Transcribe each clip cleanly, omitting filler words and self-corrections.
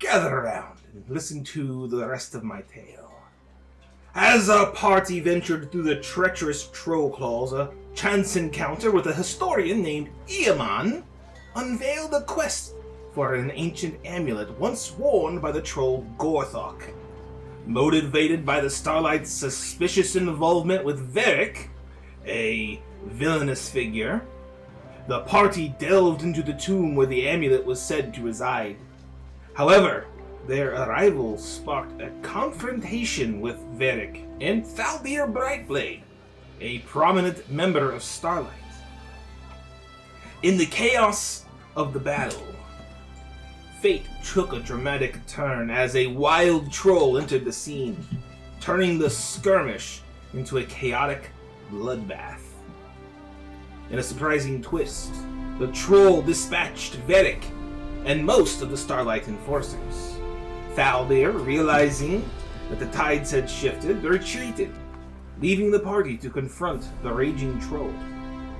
gather around and listen to the rest of my tale. As our party ventured through the treacherous troll claws, a chance encounter with a historian named Eamon unveiled a quest for an ancient amulet once worn by the troll Gorthok. Motivated by the Starlight's suspicious involvement with Varric, a villainous figure, the party delved into the tomb where the amulet was said to reside. However, their arrival sparked a confrontation with Varric and Thaldir Brightblade, a prominent member of Starlight. In the chaos of the battle, fate took a dramatic turn as a wild troll entered the scene, turning the skirmish into a chaotic bloodbath. In a surprising twist, the troll dispatched Varric and most of the Starlight enforcers. Thaldir, realizing that the tides had shifted, retreated, leaving the party to confront the raging troll.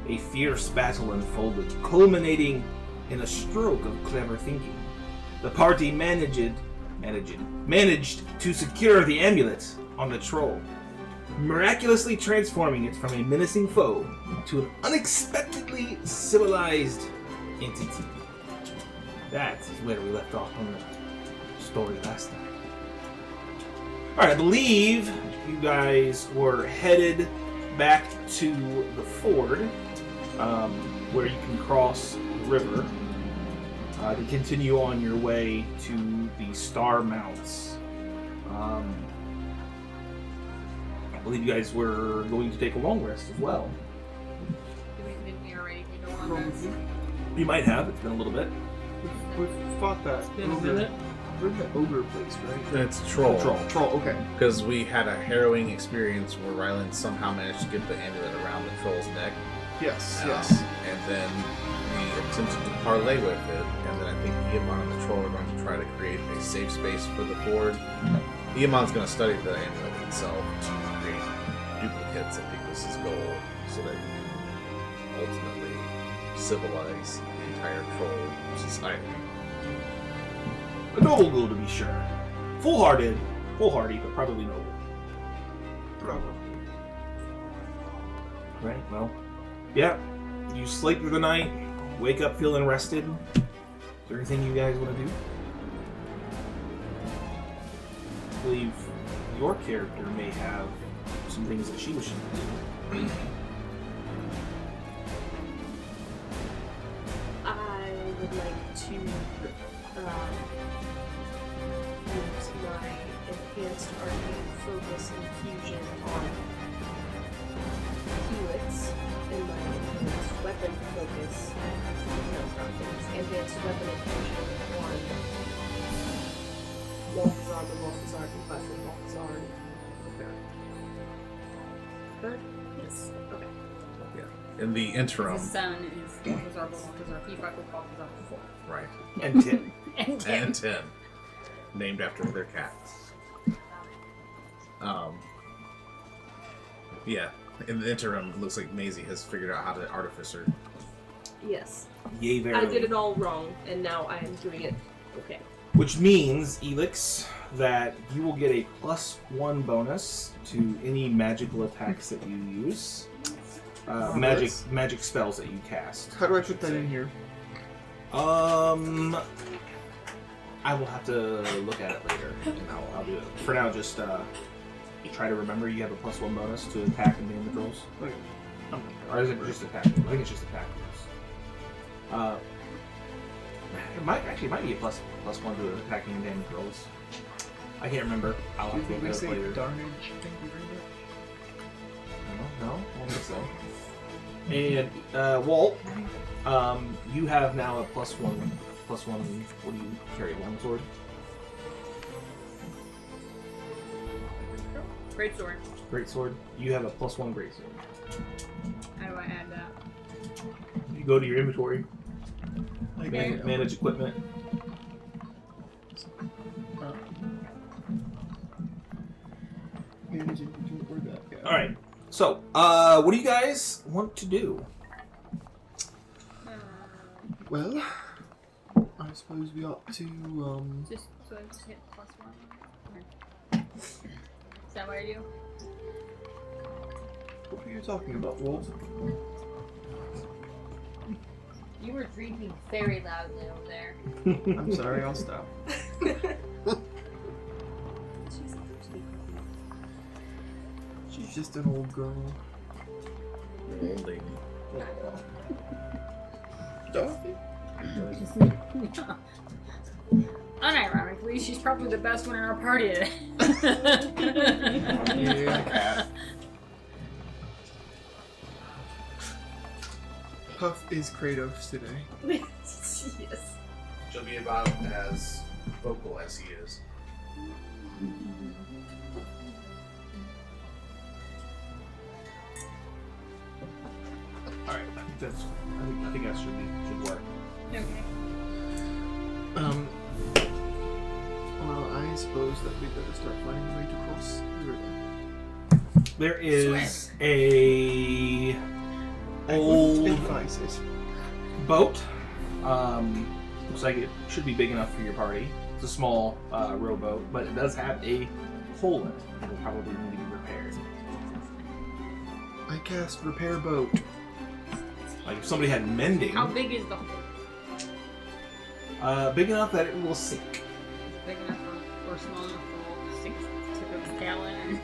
A fierce battle unfolded, culminating in a stroke of clever thinking. The party managed to secure the amulet on the troll, miraculously transforming it from a menacing foe to an unexpectedly civilized entity. That is where we left off on the story last time. Alright, I believe you guys were headed back to the ford, where you can cross the river, to continue on your way to the Star Mounts. I believe you guys were going to take a long rest as well. Didn't we already take a long rest? You might have, it's been a little bit. We've fought that. It's been a minute. We're in the ogre place, right? It's troll. Troll, okay. Because we had a harrowing experience where Ryland somehow managed to get the amulet around the troll's neck. Yes. And then we attempted to parlay with it, and then I think Eamon and the troll are going to try to create a safe space for the ford. Eamon's going to study the amulet itself to create duplicates. I think was his goal, so that he can ultimately civilize the entire troll society. A noble goal, to be sure. Foolhardy, but probably noble. Probably. Right, well, yeah. You sleep through the night, wake up feeling rested. Is there anything you guys want to do? I believe your character may have some things that she wishes to do. I would like to use my enhanced arcane focus infusion on Helix and my enhanced weapon focus. No, not focus. Enhanced weapon infusion on Balthazar and Balthazar. Okay. Good? Yes. Okay. Yeah. In the interim, His son is Balthazar, P5 with Balthazar 4. right, And Tim. And Tim. and 10, named after their cats. Yeah. In the interim, it looks like Maisie has figured out how to artificer. Yes. Yay, very. I did it all wrong, and now I am doing it okay. Which means, Elix, that you will get a +1 bonus to any magical attacks that you use. Magic spells that you cast. How do I put that in here? I will have to look at it later, and I'll do it. For now, just try to remember you have a +1 bonus to attack and damage rolls. Okay. Or is it just attack rolls? I think it's just attack rolls. It might be a +1 to attacking and damage rolls. I can't remember. I'll have to Did look we at it say later. darnage? I think we read it. No, I don't think so. And Walt, you have now a +1. +1. What do you carry? A longsword. Great sword. Great sword. You have a +1 great sword. How do I add that? You go to your inventory. Okay. Manage equipment. Manage inventory, where'd that go? All right. So, what do you guys want to do? Well, I suppose we ought to, Just so I just hit +1. Okay. Is that what I do? what were you talking about, Walt? You were drinking very loudly over there. I'm sorry, I'll stop. She's just an old girl. Old lady. Dorothy? Unironically, she's probably the best one in our party today. Yeah. Puff is Kratos today. Yes. She'll be about as vocal as he is. All right, I think that should work. Okay. Well, I suppose that we better start finding a way to cross the river. There is a old advices. boat. Looks like it should be big enough for your party. It's a small rowboat, but it does have a hole in it that will probably need to be repaired. I cast repair boat. Like if somebody had mending, How big is the hole? big enough that it will sink. Big enough or small enough for 6 to go gallon and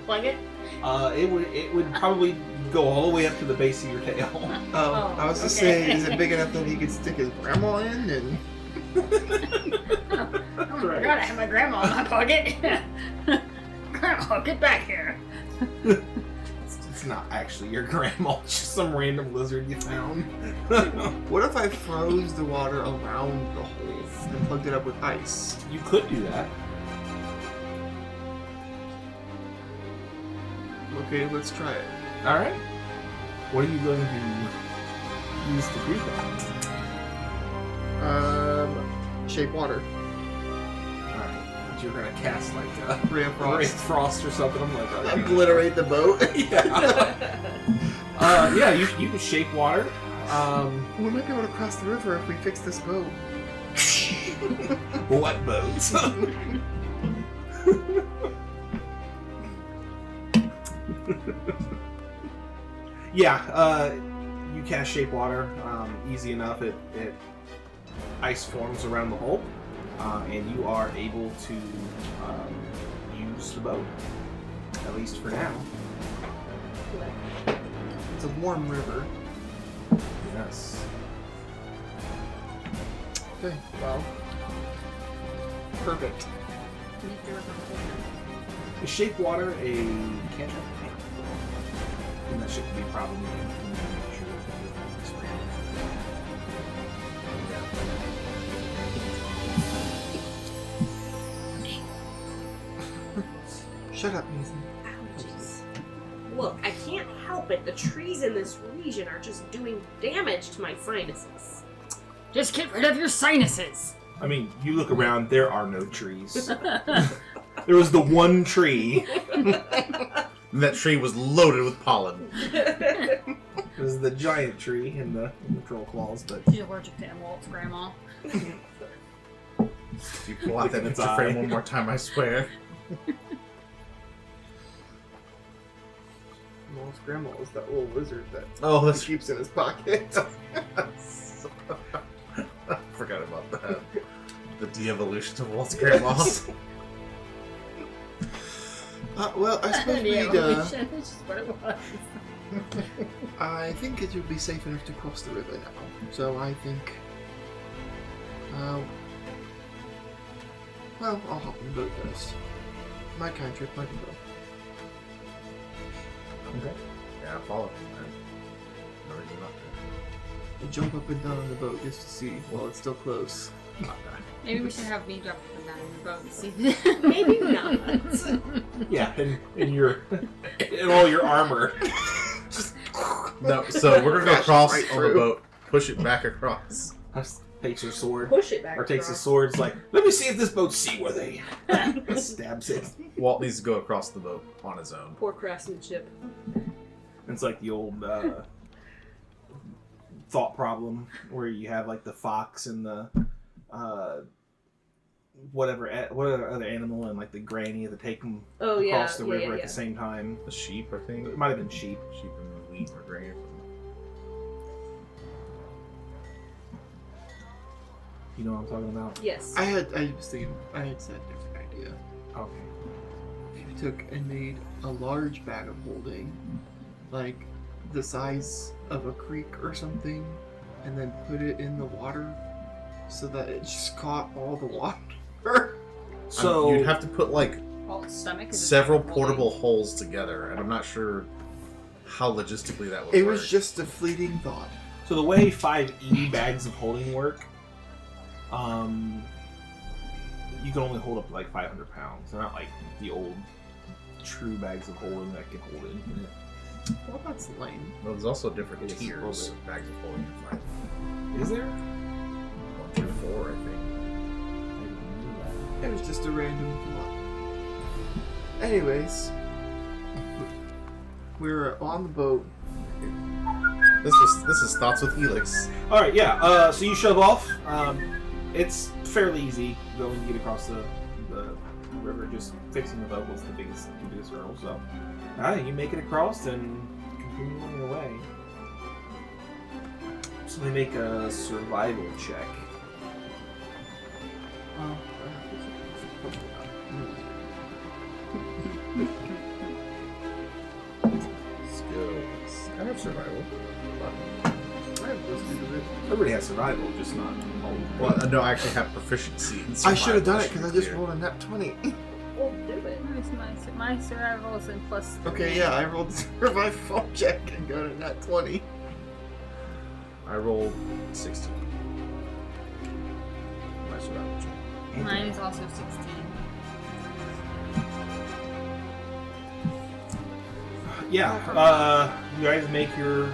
plug it? It would probably go all the way up to the base of your tail. Oh, I was just okay. saying, is it big enough that he could stick his grandma in? And Oh my god, I have my grandma in my pocket. Grandma, get back here. It's not actually your grandma, it's just some random lizard you found. what if I froze the water around the hole and plugged it up with ice? You could do that. Okay, let's try it. Alright. What are you going to use to do that? Shape water. Alright. But you're gonna cast like a Ray of Ray of Frost. Frost or something. I'm like, okay. Obliterate the boat. Yeah. Yeah, you can shape water. We might be able to cross the river if we fix this boat. What boats? Yeah, you cast shape water, easy enough. It ice forms around the hole, and you are able to use the boat, at least for now. It's a warm river. Yes. Okay, well. Perfect. Is shape water a cantrip? And that shouldn't be a problem. Shut up, Nathan. Ouchies. Look, I can't help it. The trees in this region are just doing damage to my sinuses. Just get rid of your sinuses. I mean, you look around, there are no trees. There was the one tree. And that tree was loaded with pollen. It was the giant tree in the troll claws, but She's allergic to Walt's grandma. If you pull out that Its picture frame eye. one more time, I swear. Walt's grandma is that little lizard that Oh, he that's keeps in his pocket. I forgot about that. The de-evolution of Walt's grandma. Well, I suppose The we'd, evolution, it's just what it was. I think it would be safe enough to cross the river now. So I think, well, I'll hop on the boat first. My cantrip, I can go. okay. Yeah, follow him, man. No reason not I jump up and down on the boat just to see while it's still close. to. Maybe we should have me jump up and down in the boat and see. Maybe not. Yeah, in your in all your armor. No, so we're gonna go Crash across right on the through. boat, push it back across. Takes your sword. Push it back. Or takes the across. sword, it's like, let me see if this boat's seaworthy. Stabs it. Walt needs to go across the boat on his own. Poor craftsmanship. It's like the old thought problem where you have like the fox and the whatever other animal and like the granny to take them Oh, across the yeah, river yeah, at yeah. the same time. The sheep, I think. It might have been sheep. Sheep and wheat or grain or something. You know what I'm talking about? Yes. I was thinking, I had said a different idea. Okay. If you took and made a large bag of holding, like the size of a creek or something, and then put it in the water so that it just caught all the water. So you'd have to put like Well, stomach is a several big portable holding. holes together, and I'm not sure how logistically that would It work. was just a fleeting thought. So the way 5E bags of holding work, you can only hold up to like 500 pounds. They're not like the old true bags of holding that can hold infinite. Well, that's lame. Well, there's also different It is a tiers little of bags of holding in 5. Is there? 1 through 4, I think. I didn't know that. It was just a random thought. Anyways, we're on the boat. This is Thoughts with Helix. All right, yeah. So you shove off. It's fairly easy going to get across the river. Just fixing the boat was the biggest hurdle. So, all right, you make it across and continue on your way. So they make a survival check. Skills. I have survival. I have listed it. Everybody has survival, just not all. Well, no, I actually have proficiency in I should have done it survival, because I just clear. rolled a nat 20. We'll do it. My survival is in plus 3. Okay, yeah, I rolled a survival check and got a nat 20. I rolled 16. My survival check. Mine is also 16. Yeah, you guys make your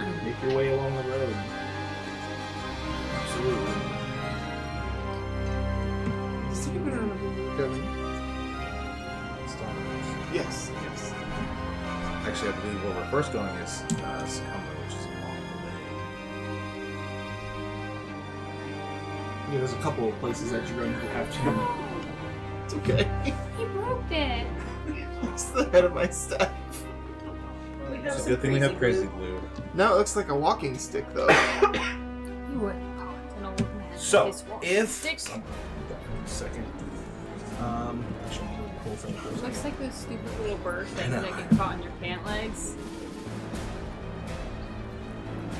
way along the road. Absolutely. Yes. Actually, I believe where we're first going is Sunward, which is along Yeah, there's a couple of places that you're going to have to. It's okay. He broke it. It's the head of my staff. the way. It's a good thing we have crazy glue. Now it looks like a walking stick, though. You would call it an old man. So, His walking if- stick. Second. Looks like those stupid little birds I that know. get caught in your pant legs.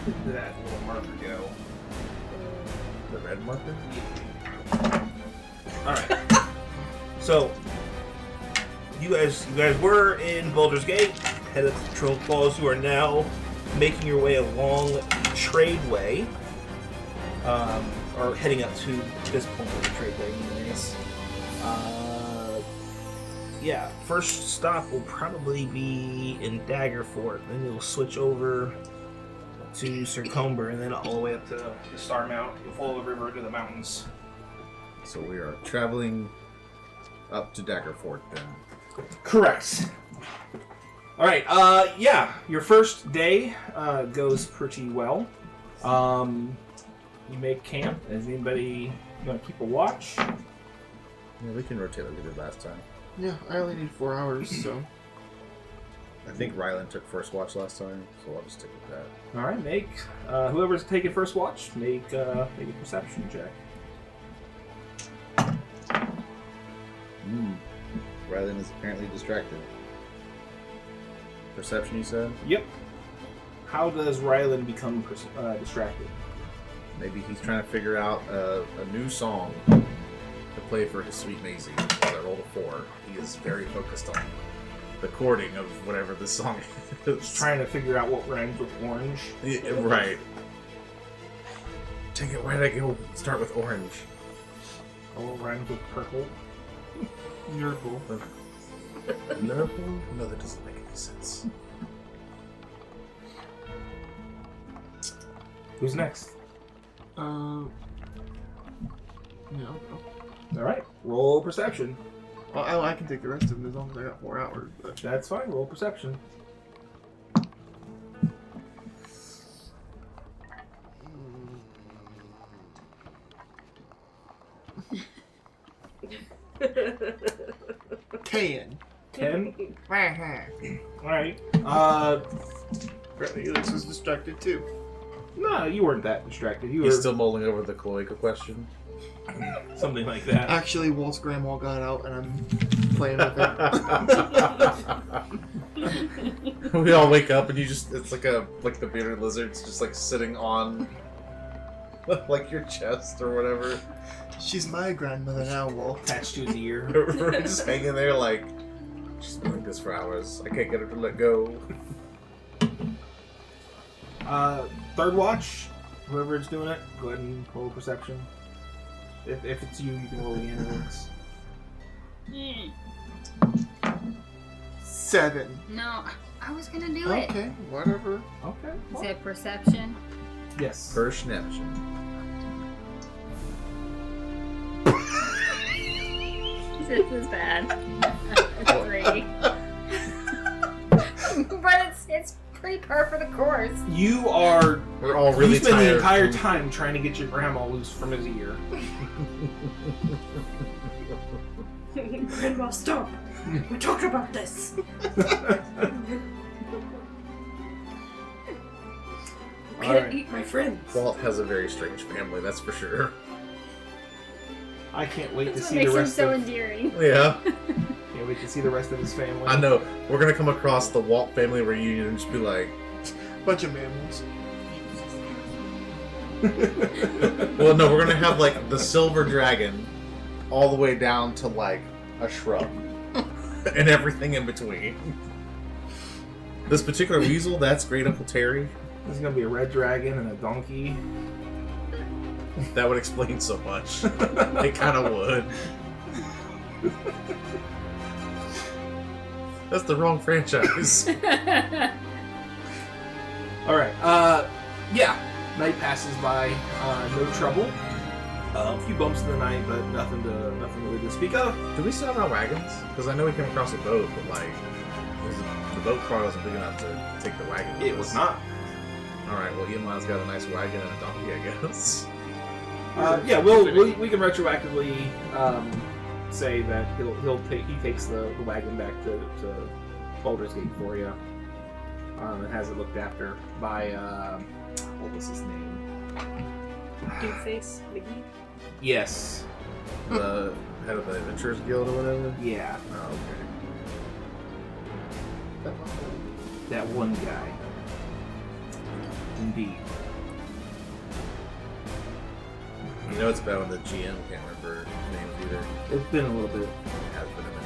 Where did that little marker go? The red marker? Alright. So you guys were in Baldur's Gate, head of the Troll Claws. You are now making your way along Tradeway. Or heading up to this point of the Tradeway anyways. Yeah, first stop will probably be in Daggerfort, then you'll switch over to Sir Comber, and then all the way up to the Star Mount. You'll follow the river to the mountains. So we are traveling up to Daggerfort then. Correct. All right. Yeah, your first day goes pretty well. You make camp. Is anybody going to keep a watch? Yeah, we can rotate like we did last time. Yeah, I only need 4 hours, so. I think Rylan took first watch last time, so I'll just stick with that. All right. Make whoever's taking first watch make a perception check. Rylan is apparently distracted. Perception, you said? Yep. How does Rylan become distracted? Maybe he's trying to figure out a new song to play for his sweet Maisie. I rolled a 4. He is very focused on the chording of whatever this song is. Trying to figure out what rhymes with orange. Yeah, right. Dang it, why did I go start with orange? Or what rhymes with purple. Nurple. Nurple? No, that doesn't make any sense. Who's next? No. All right. Roll perception. Well, I can take the rest of them as long as I got 4 hours. But That's fine. Roll perception. 10. 10? Alright. Apparently Helix was distracted too. No, you weren't that distracted. You were He's still mulling over the cloaca question. something like that. Actually, Walt's grandma got out and I'm playing with it. We all wake up and you just—it's like the bearded lizard's just like sitting on like your chest or whatever. She's my grandmother now, Walt. Attached to his ear. We're just hanging there like she's been like this for hours. I can't get her to let go. Third watch, whoever's doing it, go ahead and roll perception. If it's you, you can roll the analytics. 7. No, I was gonna do it. Okay, whatever. Okay. Is it perception? Yes. Perception. This is bad. 3. But it's pretty par for the course. You are. We're all really You spend tired. the entire time trying to get your grandma loose from his ear. Grandma, stop! We talked about this. You can't Alright. eat my friends. Walt has a very strange family, that's for sure. I can't wait to That's what see makes the him rest so of. endearing. Yeah. Can't wait to see the rest of his family. I know. We're gonna come across the Walt family reunion and just be like, Bunch of mammals. well, no, we're gonna have like the silver dragon all the way down to like a shrub and everything in between. This particular weasel, that's Great Uncle Terry. There's gonna be a red dragon and a donkey. That would explain so much. It kind of would. That's the wrong franchise. Alright, yeah. Night passes by, no trouble. A few bumps in the night, but nothing really to speak of. Do we still have our wagons? Because I know we came across a boat, but like, the boat probably wasn't big enough to take the wagon. with It us. was not. Alright, well, Iman's got a nice wagon and a donkey, I guess. Yeah, we can retroactively say that he takes the wagon back to Baldur's Gate for you, and has it looked after by what was his name? Doofface McGee. Yes. The head of the Adventurers Guild or whatever? Yeah, Oh, okay. that one guy. Indeed. You know it's bad when the GM can't remember names either. It's been a little bit. It has been a minute.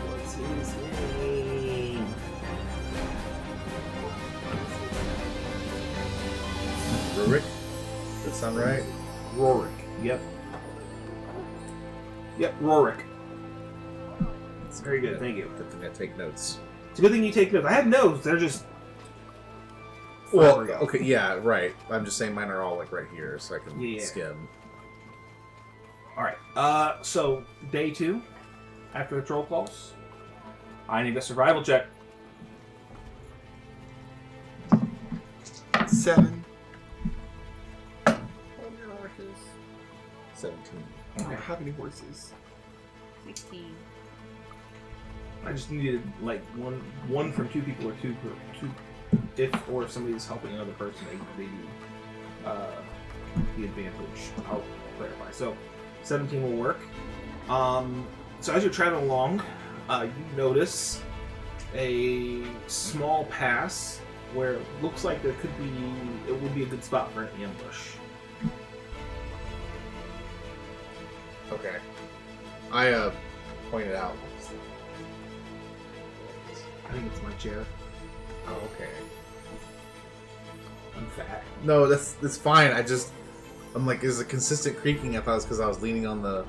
What's his name? Rurik? Does that sound right? Rorik. Yep. Yep, Rorik. It's very good. Thank you. Good thing I take notes. It's a good thing you take notes. I have notes. They're just. Well, forever ago. okay, yeah, right. I'm just saying mine are all like right here, so I can Yeah. skim. All right. So day 2, after the troll calls, I need a survival check. 7. Hold your horses. 17. I don't have any horses. 16. I just needed like one from 2 people or two. If somebody's helping another person, they do the advantage. I'll clarify. So 17 will work. So as you're traveling along, you notice a small pass where it looks like it would be a good spot for an ambush. Okay. I pointed out. I think it's my chair. Oh, okay. I'm fat. No, that's fine. I'm like, is it consistent creaking? I thought it was because I was leaning on the.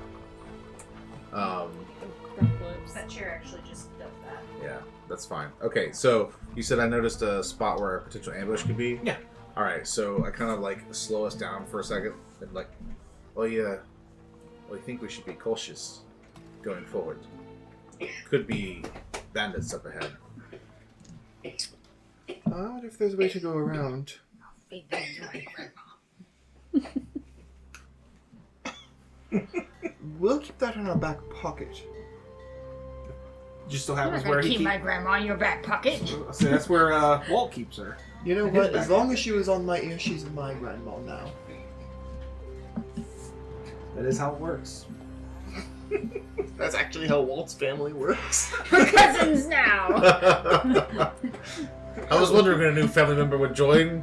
That chair actually just does that. Yeah, that's fine. Okay, so you said I noticed a spot where a potential ambush could be. Yeah. All right, so I kind of like slow us down for a second, and like, well, I think we should be cautious going forward. Could be bandits up ahead. I wonder if there's a way to go around. We'll keep that in our back pocket. Just so You're happens not where gonna he keep my grandma in your back pocket. So that's where Walt keeps her. You know In his what? As back long as she was on my ear, she's my grandma now. That is how it works. That's actually how Walt's family works. We're cousins now. I was wondering when a new family member would join.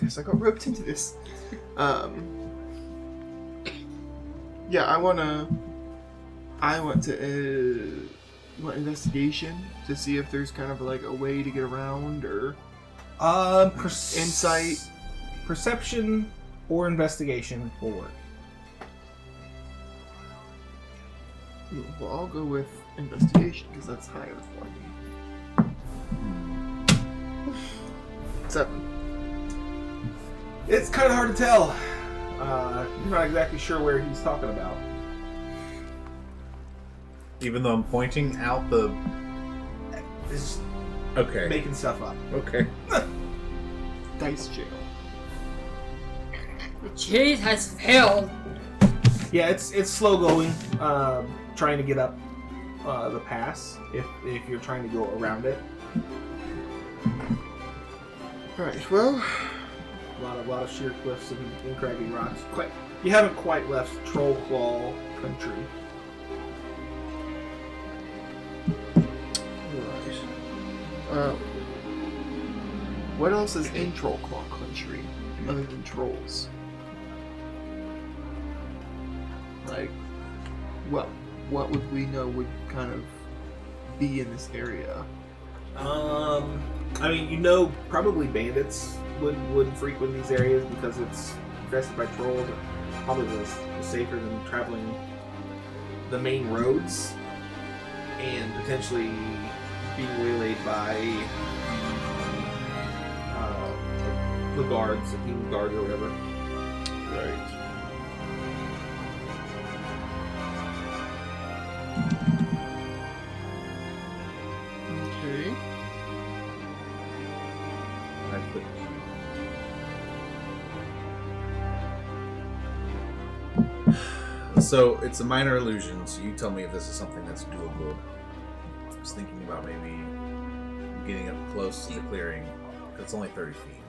Guess I got roped into this. Yeah, I want to want investigation to see if there's kind of like a way to get around or insight, perception, or investigation will work. Well, I'll go with investigation because that's higher for me. 7. It's kind of hard to tell. You're not exactly sure where he's talking about. Even though I'm pointing out the... It's Okay. making stuff up. Okay. Dice jail. The cheese has failed. Yeah, it's slow going. Trying to get up the pass if you're trying to go around it. Alright, well, A lot of sheer cliffs and craggy rocks. You haven't quite left Troll Claw country. right. What else is in Troll Claw country other than trolls? Like, what would we know would kind of be in this area? I mean, you know, probably bandits would frequent these areas because it's infested by trolls. Probably was safer than traveling the main roads and potentially being waylaid by the guards, the team guards or whatever. Right. Okay. So it's a minor illusion, so you tell me if this is something that's doable. I was thinking about maybe getting up close to the clearing, 'cause it's only 30 feet,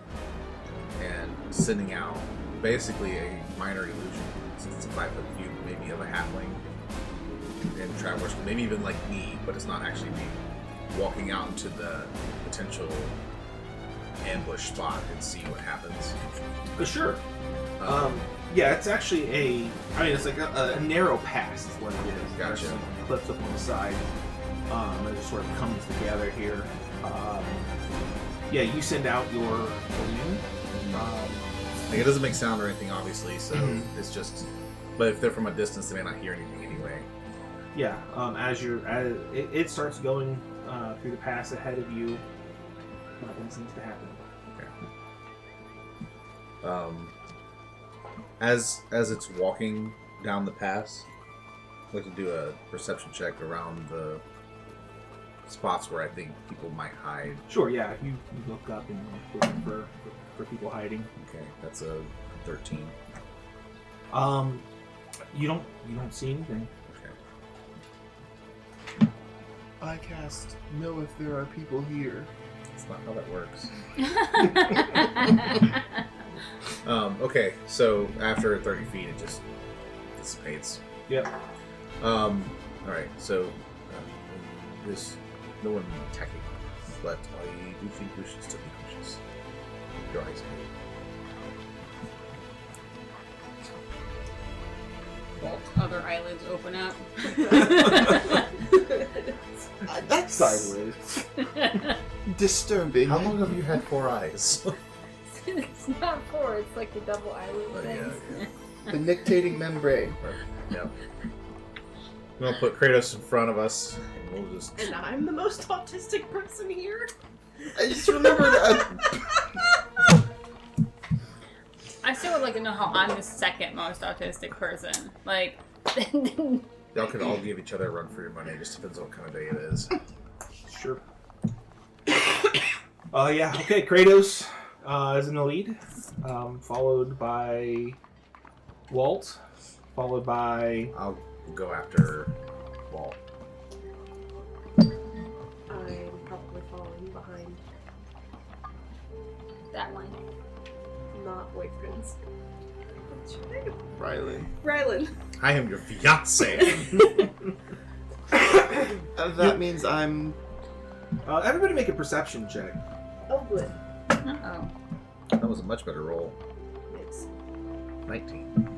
and sending out basically a minor illusion, since it's a 5-foot cube, maybe of a halfling and travelers, maybe even like me, but it's not actually me, walking out into the potential ambush spot and see what happens. Sure. Yeah, it's actually it's like a narrow pass is what it is. Gotcha. There's some cliffs up on the side. It just sort of comes together here. Yeah, you send out your balloon. Like, it doesn't make sound or anything, obviously, so Mhm. it's just. But if they're from a distance, they may not hear anything anyway. Yeah, as it starts going through the pass ahead of you, nothing seems to happen. As it's walking down the pass, I'd like to do a perception check around the spots where I think people might hide. Sure, yeah, you look up and you're looking for people hiding. Okay, that's a 13. You don't see anything. Okay. I cast know if there are people here. That's not how that works. Okay, so after 30 feet, it just dissipates. Yep. Alright, so there's no one attacking, but I do think we should still be cautious. Your eyes Walt's other eyelids open up. That's Sideways. disturbing. How long have you had 4 eyes? It's not 4, it's like the double eyelid Oh, thing. yeah. The nictating membrane. Yep. We're gonna put Kratos in front of us, and we'll just. And I'm the most autistic person here. I just remembered. I still would like to know how I'm the second most autistic person. Like, Y'all could all give each other a run for your money. It just depends on what kind of day it is. Sure. Yeah. Okay. Kratos is in the lead, followed by Walt, followed by... I'll go after Walt. I'm probably falling behind. That one. Not boyfriends. What's your name? Rylan. Rylan. I am your fiance. That means I'm... everybody make a perception check. Oh, good. Uh-oh. That was a much better roll. It's 19.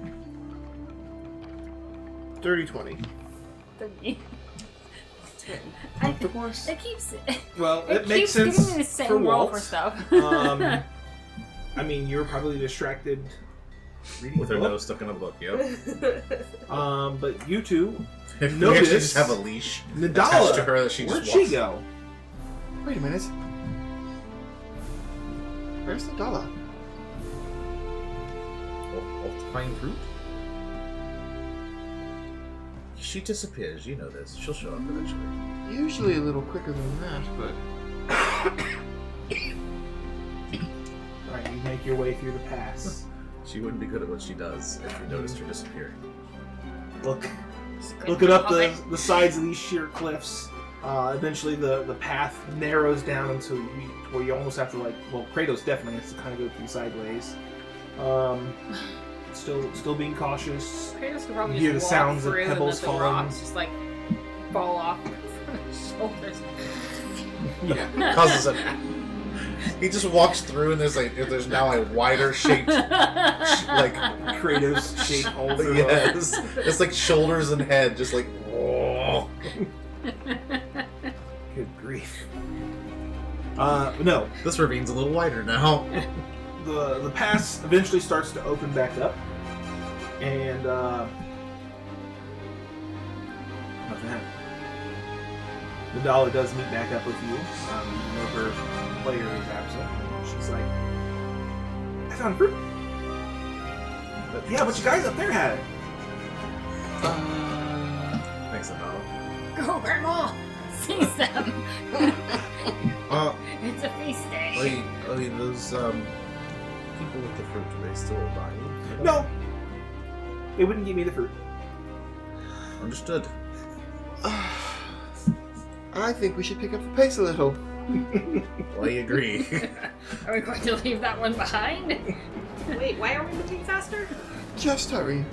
Dirty 20. 30. 10. Of course. It keeps... Well, It it makes keeps sense giving me the same for roll Walt. for stuff. I mean, you're probably distracted reading With a her book. nose stuck in a book, yep. But you two, If we Notice- actually just have a leash attached to Nadala, her that she where'd just she walks. go? Wait a minute. Where's the dollar? Off to find fruit? She disappears, you know this. She'll show up eventually. Usually a little quicker than that, but... Alright, you make your way through the pass. She wouldn't be good at what she does if we noticed her disappearing. Looking up the sides of these sheer cliffs. Eventually the path narrows down until where you almost have to Kratos definitely has to kind of go through sideways. Still being cautious. Kratos could probably You hear just the walk sounds of through and pebbles let the falling. rocks just like fall off from his shoulders. Yeah, causes a... He just walks through and there's now a wider shaped, like, Kratos shaped hole. yes. It's like shoulders and head, just like, whoa. Good grief. No, This ravine's a little wider now. the pass eventually starts to open back up, and nothing happened. Nadala does meet back up with you. Even though her player is absent. She's like, I found fruit. Yeah, but you guys up there had it. Thanks, Adele. Go, Grandma! Seize them! It's a feast day. Those people with the fruit, are they still alive? No, they wouldn't give me the fruit. Understood. I think we should pick up the pace a little. Well, I agree. Are we going to leave that one behind? Wait, why are we moving faster? Just hurry.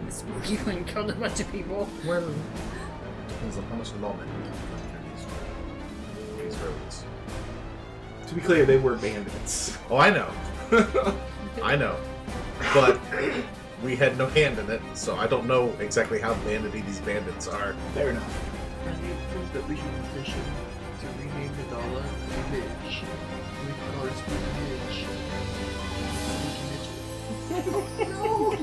Spooky one killed a bunch of people. Well, depends on how much lawmen we can put through these roads. To be clear, they were bandits. Oh, I know. I know. But we had no hand in it, so I don't know exactly how bandity these bandits are. Fair enough. I think that we should petition to rename the dollar to Midge. With cards with Midge. No!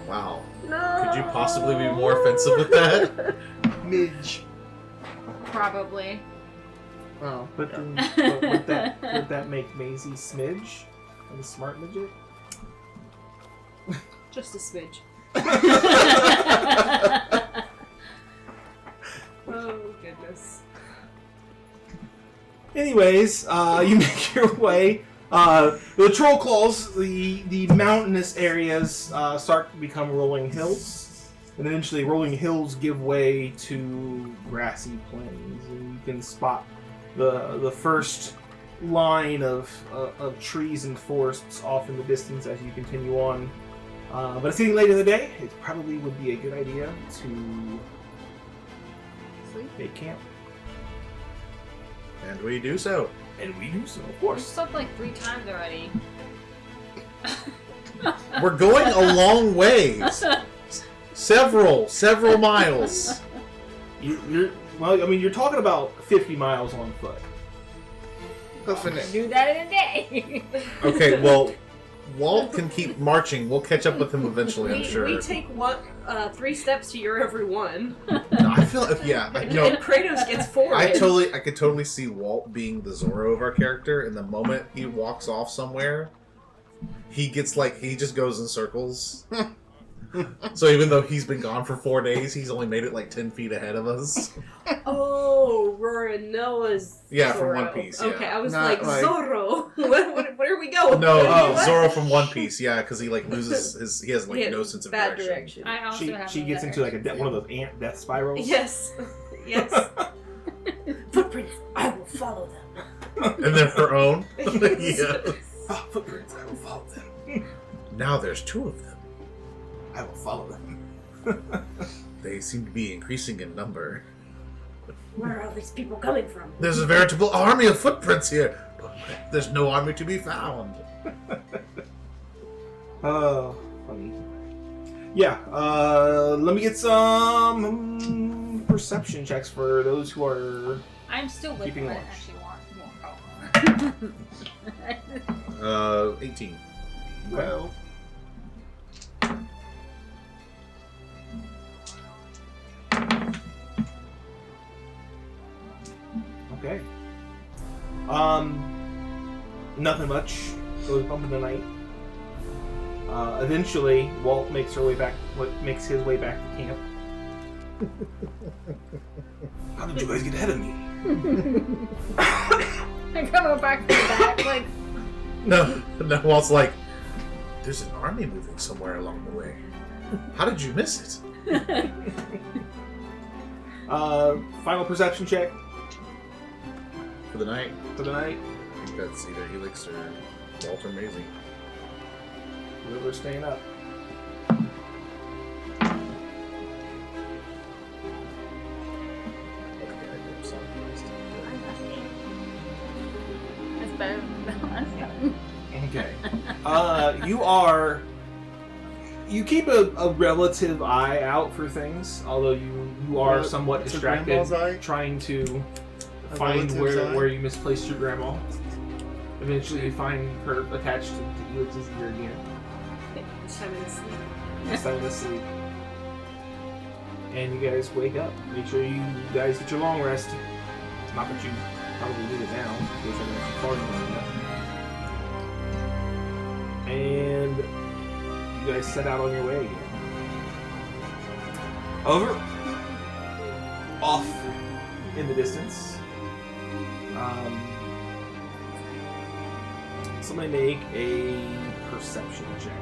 Wow. No! Could you possibly be more offensive with that? Midge. Probably. Wow. But then, would that make Maisie Smidge? Like a smart midget? Just a smidge. Oh, goodness. Anyways, you make your way. The troll claws, the mountainous areas start to become rolling hills, and eventually rolling hills give way to grassy plains, and you can spot the first line of trees and forests off in the distance as you continue on. But it's getting late in the day. It probably would be a good idea to make camp. And we do so. And we do so, of We've course. slept like 3 times already. We're going a long ways. Several miles. You're talking about 50 miles on foot. Huffing it. Do that in a day. Okay, well, Walt can keep marching. We'll catch up with him eventually, I'm sure. We take 3 steps to your every one. No, I feel, yeah, And no, Kratos gets 4. I could totally see Walt being the Zorro of our character, and the moment he walks off somewhere, he just goes in circles. So even though he's been gone for 4 days, he's only made it like 10 feet ahead of us. Oh, Rora Noah's Yeah, from Zorro. One Piece, yeah. Okay, I was Not like, like- Zorro. what Where are we going? No, Oh. Zoro from One Piece. Yeah, because he like loses his. He has like Yeah, no sense of bad direction. I also have She no gets into like direction. one of those ant death spirals. Yes. Yes. Footprints. I will follow them. And they're her own. Yes. Yeah. Ah, footprints. I will follow them. Now there's 2 of them. I will follow them. They seem to be increasing in number. Where are all these people coming from? There's a veritable army of footprints here, but there's no army to be found. Oh, funny. Yeah, let me get some perception checks for those who are... I'm still with Keeping what I watch. actually want. Oh. 18. Well, Okay. Nothing much. Goes bump in the night. Eventually, Walt makes his way back to camp. How did you guys get ahead of me? I'm coming back from the back, like, No, Walt's like, there's an army moving somewhere along the way. How did you miss it? Final perception check For the night, for the night. I think that's either Helix or Walter Maisie. Whoever's staying up. Okay, I did something. it's better than the last time. Okay. You keep a relative eye out for things, although you are What? somewhat It's a distracted grandma's eye? trying to A find relative's eye? where you misplaced your grandma. Eventually you find her attached to Helix's ear again. This time in sleep. This time in the sleep. And you guys wake up. Make sure you guys get your long rest. Not that you probably need it now. You guys haven't actually farted long enough. And you guys set out on your way again. Over. Off in the distance. Somebody make a perception check.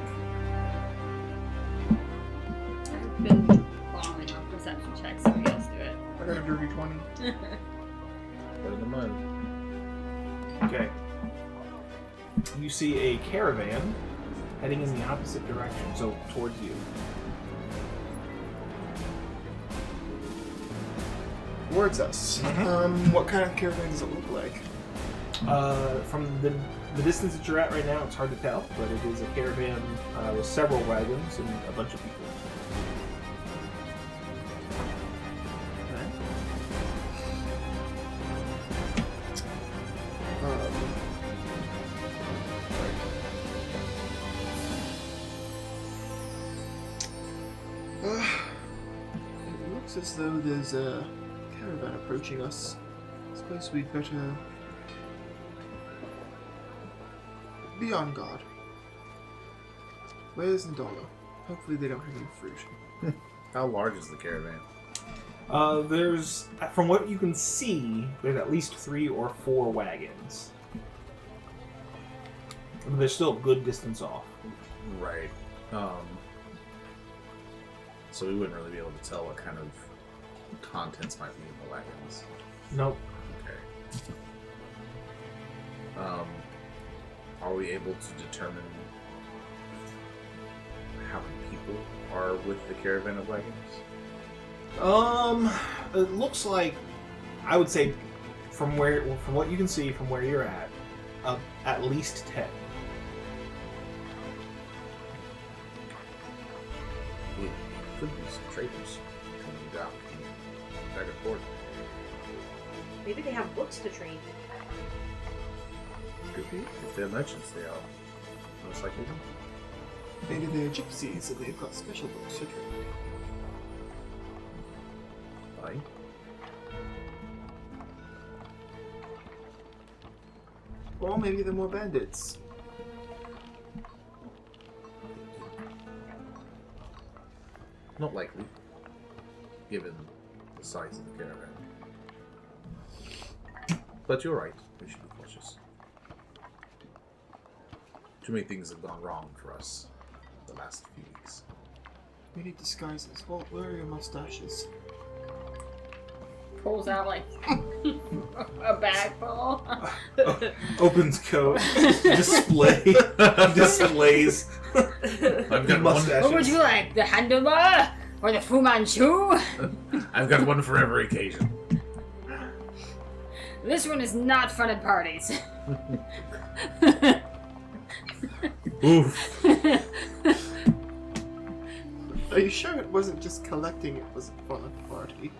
I've been following on perception checks, so else do it. I got a dirty 20. Put in the mud. Okay. You see a caravan heading in the opposite direction, so towards you. Towards us. Mhm. What kind of caravan does it look like? From the distance that you're at right now, it's hard to tell, but it is a caravan with several wagons and a bunch of people. It looks as though there's a caravan approaching us. I suppose we'd better be on guard. Where's Ndala? Hopefully they don't have any fruit. How large is the caravan? There's, from what you can see, there's at least 3 or 4 wagons. But they're still a good distance off. Right. So we wouldn't really be able to tell what kind of contents might be in the wagons. Nope. Okay. Are we able to determine how many people are with the caravan of wagons? It looks like, I would say, from what you can see from where you're at least 10. It could be some traders coming down back and forth. Maybe they have books to trade. Could be. If they're merchants, they are. Most likely. Maybe they're gypsies and they've got special books to trade. Fine. Or maybe they're more bandits. Not likely, given the size of the caravan. But you're right. We should be cautious. Too many things have gone wrong for us the last few weeks. We need disguises. Well, where are your mustaches? Pulls out like a bag full. Opens coat. Displays. I've got Mustaches. What would you like? The handlebar or the Fu Manchu? I've got one for every occasion. This one is not fun at parties. Oof. Are you sure it wasn't just collecting it was fun at the party?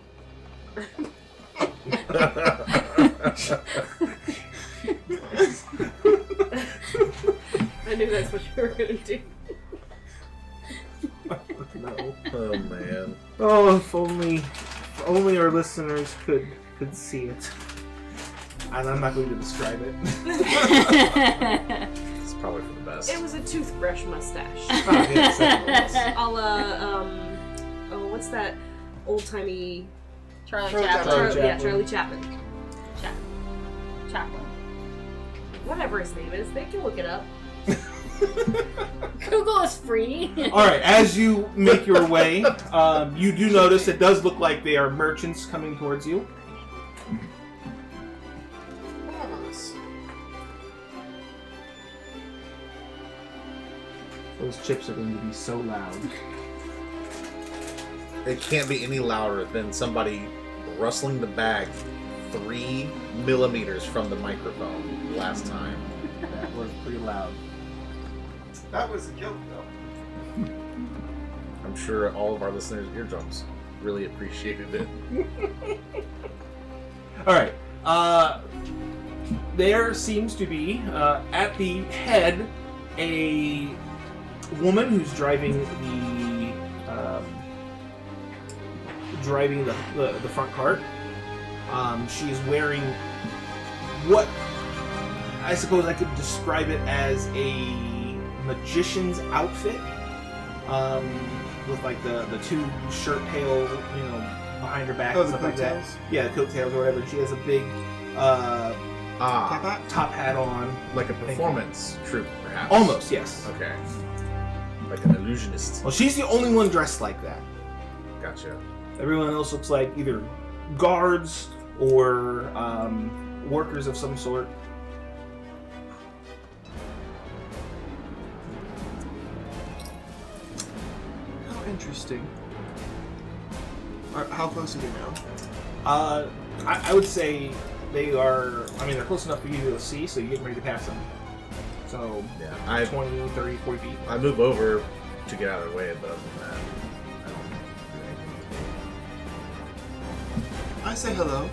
I knew that's what you were gonna do. No. Oh man. Oh, if only our listeners could see it. And I'm not going to describe it. It's probably for the best. It was a toothbrush mustache. Ah, yes, that's what it was. A la, what's that old-timey... Charlie Charlie Chaplin. Chaplin. Yeah, Charlie Chaplin. Chaplin. Whatever his name is, they can look it up. Google is free. All right, as you make your way, you do notice it does look like they are merchants coming towards you. Marvelous. Those chips are going to be so loud. It can't be any louder than somebody rustling the bag 3 millimeters from the microphone last time. That was pretty loud. That was a joke, though. I'm sure all of our listeners' eardrums really appreciated it. All right. There seems to be at the head a woman who's driving the front cart. She is wearing what I suppose I could describe it as a magician's outfit, with like the two shirt tail, behind her back Oh, and the stuff like that. coattails? Yeah, the coattails or whatever. She has a big Top hat? top hat on. Like a performance troupe, perhaps. Almost, yes. Okay. Like an illusionist. Well, she's the only one dressed like that. Gotcha. Everyone else looks like either guards or workers of some sort. How interesting. How close are you now? I would say they are, they're close enough for you to see, so you're getting ready to pass them. So, Yeah. I 20, 30, 40 feet. move over to get out of the way, but other than that, I don't do anything. I say hello.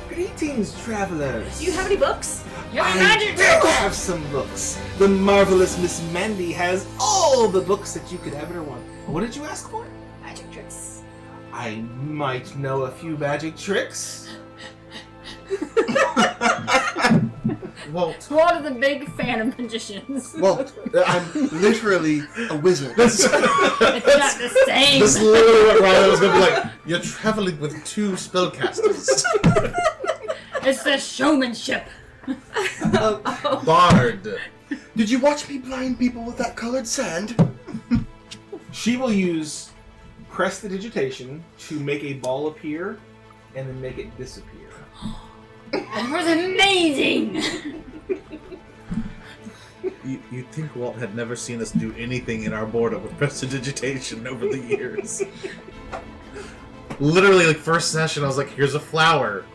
Greetings, travelers. Do you have any books? You're I magic do trick! have some books. The marvelous Miss Mandy has all the books that you could ever want. What did you ask for? Magic tricks. I might know a few magic tricks. Well, What is a big fan of magicians? Well, I'm literally a wizard. It's not the same. this is literally what Ryan was gonna be like. You're traveling with 2 spellcasters. It's the showmanship. Bard. Did you watch me blind people with that colored sand? She will use prestidigitation to make a ball appear and then make it disappear. That was amazing. You'd think Walt had never seen us do anything in our boredom with prestidigitation over the years. Literally, like, first session, I was like, here's a flower.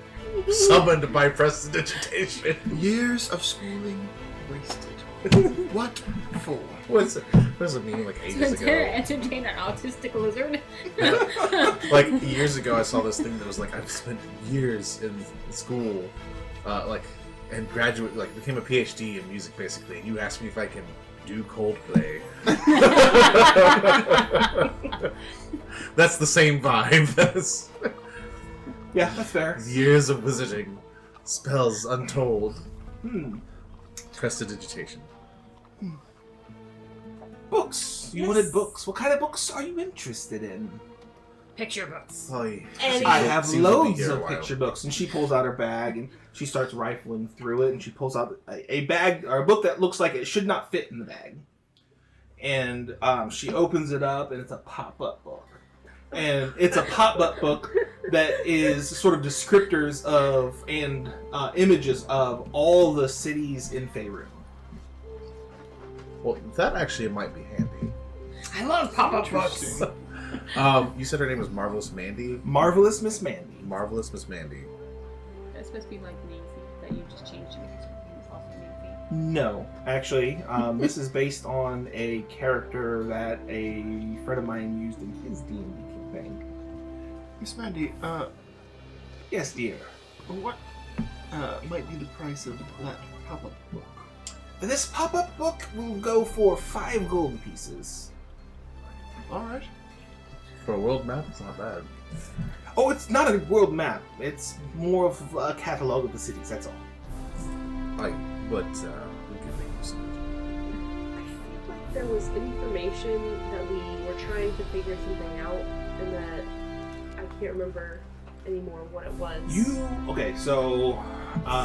Summoned by prestidigitation. Years of schooling wasted. What for? What does it mean, like, ages To ago? entertain an autistic lizard. Like, years ago, I saw this thing that was like, I've spent years in school, and became a PhD in music, basically, and you asked me if I can do Coldplay. That's the same vibe. That's Yeah, that's fair. years of wizarding, spells untold, Hmm. prestidigitation. Books. You Yes. wanted books. What kind of books are you interested in? Picture books. Oh, yeah. And I have Seems to be loads here a of while. picture books, and she pulls out her bag and she starts rifling through it, and she pulls out a bag or a book that looks like it should not fit in the bag, and she opens it up, and it's a pop-up book, and it's a pop-up book that is sort of descriptors of and images of all the cities in Faerun. Well, that actually might be handy. I love pop-up books. You said her name was Marvelous Mandy? Marvelous Miss Mandy. Marvelous Miss Mandy. That's supposed to be like Nancy, that you just changed it because her name is also Nancy. No, actually, this is based on a character that a friend of mine used in his D&D campaign. Miss Mandy, Yes, dear. what might be the price of that pop-up book? This pop-up book will go for 5 gold pieces. Alright. For a world map, it's not bad. Oh, it's not a world map. It's more of a catalog of the cities, that's all. But we can make use of it. I feel like there was information that we were trying to figure something out, and that I can't remember anymore what it was. Okay, so...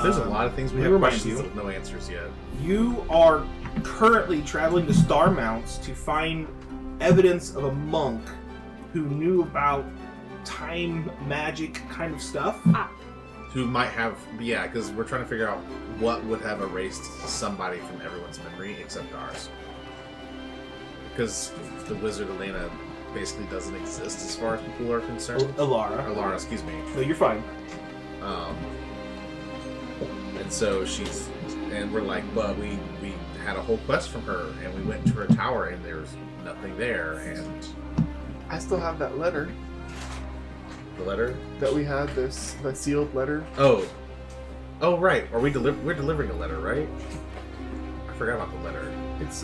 There's a lot of things we let have me remind questions you. with no answers yet. You are currently traveling to Star Mounts to find evidence of a monk who knew about time magic kind of stuff. Who might have, yeah, because we're trying to figure out what would have erased somebody from everyone's memory except ours. Because the wizard Elena basically doesn't exist as far as people are concerned. Alara. Alara, excuse me. No, you're fine. And so and we're like, but we had a whole quest from her, and we went to her tower, and there's nothing there, and I still have that letter the letter. that we had, the sealed letter. Oh, right. We're delivering a letter, right? I forgot about the letter. It's,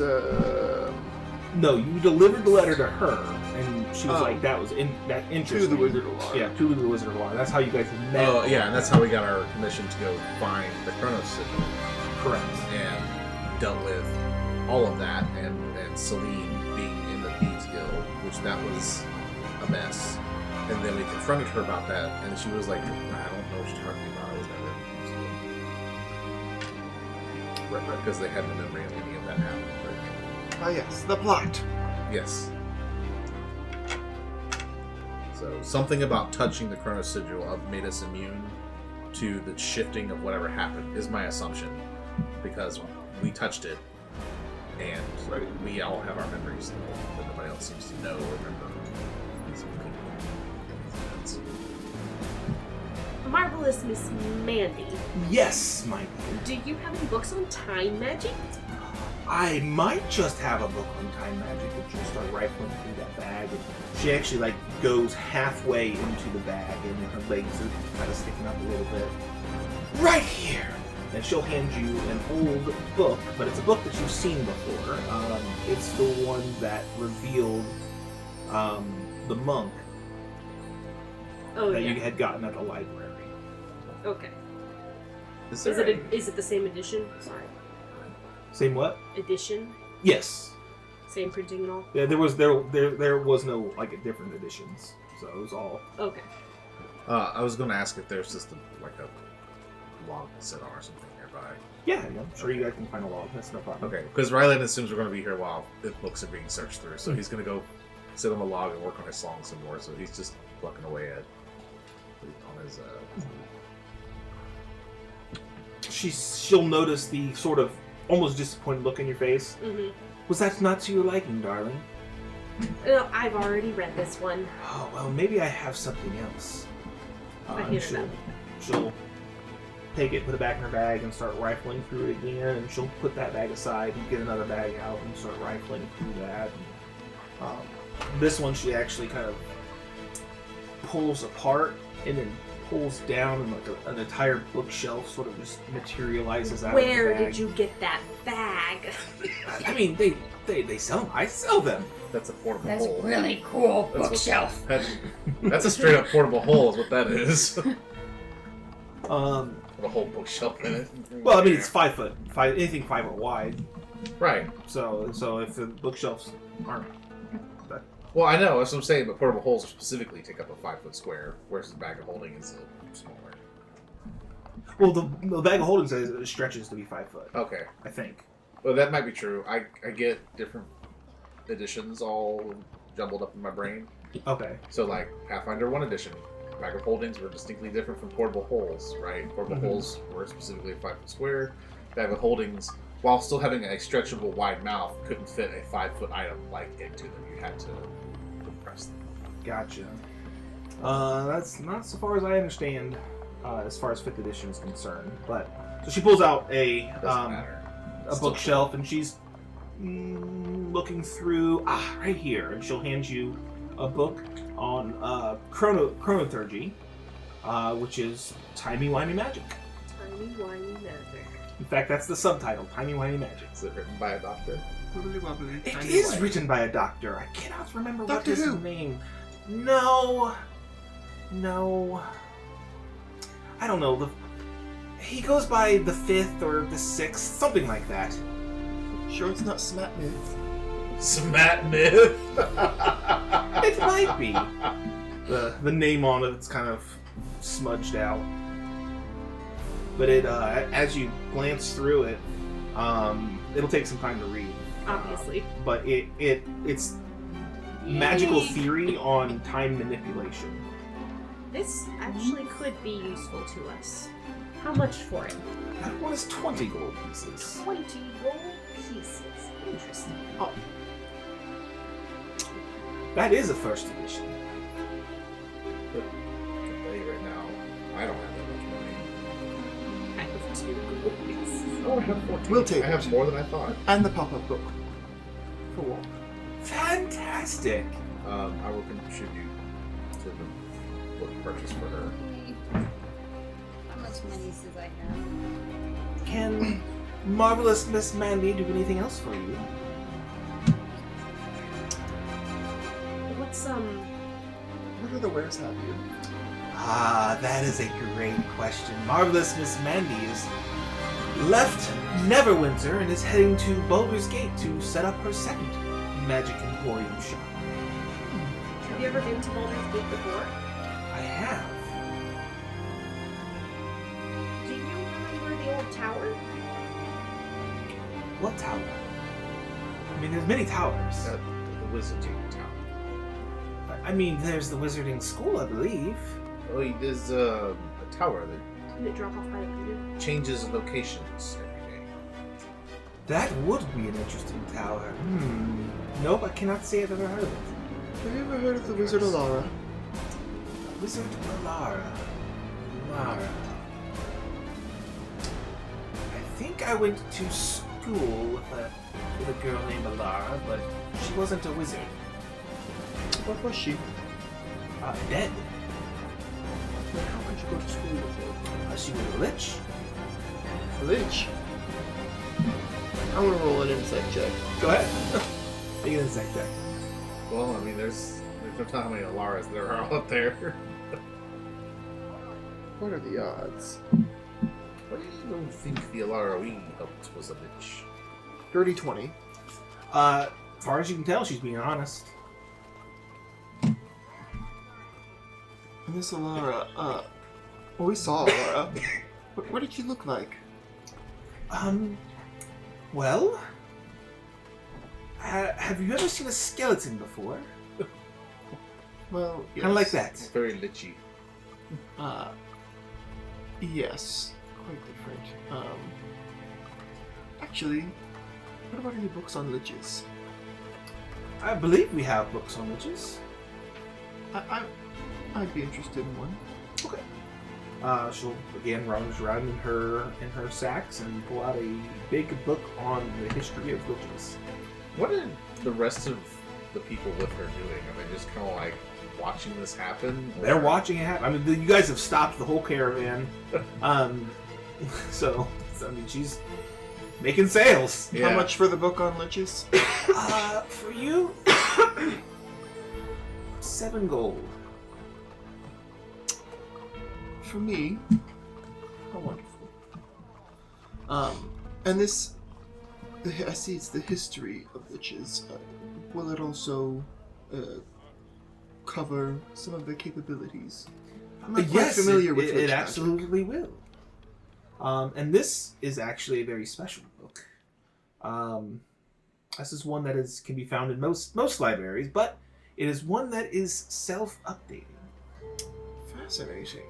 No, you delivered the letter to her, and she was Oh. like, that was interesting. to the Wizard of Alara. Yeah, to the Wizard of Alara. That's how you guys met. Oh, yeah, and that's how we got our commission to go find the Chronos Sigil Correct. and dealt with all of that, and Celine being in the Thieves Guild, which that was a mess. And then we confronted her about that, and she was like, I don't know what you're talking about. I was never in the Thieves Guild. Right, because they had no memory of any of that happening. Ah, yes, the plot. Yes. So something about touching the Chronos Sigil made us immune to the shifting of whatever happened, is my assumption. Because we touched it, and we all have our memories still, but nobody else seems to know or remember these people. Marvelous Miss Mandy, Yes, my dear. do you have any books on time magic? I might just have a book on time magic, but you start rifling through that bag. And she actually goes halfway into the bag, and her legs are kind of sticking up a little bit. Right here, and she'll hand you an old book, but it's a book that you've seen before. It's the one that revealed the monk Oh that yeah. you had gotten at the library. Okay. Is Is it the same edition? Sorry. Same what? Edition? Yes. Same printing and all? Yeah, there was no different editions, so it was all. Okay. I was going to ask if there's just a log set on or something nearby. Yeah, I'm sure you guys can find a log. That's no problem. Okay, because Ryland assumes we're going to be here while the books are being searched through, so he's going to go sit on the log and work on his song some more. So he's just plucking away on his. She'll notice the sort of almost disappointed look in your face. Mm-hmm. Was that not to your liking, darling? No, I've already read this one. Oh well, maybe I have something else. I And hear she'll take it, put it back in her bag, and start rifling through it again. And she'll put that bag aside and get another bag out and start rifling through that. And, this one she actually kind of pulls apart and then pulls down, and an entire bookshelf sort of just materializes out Where of the bag. did you get that bag? I mean, they sell them. I sell them. That's a portable That's hole. really cool That's what- bookshelf. That's a straight up portable hole, is what that is. Um, With a whole bookshelf in it. well, I mean, it's 5 foot, anything 5 foot wide. Right. So if the bookshelves aren't that Well, I know, that's what I'm saying, but portable holes specifically take up a 5-foot square, whereas the bag of holding is smaller. Well, the bag of holding says it stretches to be 5 foot. Okay. I think. Well, that might be true. I get different editions all jumbled up in my brain. Okay. So, like, Pathfinder 1 edition, bag of holdings were distinctly different from portable holes, right? Portable holes were specifically a 5-foot square. Bag of holdings, while still having a stretchable wide mouth, couldn't fit a 5-foot item like into them. You had to compress them. Gotcha. That's not so far as I understand, as far as 5th edition is concerned. But so she pulls out a Doesn't matter. a bookshelf and she's looking through right here, and she'll hand you a book on chronothurgy, which is timey-wimey magic. Timey-wimey magic. In fact, that's the subtitle, timey-wimey magic. Is it written by a doctor? Wibbly wobbly. It tiny is white. written by a doctor. I cannot remember what Doctor his who? name. No. I don't know. He goes by the 5th or the 6th, something like that. Sure, it's not Smat Myth. Smat Myth! It might be. The name on it's kind of smudged out. But it, as you glance through it, it'll take some time to read. Obviously. But it's magical theory on time manipulation. This actually could be useful to us. How much for it? That one is 20 gold pieces. 20 gold pieces. Interesting. Oh. That is a 1st edition. I can tell you right now, I don't have that much money. I have 2 gold pieces. Oh, I have 14. We'll take I have it. more than I thought. And the pop-up book. For what? Fantastic! I will contribute to the book purchase for her. How much money does I have? Can Marvelous Miss Mandy do anything else for you? What's What other wares have you? That is a great question. Marvelous Miss Mandy is left Neverwinter and is heading to Baldur's Gate to set up her 2nd Magic Emporium shop. Have you ever been to Baldur's Gate before? I have. Do you remember the old tower? What tower? I mean, there's many towers. The Wizarding Tower. I mean, there's the Wizarding School, I believe. Oh, there's a tower that Did it drop off by the canoe? changes locations every day. That would be an interesting tower. Nope, I cannot say I've ever heard of it. Have you ever heard of the Wizard Alara? Wizard Alara. Alara. I think I went to school with a girl named Alara, but she wasn't a wizard. What was she? Dead. Then how could you go to school with her? She was a lich. A lich? I'm gonna roll an insight check. Go ahead. Make an insight check. Well, I mean, there's no telling how many Alaras there are out there. What are the odds? What do you think the Alara we helped was a bitch? Dirty 20. As far as you can tell, she's being honest. And this Alara, well, we saw Alara. What did she look like? Well, have you ever seen a skeleton before? Well, yes. Kind of like that. It's very lichy. Yes. Quite different. Actually, what about any books on liches? I believe we have books on liches. I'd be interested in one. Okay. She'll again rummage around in her sacks and pull out a big book on the history of liches. What are the rest of the people with her doing? Are they just kind of like watching this happen? or- They're watching it happen. I mean, you guys have stopped the whole caravan. So I mean, she's making sales. Yeah. How much for the book on liches? For you, 7 gold. For me, how wonderful. And this, I see it's the history of liches. Will it also cover some of their capabilities? I'm not quite familiar with it witch magic. absolutely will. And this is actually a very special book. This is one that can be found in most libraries, but it is one that is self-updating. Fascinating.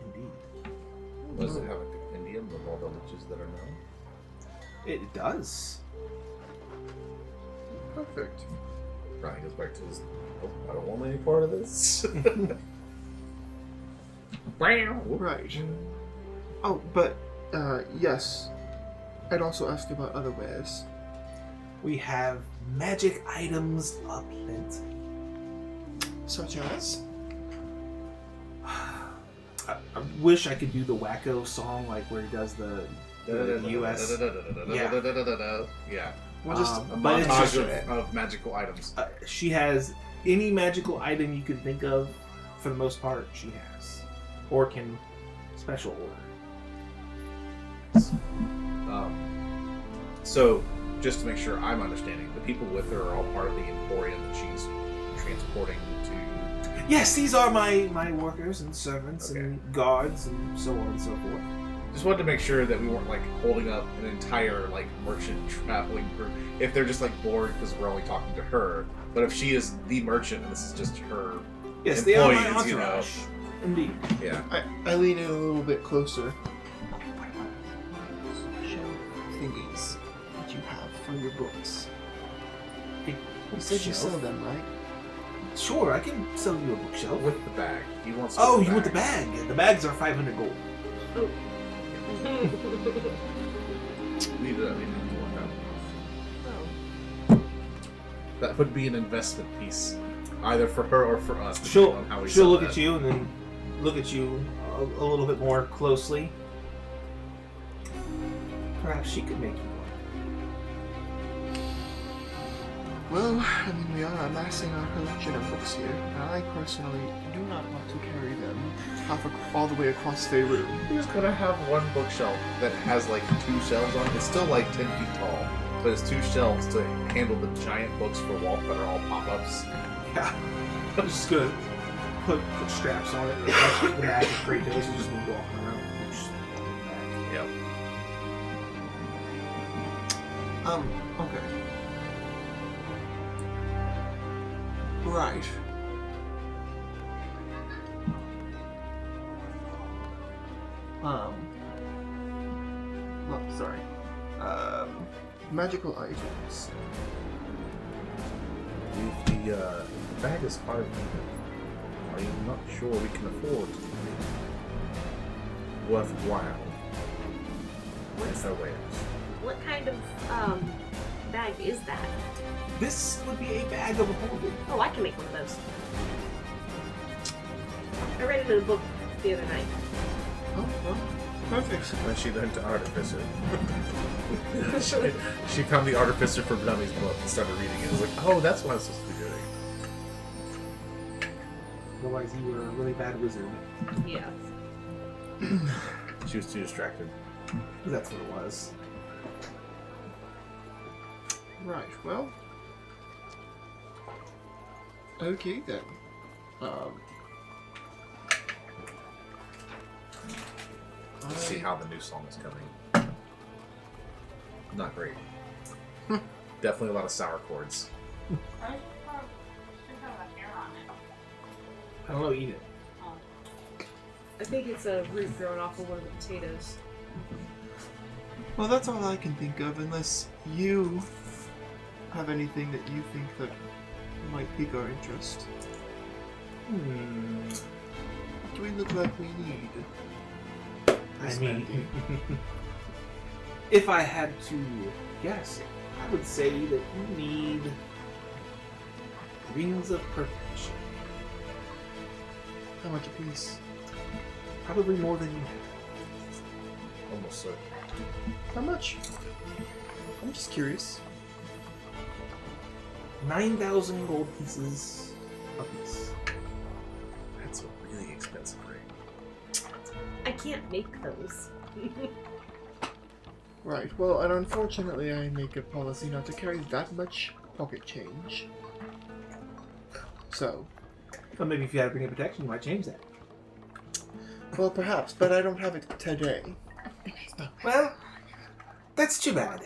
Indeed. Does it have a compendium of all the witches that are known? It does. Perfect. Brian goes back to his, I don't want any part of this. Right. Oh, but, yes. I'd also ask about other wares. We have magic items aplenty. Such as? I wish I could do the wacko song, like where he does the US. Yeah. Well, just A but it's just- montage of magical items. She has any magical item you can think of, for the most part, she has. Or can special order. So, just to make sure I'm understanding, the people with her are all part of the Emporium that she's transporting to. Yes, these are my workers and servants Okay. and guards and so on and so forth. Just wanted to make sure that we weren't like holding up an entire like merchant traveling group. If they're just like bored because we're only talking to her, but if she is the merchant and this is just her, Yes, they are my employees, you know. entourage. Indeed. yeah. I lean in a little bit closer. Shelf thingies that you have for your books. You said you Shelf? sell them, right? Sure, I can sell you a bookshelf. With the bag, he wants. Oh, the you want the bag? The bags are 500 gold. Oh. We need to work out. Oh. That would be an investment piece, either for her or for us. She'll depending on how we she'll sell look that. at you and then look at you a little bit more closely. Perhaps she could make you one. Well, I mean, we are amassing our collection of books here, and I personally do not want to carry them all the way across Faerun. Who's gonna have one bookshelf that has like 2 shelves on it? It's still like 10 feet tall, but it's 2 shelves to handle the giant books for wall that are all pop-ups. Yeah. I'm just gonna put straps on it. Attach the bag of Kratos and just move walking around. Just Yep. Okay. Right. Well, sorry. Magical items. If the bag is 500, I'm not sure we can afford to be worthwhile What's, in her wares. what kind of bag is that? This would be a bag of holding. Oh, I can make one of those. I read it in a book the other night. Oh, well, perfect. When she learned to artificer, she found the Artificer for Dummies book and started reading it. It was like, oh, that's what I'm supposed to be doing. Otherwise, you were a really bad wizard. Yeah. She was too distracted. That's what it was. Right, well. Okay then. Let's see how the new song is coming. Not great. Definitely a lot of sour chords. I should have a hair on it. I don't know, eat it. Oh. I think it's a root growing off of one of the potatoes. Well, that's all I can think of, unless you have anything that you think that might pique our interest. What do we look like we need? I mean, if I had to guess, I would say that you need rings of perfection. How much a piece? Probably more than you have. Almost so. How much? I'm just curious. 9,000 gold pieces a piece. That's a really expensive ring. I can't make those. Right, well, and unfortunately I make a policy not to carry that much pocket change. So, Well, maybe if you had to bring in protection, you might change that. well, perhaps, but I don't have it today. Well, that's too bad.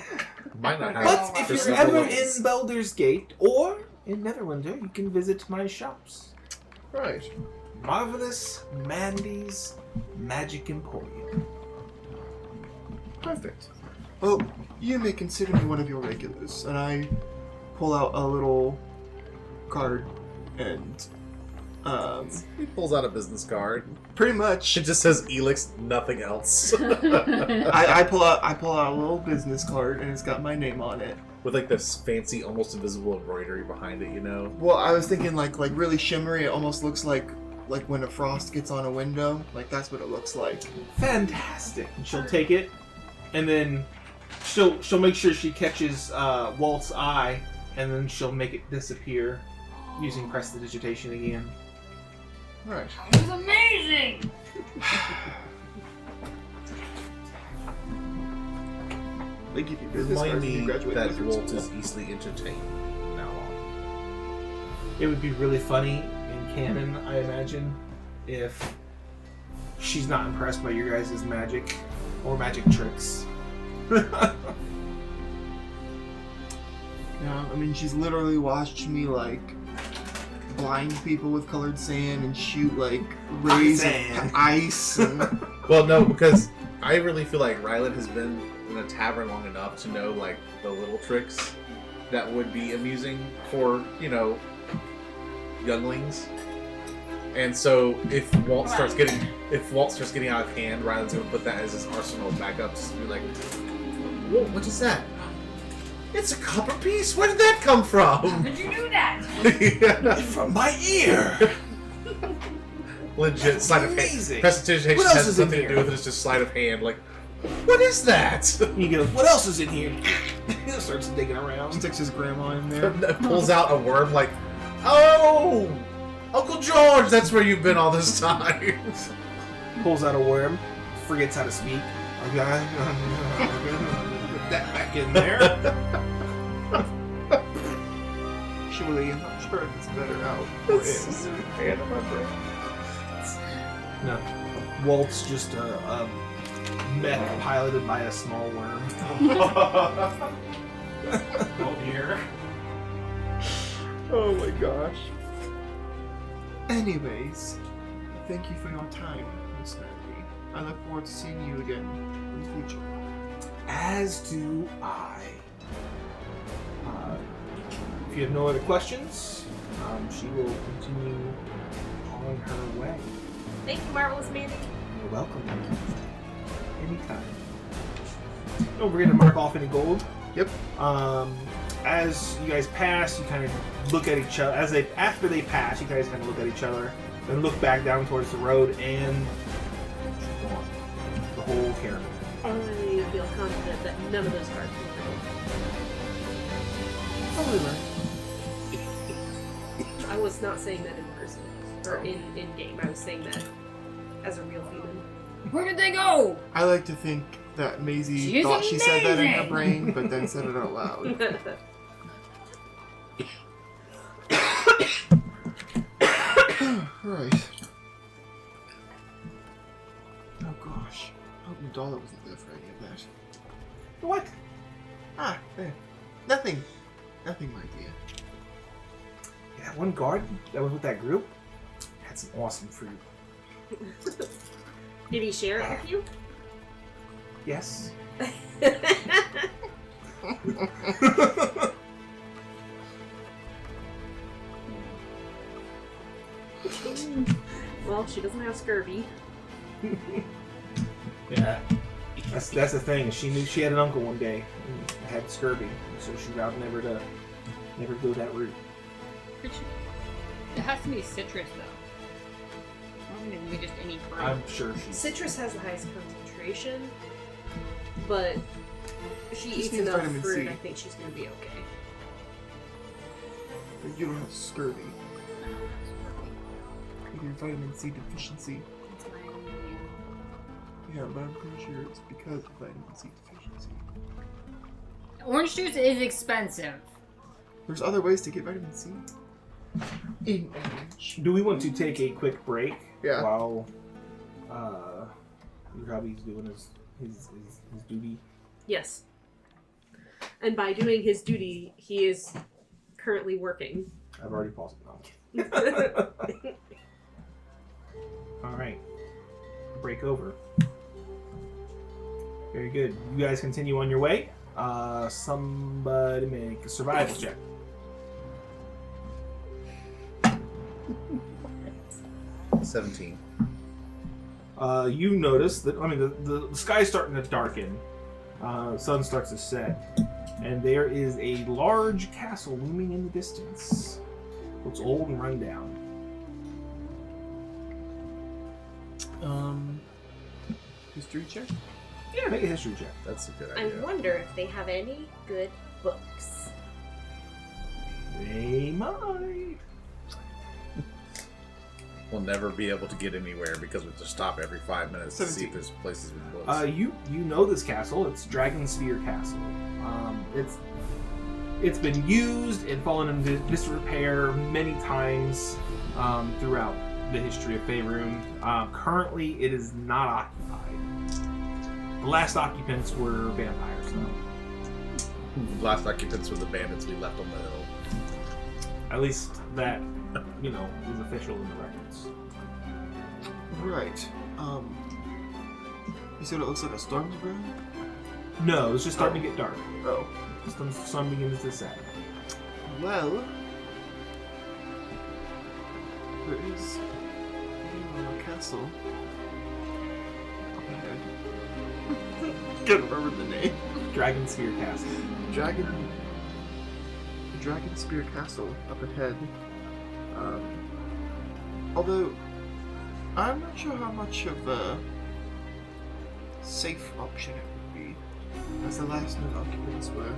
Might not have But if for you're several ever levels. in Baldur's Gate or in Neverwinter, you can visit my shops. Right. Marvelous Mandy's Magic Emporium. Perfect. Well, you may consider me one of your regulars, and I pull out a little card and He pulls out a business card. pretty much It just says Elix, nothing else. I pull out a little business card and it's got my name on it. With like this fancy, almost invisible embroidery behind it, you know? Well, I was thinking like really shimmery. It almost looks like when a frost gets on a window. Like that's what it looks like. Fantastic. And she'll take it, and then she'll make sure she catches Walt's eye, and then she'll make it disappear using prestidigitation again. Right. That was amazing! They give you business Remind cards when you me graduate that wizard Walt school. is easily entertained from now on. It would be really funny in canon, I imagine, if she's not impressed by your guys' magic or magic tricks. Yeah, I mean, she's literally watched me like blind people with colored sand and shoot like rays Sand. of ice. And... Well, no, because I really feel like Rylan has been in a tavern long enough to know like the little tricks that would be amusing for, you know, younglings. And so if Walt starts getting out of hand, Rylan's gonna put that as his arsenal back up to be like, whoa, what is that? It's a copper piece. Where did that come How from? did you do that? Yeah. From my ear! Legit sleight of hand. Amazing. Prestidigitation What else has is in something to do here? with it. It's just sleight of hand. Like, what is that? He goes, what else is in here? He starts digging around. Sticks his grandma in there. Pulls out a worm. Like, oh, Uncle George, that's where you've been all this time. Pulls out a worm, forgets how to speak. Okay. Put that back in there. Actually, I'm not sure if it's better out or in. No. Walt's just a mech piloted by a small worm. Oh dear. Oh my gosh. Anyways, thank you for your time, Miss Mandy. I look forward to seeing you again in the future. As do I. If you have no other questions, she will continue on her way. Thank you, Marvelous Mandy. You're welcome. Anytime. Don't forget to mark off any gold. Yep. As you guys pass, you kind of look at each other. After they pass, you guys kind of look at each other, then look back down towards the road, and the whole caravan. I feel confident that none of those cards will fail. Probably right. I was not saying that in person or in game. I was saying that as a real human. Where did they go? I like to think that Maisie She's thought she said that in her amazing. brain, but then said it out loud. Right. Oh gosh. I hope Nadala wasn't there for any of that. What? Ah, there. Nothing. Nothing, my dear. Yeah, one guard that was with that group had some awesome fruit. Did he share it with you? Yes. Well, she doesn't have scurvy. Yeah. That's the thing. She knew she had an uncle one day and had scurvy, so she vowed never go that route. It has to be citrus, though. I don't think it'd be just any fruit. I'm sure she's. Citrus has the highest concentration, but if she Just eats needs enough vitamin fruit, C. I think she's gonna be okay. But you don't have scurvy. You have vitamin C deficiency. That's my anemia. Yeah, but I'm pretty sure it's because of vitamin C deficiency. Orange juice is expensive. There's other ways to get vitamin C. In age. Do we want to take a quick break Yeah. while Robbie's doing his duty? Yes. And by doing his duty, he is currently working. I've already paused it now. All right. Break over. Very good. You guys continue on your way. Somebody make a survival check. $17. You notice that, the sky's starting to darken. Sun starts to set. And there is a large castle looming in the distance. Looks old and run down. History check? Yeah, make a history check. That's a good I idea. wonder if they have any good books. They might. We'll never be able to get anywhere because we have to stop every 5 minutes to see if 17. there's places with books. You know this castle. It's Dragon Spear Castle. It's been used and fallen into disrepair many times throughout the history of Faerun. Currently, it is not occupied. The last occupants were vampires, though. The last occupants were the bandits we left on the hill. At least that, is official in the records. Right. You said it looks like a storm's brewing? No, it's just starting to get dark. Oh. The sun begins to set. Well, there is a castle up ahead. Can't remember the name. Dragon Spear Castle. Dragon Spear Castle up ahead. Although I'm not sure how much of a safe option it would be, as the last known occupants were,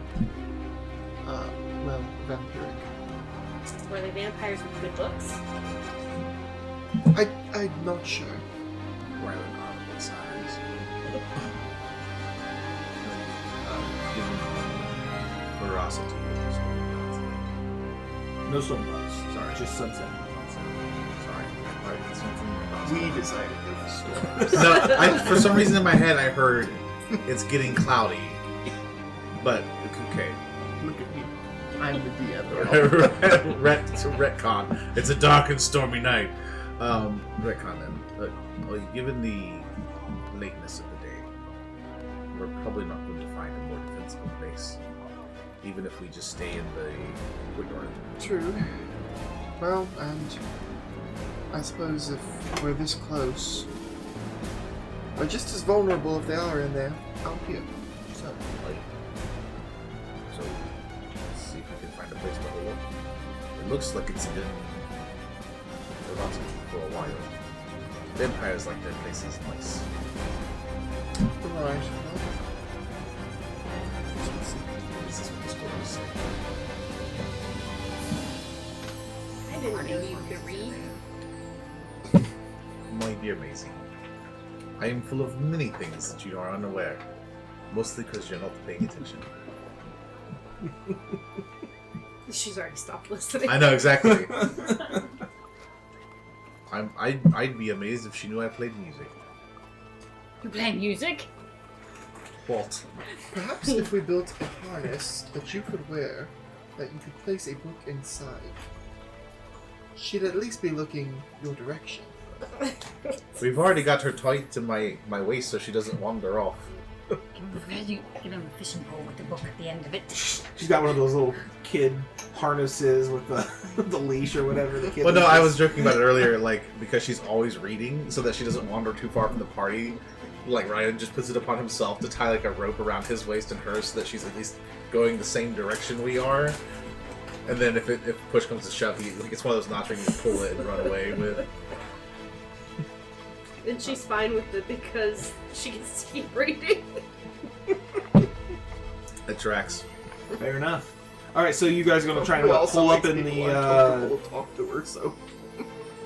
vampiric. Were they vampires with good books? I'm not sure. Rather honorable signs. Given ferocity. No sunrise. Sorry, just sunset. Sorry. We decided it was storms. No, for some reason in my head I heard it's getting cloudy. But, okay. Look at me. I'm the DM. Retcon. It's a dark and stormy night. Retcon then. Given the lateness of the day, we're probably not going to find a more defensible place. Even if we just stay in the corridor. True. Well, and I suppose if we're this close, we're just as vulnerable if they are in there out here. So, So, let's see if we can find a place to hold up. It looks like it's been forgotten for a while. Vampires like their places nice. right. This is what the stories say. I didn't know you could read. My dear Maisie, I am full of many things that you are unaware. Mostly because you're not paying attention. She's already stopped listening. I know, exactly. I'd be amazed if she knew I played music. You play music? Walt. Perhaps if we built a harness that you could wear, that you could place a book inside, she'd at least be looking your direction. We've already got her tied to my waist so she doesn't wander off. Give him a fishing pole with the book at the end of it. She's got one of those little kid harnesses with the leash or whatever the kid. Well, no, I uses. was joking about it earlier, because she's always reading, so that she doesn't wander too far from the party. Ryan just puts it upon himself to tie a rope around his waist and hers, so that she's at least going the same direction we are. And then if push comes to shove, it's one of those knots where you can pull it and run away with. And she's fine with it because she gets to keep reading. It tracks. Fair enough. All right, so you guys are gonna try and It also hole up makes in people the. uncomfortable to talk to her, so.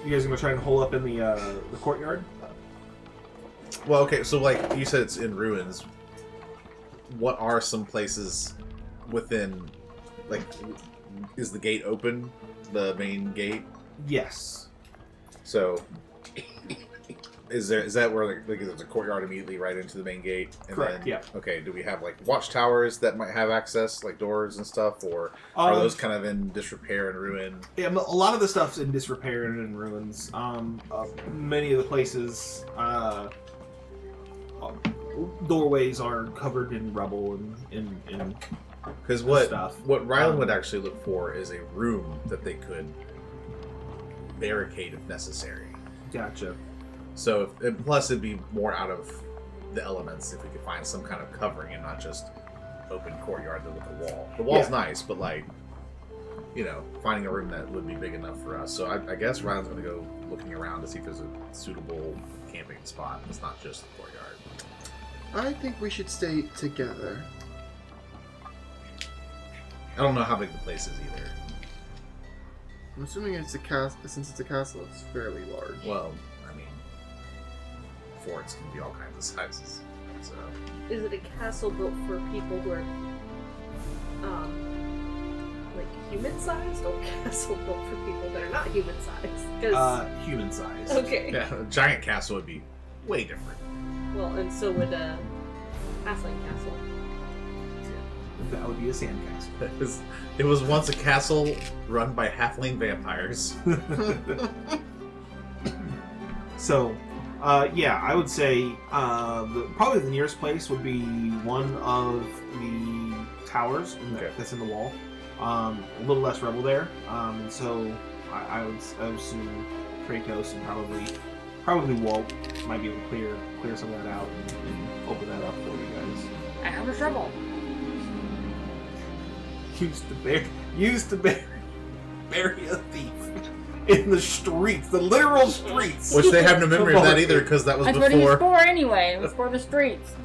You guys are gonna try and hole up in the courtyard. Well, okay, so you said it's in ruins. What are some places within, is the gate open the main gate. Yes. So, is that where like there's a courtyard immediately right into the main gate? And Correct, Then, yeah. Okay. Do we have like watchtowers that might have access, like doors and stuff, or are those kind of in disrepair and ruin? Yeah, a lot of the stuff's in disrepair and in ruins. Many of the places, doorways are covered in rubble and Because what stuff. Rylan would actually look for is a room that they could barricade if necessary. Gotcha. So, and plus it'd be more out of the elements if we could find some kind of covering and not just open courtyard with a wall. The wall's nice, but like, finding a room that would be big enough for us. So I guess Ryan's going to go looking around to see if there's a suitable camping spot. It's not just the courtyard. I think we should stay together. I don't know how big the place is either. I'm assuming it's a castle. Since it's a castle, it's fairly large. Well, I mean, forts can be all kinds of sizes. So Is it a castle built for people who are, like human-sized, or a castle built for people that are not human-sized? Human size. Okay. yeah, a giant castle would be way different. Well, and so would a halfling castle. That would be a sandcastle. It was once a castle run by halfling vampires. So, yeah, I would say probably the nearest place would be one of the towers that's in the wall. A little less rebel there, and so I would assume Kratos and probably Walt might be able to clear some of that out and open that up for you guys. I have a trouble. Used to bury a thief in the streets, the literal streets. Which they have no memory of that either, because that was That's what he was before. for anyway. It was for the streets.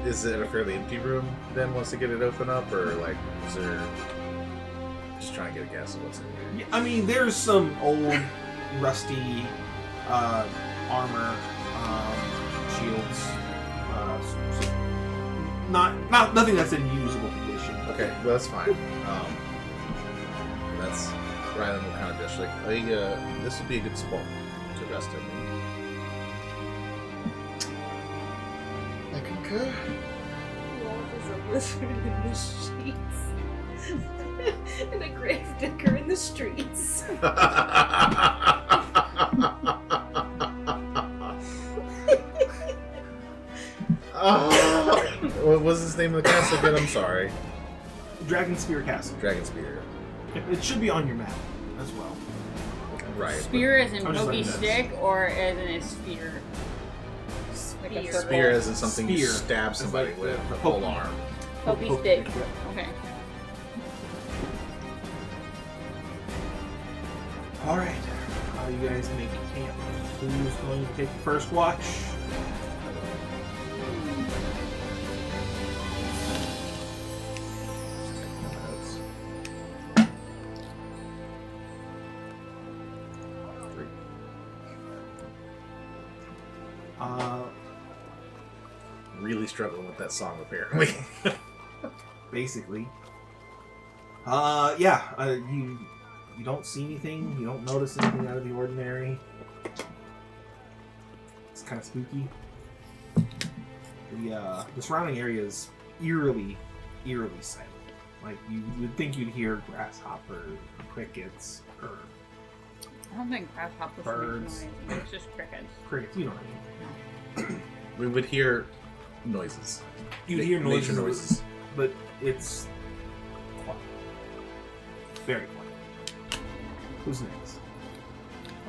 Is it a fairly empty room then once they get it open up, or like is there? Just trying to get a guess of what's in here. I mean, there's some old, rusty armor, shields. Nothing that's in usable condition. Okay, well that's fine. That's Rylan will kind of just like, this would be a good spot to rest in. I concur. Walt is a lizard in the sheets. And a gravedigger in the streets. What was his name of the castle again? I'm sorry. Dragon Spear Castle. Dragon Spear. It should be on your map as well. Right. Spear as in I'm just pokey letting stick, or as in a spear? Like a circle? Spear as in something you Spear. stab somebody It's like with the a poke- pole arm. Pokey Poke stick. stick, Okay. All right. How you guys make camp? Who's going to take the first watch? Really struggling with that song apparently. Basically. Yeah. You don't see anything. You don't notice anything out of the ordinary. It's kind of spooky. The surrounding area is eerily silent. Like you would think you'd hear grasshopper, crickets, or I don't think grasshoppers Birds. make noise. It's just crickets. crickets. You know what I mean. We would hear noises. You hear Nature noises, but it's quiet. Very quiet. Who's next?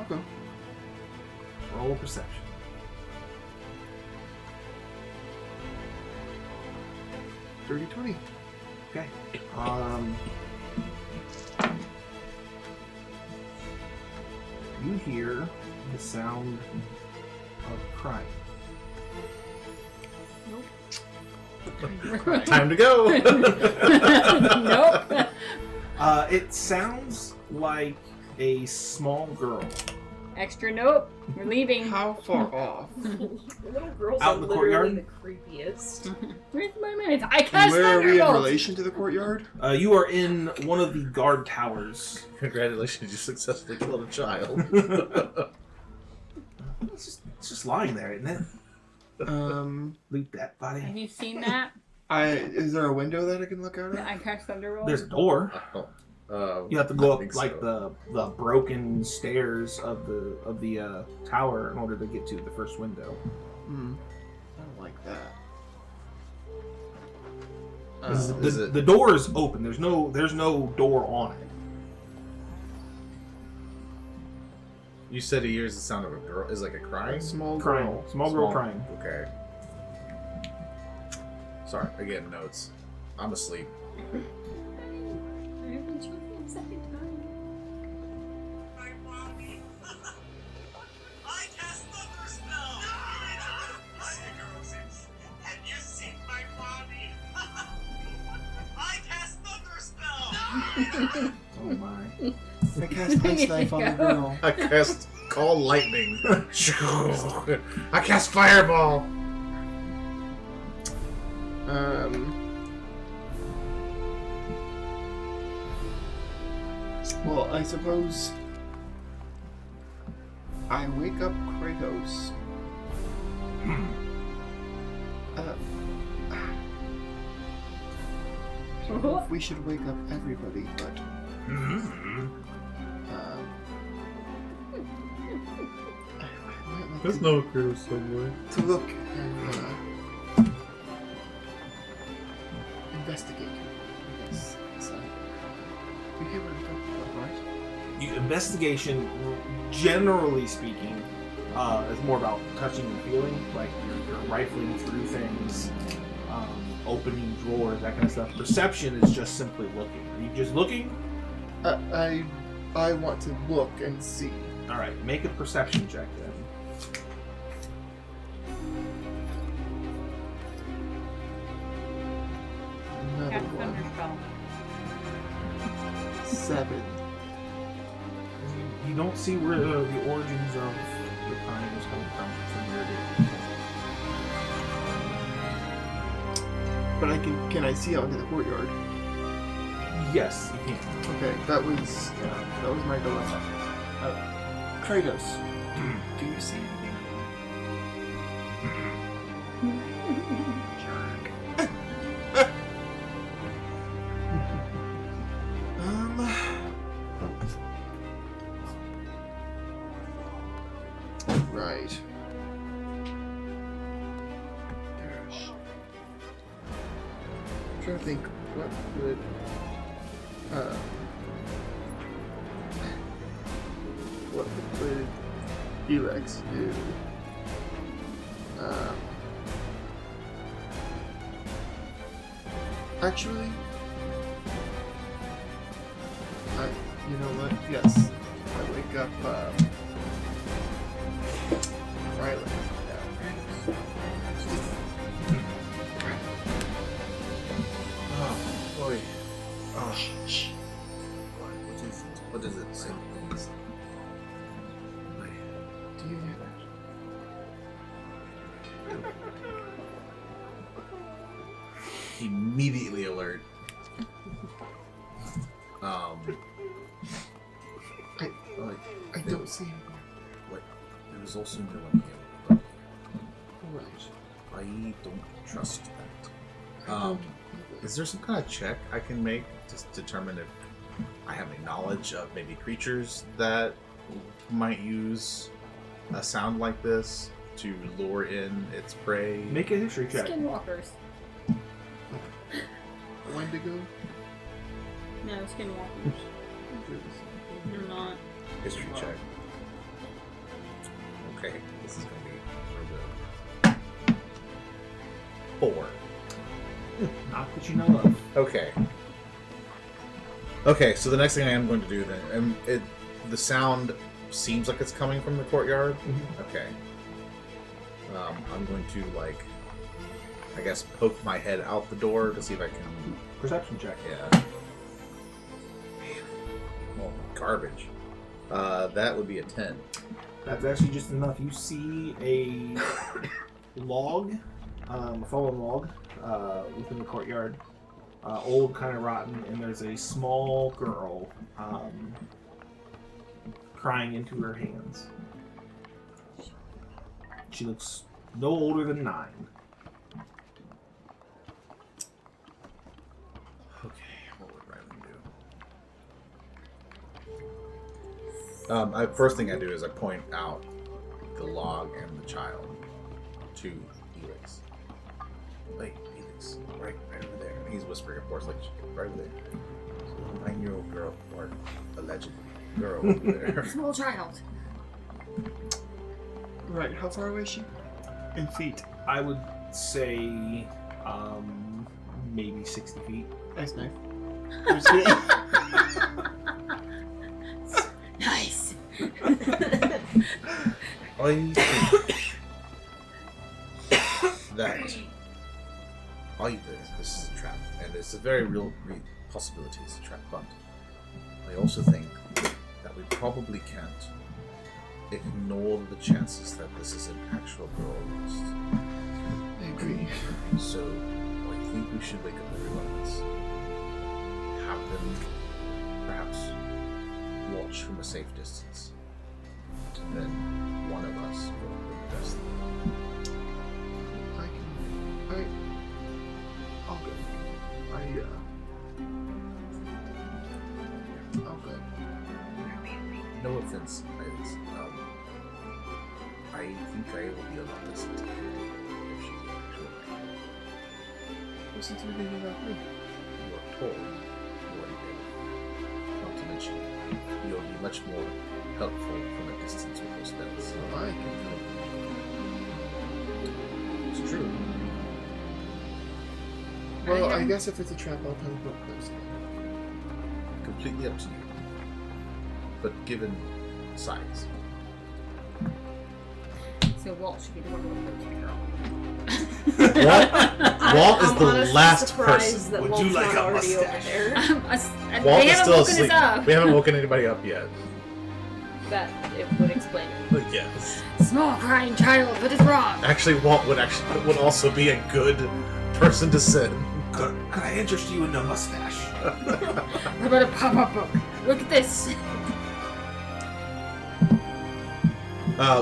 Okay. Roll perception. Dirty 20. Okay. You hear the sound of crying. Time to go. Nope. It sounds like a small girl Extra note. We're leaving. How far off? The little girls Out are in the literally courtyard? the creepiest. Where's my minutes? I And cast where are we in Thunderbolt. relation to the courtyard? You are in one of the guard towers. Congratulations, you successfully killed a child. It's just lying there, isn't it? Loot that Have body. you seen that? Is there a window that I can look out of? I cast Thunderbolt. There's a door. You have to go I up think like so. the broken stairs of the tower in order to get to the first window. I don't like that. The door is open. There's no door on it. You said he hears the sound of a girl. Is like a crying? Small Crying. girl. Small girl crying. Okay. Sorry, again, notes. I'm asleep. I've been choking a second time. I cast Thunder Spell! Have you seen my body? I cast Thunder Spell! Oh my. I cast Ice Knife on the girl. I cast Call Lightning. I cast Fireball. Well, I suppose I wake up Kratos. I don't know if we should wake up everybody, but I might like There's no Kratos somewhere. to look and investigate. I guess. So, you hear what I'm talking about, right? Investigation, generally speaking, is more about touching and feeling. Like you're rifling through things, opening drawers, that kind of stuff. Perception is just simply looking. Are you just looking? I want to look and see. All right, make a perception check then. Another Cast one. Thunderspell. 7. You don't see where the origins of the crying is coming from where it is. But can I see out into the courtyard? Yes, you can. Okay, that was my dilemma. Kratos, do you see anything? Right. I'm trying to think what would Elex do? Actually, you know what? Yes, I wake up Riley. Oh, boy. Oh, shh. What does it say? Do you hear that? Immediately alert. I don't see anything. What? There was also no one here. Right. I don't trust that. Is there some kind of check I can make to determine if I have any knowledge of maybe creatures that might use a sound like this to lure in its prey? Make a history check. Skinwalkers. Wendigo? No, skinwalkers. They're not. History check. Okay, this is gonna be real good. 4. Not that you know of. Okay. Okay, so the next thing I am going to do then, the sound seems like it's coming from the courtyard. Okay. I'm going to I guess poke my head out the door to see if I can. Perception check. Yeah. Well, garbage. That would be a 10. That's actually just enough. You see a log, a fallen log, within the courtyard. Old, kind of rotten, and there's a small girl crying into her hands. She looks no older than 9. Okay, what would Rylan do? First thing I do is I point out the log and the child to Felix. Wait, Felix, right over there. And he's whispering, of course, like, right over there. So a 9-year-old girl, or alleged girl over there. Small child. Right, how far away is she? In feet. I would say maybe 60 feet. Nice knife. I'm just kidding. Nice. I think that either this is a trap, and it's a very real possibility it's a trap, but I also think that we probably can't ignore the chances that this is an actual girl lost. I agree. So I think we should wake up everyone else. Have them perhaps watch from a safe distance. And then one of us will invest them. I'll go. I'll go. No offense, ladies. I think I will be a lot less intimidated if she's an actual girl. What's intimidating about me? You are tall, you are big. Not to mention, you'll be much more helpful from a distance with those spells. So I can help. It's true. Well, I guess if it's a trap, I'll teleport closer. Completely up to you. But given size. So Walt should be the one who approaches the girl. Walt is I'm the honestly last surprised person. that Would Walt's you like not a already mustache? over there. Walt They is haven't still woken asleep. us up. We haven't woken anybody up yet. That it would explain it. But yes. Small crying child, but it's wrong. Actually, Walt would also be a good person to send. Could I interest you in a mustache? What about a pop-up book? Look at this.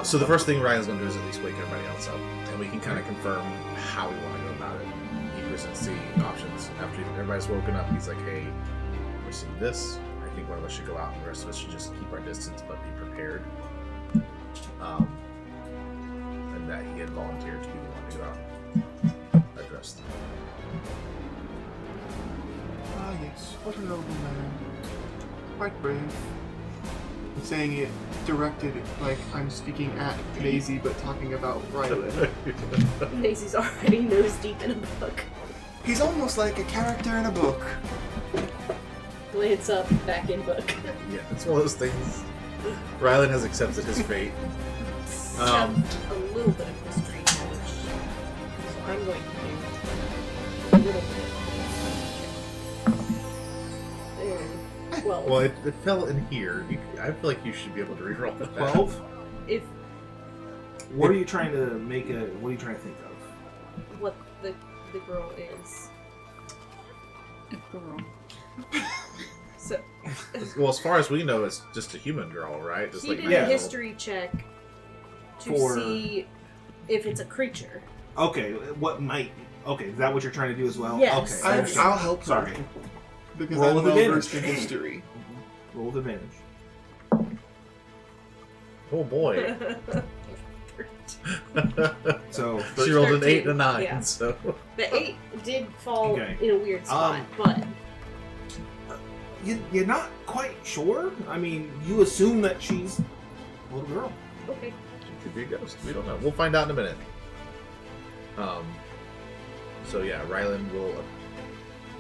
So the first thing Ryan's going to do is at least wake everybody else up, and we can kind of confirm how we want to go about it. He presents the options. After everybody's woken up, he's like, hey, we're seeing this. I think one of us should go out, and the rest of us should just keep our distance, but be prepared. And that he had volunteered to be the one to go out and address them. Ah, yes. What a noble man. Quite brave. I'm saying it directed like I'm speaking at Maisie, but talking about Rylan. Maisie's already nose deep in a book. He's almost like a character in a book. Glance up, back in book. Yeah, it's one of those things. Rylan has accepted his fate. Have a little bit of history knowledge. So I'm going to do a little bit. There. Well, it fell in here. I feel like you should be able to reroll that. 12? If What are you trying to make a... What are you trying to think of? what the girl is. Girl. So Well, as far as we know, it's just a human girl, right? Just he like did Yeah. a history check to For- see if it's a creature. Okay, what might... Okay, is that what you're trying to do as well? Yes. Okay. I'll help her. Sorry. Because Roll I'm with well advantage. versed in history. Roll with advantage. Oh boy. So, She rolled an 8 and a 13, 9, yeah. so. The 8 did fall Okay. in a weird spot, but you're not quite sure? I mean, you assume that she's a little girl. okay. She could be a ghost. We don't know. We'll find out in a minute. So yeah, Rylan will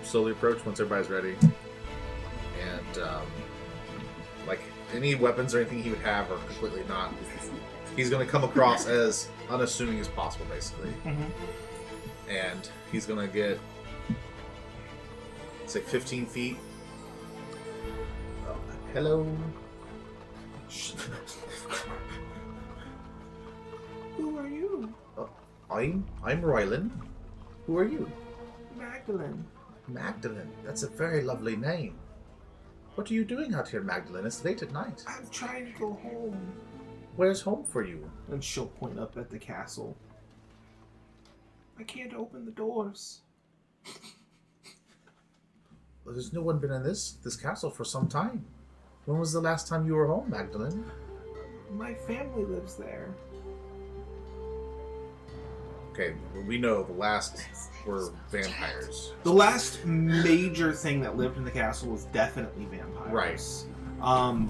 slowly approach once everybody's ready. And, like, any weapons or anything he would have are completely not. He's going to come across as unassuming as possible, basically. Mm-hmm. And he's going to get, it's like 15 feet. Hello. I'm Rylan. Who are you? Magdalene. Magdalene. That's a very lovely name. What are you doing out here, Magdalene? It's late at night. I'm trying to go home. Where's home for you? And she'll point up at the castle. I can't open the doors. Well, there's no one been in this castle for some time. When was the last time you were home, Magdalene? My family lives there. Okay, well, we know the last were vampires. The last major thing that lived in the castle was definitely vampires. Right.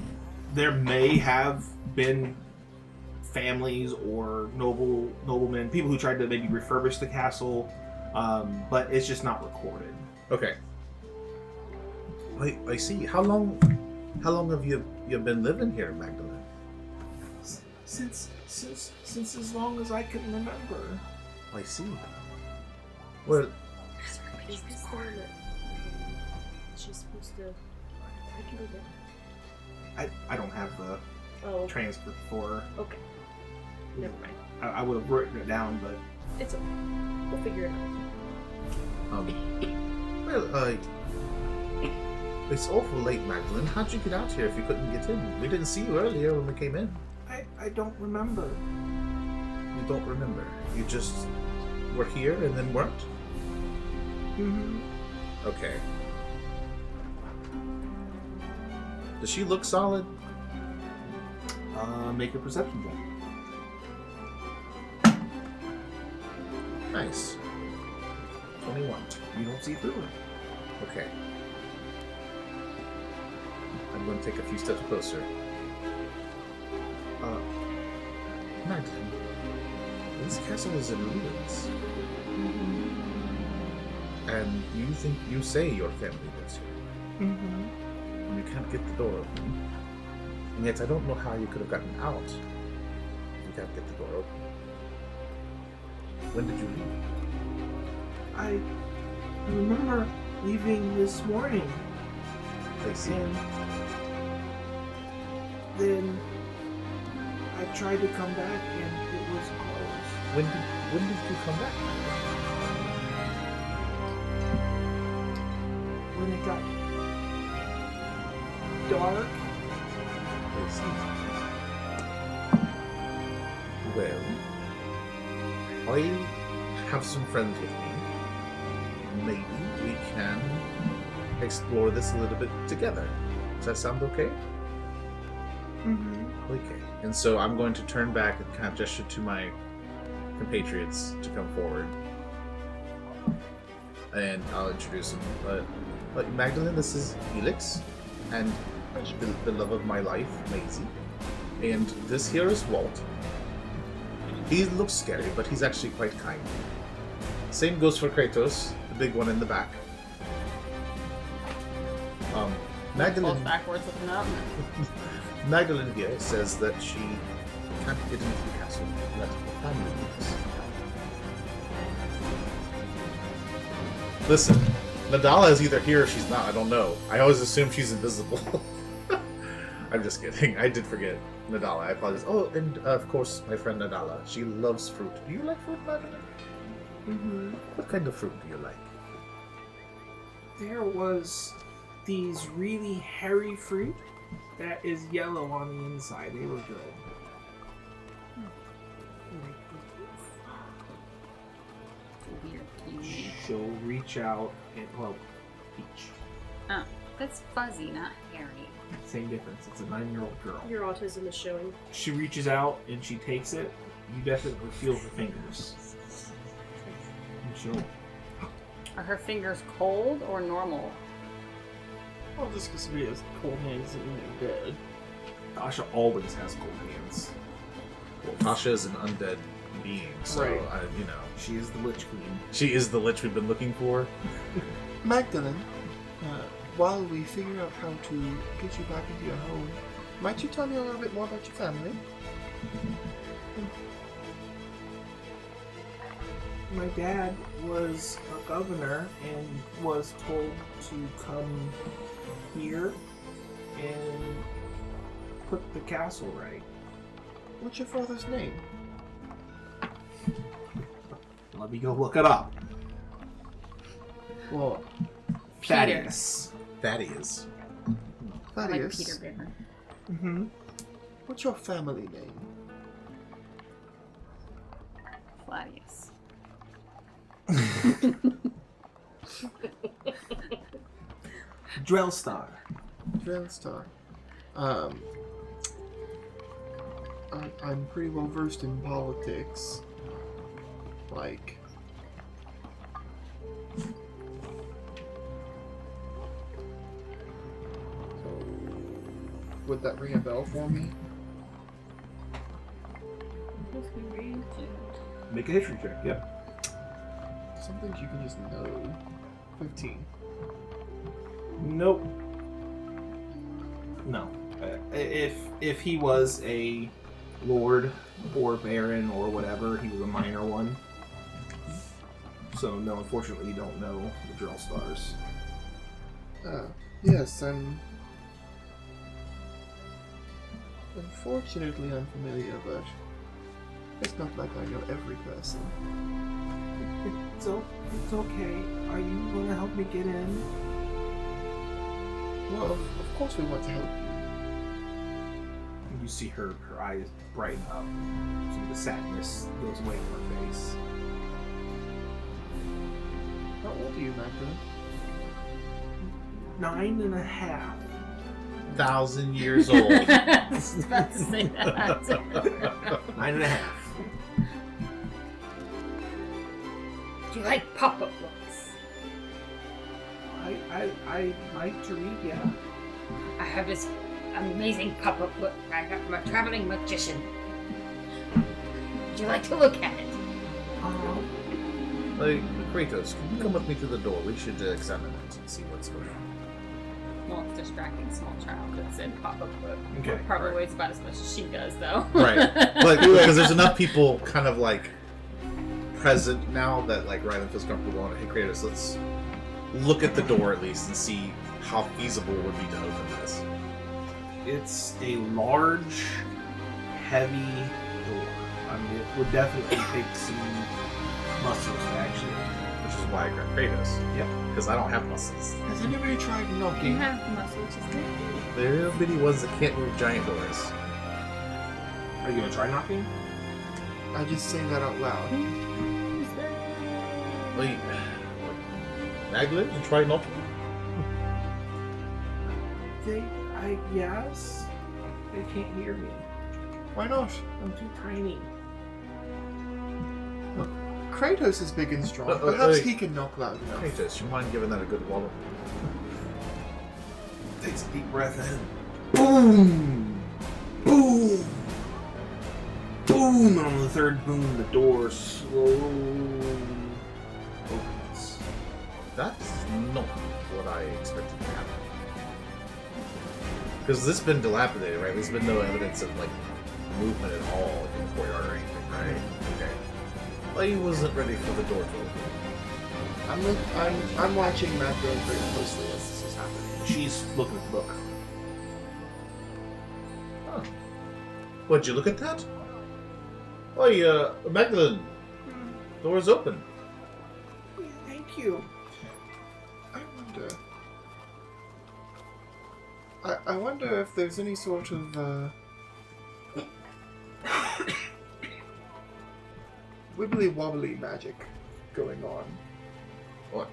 There may have been families or noblemen, people who tried to maybe refurbish the castle, but it's just not recorded. Okay. I see. How long have you been living here, Magdalene? Since as long as I can remember. I see. Well, Is this the one that she's supposed to... I can go get I don't have the Oh, transcript for. okay. Never mind. I would have written it down, but It's okay. We'll figure it out. well, it's awful late, Magdalene. How'd you get out here if you couldn't get in? We didn't see you earlier when we came in. I don't remember. You don't remember. You just were here and then weren't? Mm-hmm. Okay. Does she look solid? Make a perception check. Nice. 21. You don't see through her. Okay. I'm going to take a few steps closer. Magdalene, this castle is in ruins. And you say your family lives here. Mm-hmm. And you can't get the door open. And yet I don't know how you could have gotten out if you can't get the door open. When did you leave? I remember leaving this morning, I see. and then I tried to come back and it was closed. When did you come back? When it got dark, I see. Well, I have some friends with me. Maybe we can explore this a little bit together. Does that sound okay? mm-hmm. Okay. And so I'm going to turn back and kind of gesture to my compatriots to come forward. And I'll introduce them. But Magdalene, this is Felix, and the love of my life, Maisie. And this here is Walt. He looks scary, but he's actually quite kind. Same goes for Kratos, the big one in the back. Magdalene, Both backwards looking up. Magdalene here says that she can't get into the castle, that the family lives. Listen, Nadala is either here or she's not, I don't know. I always assume she's invisible. I'm just kidding, I did forget Nadala, I apologize. Oh, and of course, my friend Nadala, she loves fruit. Do you like fruit, Magdalene? Mm-hmm. What kind of fruit do you like? There was these really hairy fruit that is yellow on the inside. They were good. Weird. Cute. She'll reach out and peach. Oh, that's fuzzy, not hairy. Same difference. It's a 9-year-old girl. Your autism is showing. She reaches out and she takes it. You definitely feel her fingers. And she'll. Are her fingers cold or normal? Well, this because we has cold hands and you're dead. Tasha always has cold hands. Well, Tasha is an undead being, so, Right. She is the Lich Queen. she is the lich we've been looking for. Magdalene, while we figure out how to get you back into your home, might you tell me a little bit more about your family? My dad was a governor and was told to come here and put the castle right. What's your father's name? Let me go look it up. Well, Thaddeus. Thaddeus. Like Thaddeus. Peter Bear. Mm-hmm. What's your family name? Claudius. Drellstar. Drellstar. I'm pretty well versed in politics. Like, so would that ring a bell for me? Make a history check. Yep. Some things you can just know. 15. Nope. No. If he was a lord or baron or whatever, he was a minor one. So no, unfortunately, you don't know the Drellstars. Yes, I'm unfortunately unfamiliar, but it's not like I know every person. It's okay. Are you going to help me get in? Well, of course we want to help you. You see her eyes brighten up. Some of the sadness goes away from her face. How old are you, Magdalene? 9.5. 1,000 years old. I was about to say that. 9.5. Do you like pop-up books? I like to read, yeah. I have this amazing pop-up book I got from a traveling magician. Would you like to look at it? Like, Kratos, can you come with me to the door? We should examine it and see what's going on. Well, it's distracting small child that's in pop-up book. Okay. Probably weighs about as much as she does, though. Right. But because there's enough people kind of like present now that like Rylan feels comfortable going, hey Kratos, let's look at the door at least and see how feasible it would be to open this. It's a large, heavy door. I mean, it would definitely take some muscles to actually. Which is why I grabbed Kratos. Yep. Because I don't have muscles. Has anybody tried You knocking? have muscles, just like They're little bitty ones that can't move giant doors. Are you gonna try knocking? I just say that out loud. Wait. Magdalene, you try knocking? Yes. They can't hear me. Why not? I'm too tiny. Kratos is big and strong. Uh, Perhaps uh, he can knock loud enough. Kratos, you mind giving that a good wallop? Takes a deep breath in. Boom! Boom! Boom! And on the third boom, the door slowly opens. That's not what I expected to happen. Because this has been dilapidated, right? There's been no evidence of like movement at all in the courtyard or anything, right? Okay. Well, he wasn't ready for the door to open. I'm watching Magdalene very closely as this is happening. She's looking at the book. Huh. What'd you look at that? Oh, Magdalene, door's open. Thank you. I wonder. I wonder if there's any sort of wibbly wobbly magic going on. What?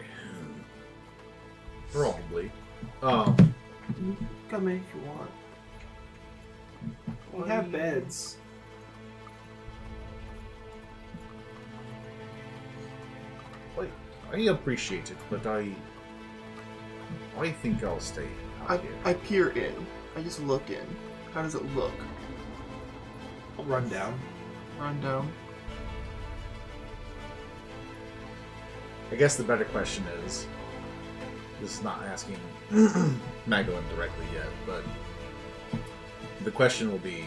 Probably. You can come in if you want. We have beds. I appreciate it, but I think I'll stay out here. I peer in. I just look in. How does it look? Run down. Run down. I guess the better question is, this is not asking Magdalene directly yet, but the question will be,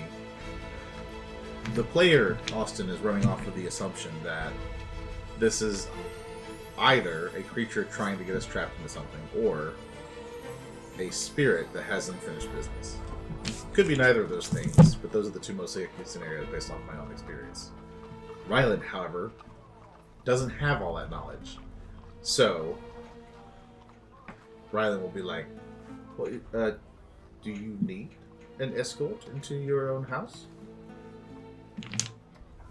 the player, Austin, is running off with the assumption that this is either a creature trying to get us trapped into something, or a spirit that has unfinished business. Could be neither of those things, but those are the two most likely scenarios based off my own experience. Ryland, however, doesn't have all that knowledge. So, Rylan will be like, well, do you need an escort into your own house?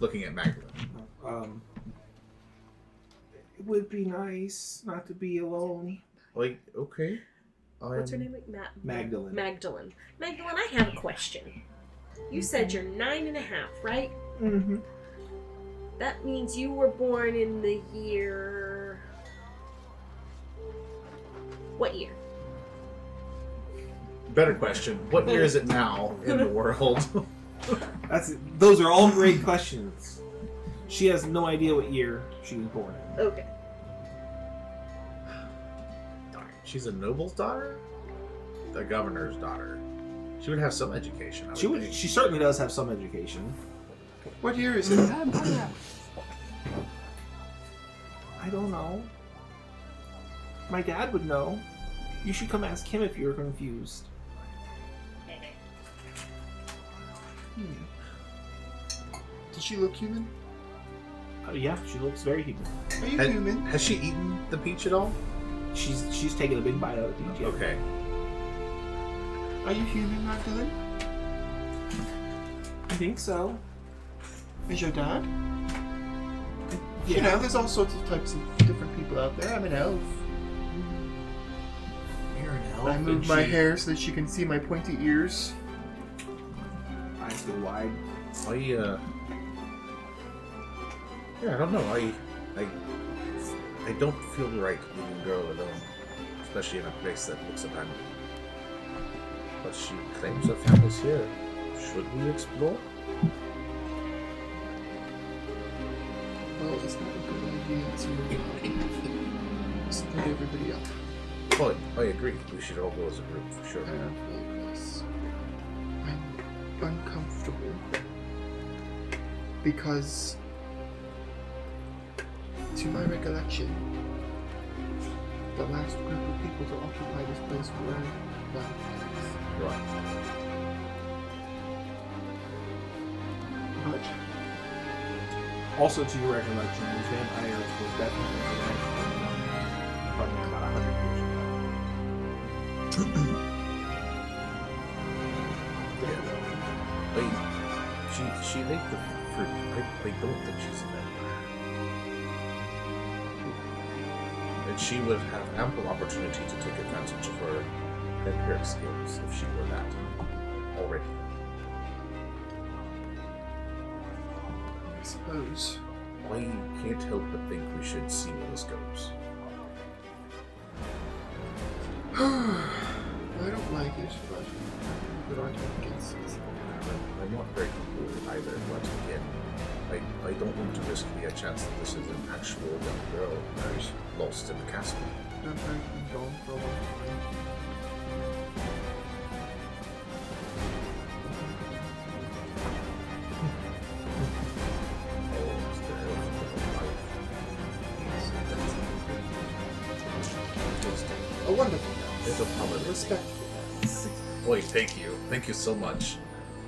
Looking at Magdalene. It would be nice not to be alone. Like, okay. What's her name? Magdalene. Magdalene. Magdalene, I have a question. You said you're 9.5, right? Mm-hmm. That means you were born in the year... What year? Better question. What year is it now in the world? Those are all great questions. She has no idea what year she was born in. Okay. She's a noble's daughter? The governor's daughter. She would have some education, I would think. She certainly does have some education. What year is it? I don't know. My dad would know. You should come ask him if you're confused. Does she look human? Yeah, she looks very human. Are you human? Has she eaten the peach at all? She's taken a big bite out of the peach. Yeah. Okay. Are you human, Magdalene? I think so. Is your dad? Yeah. You know, there's all sorts of types of different people out there. I'm an elf. You're an elf. I move my hair so that she can see my pointy ears. Eyes go wide. Yeah, I don't know. I don't feel right leaving a girl alone, especially in a place that looks abandoned. But she claims her family's here. Should we explore? Well, it's not a good idea to split everybody up. Oh, I agree. We should all go as a group for sure. I don't feel this. I'm uncomfortable because, to my recollection, the last group of people to occupy this place were vampires. Right. But Also, to your recollection, these vampires were definitely probably about 100 years ago. Wait, she made the fruit. I don't think she's a vampire. And she would have ample opportunity to take advantage of her vampiric skills if she were that already. I suppose I can't help but think we should see where this goes. I don't like it, but I'm against it. I'm not very comfortable with it either, but again, I don't want to risk the chance that this is an actual young girl who's lost in the castle. Vampires have been gone for a long time. A wonderful It's a paladin. respectful dance. Wait, thank you. Thank you so much.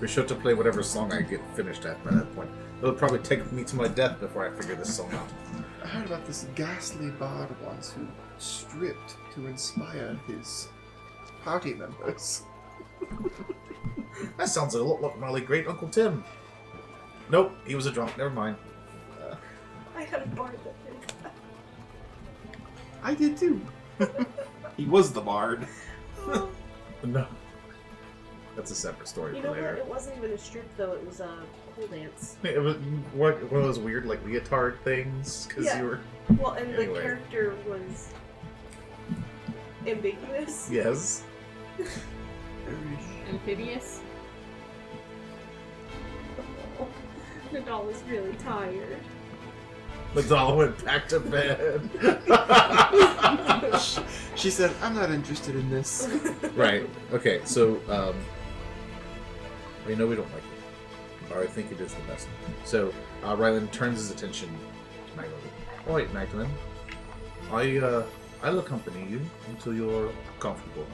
Be sure to play whatever song I get finished at by that point. It'll probably take me to my death before I figure this song out. I heard about this ghastly bard once who stripped to inspire his party members. That sounds a lot like my late great Uncle Tim. Nope, he was a drunk. Never mind. I had a bard that did that. I did too. He was the bard. No. That's a separate story You for know what? later. It wasn't even a strip, though. It was a pole dance. It was one of those weird, like, leotard things, because Yeah. you were... Well, and Anyway. the character was ambiguous. Yes. Amphibious. Nadal was really tired. Madala went back to bed. She said, I'm not interested in this. Right. Okay, so, we know we don't like it. Or I think it is the best. So, Rylan turns his attention to Magdalene. Oh, wait, Magdalene. I'll accompany you until you're comfortable.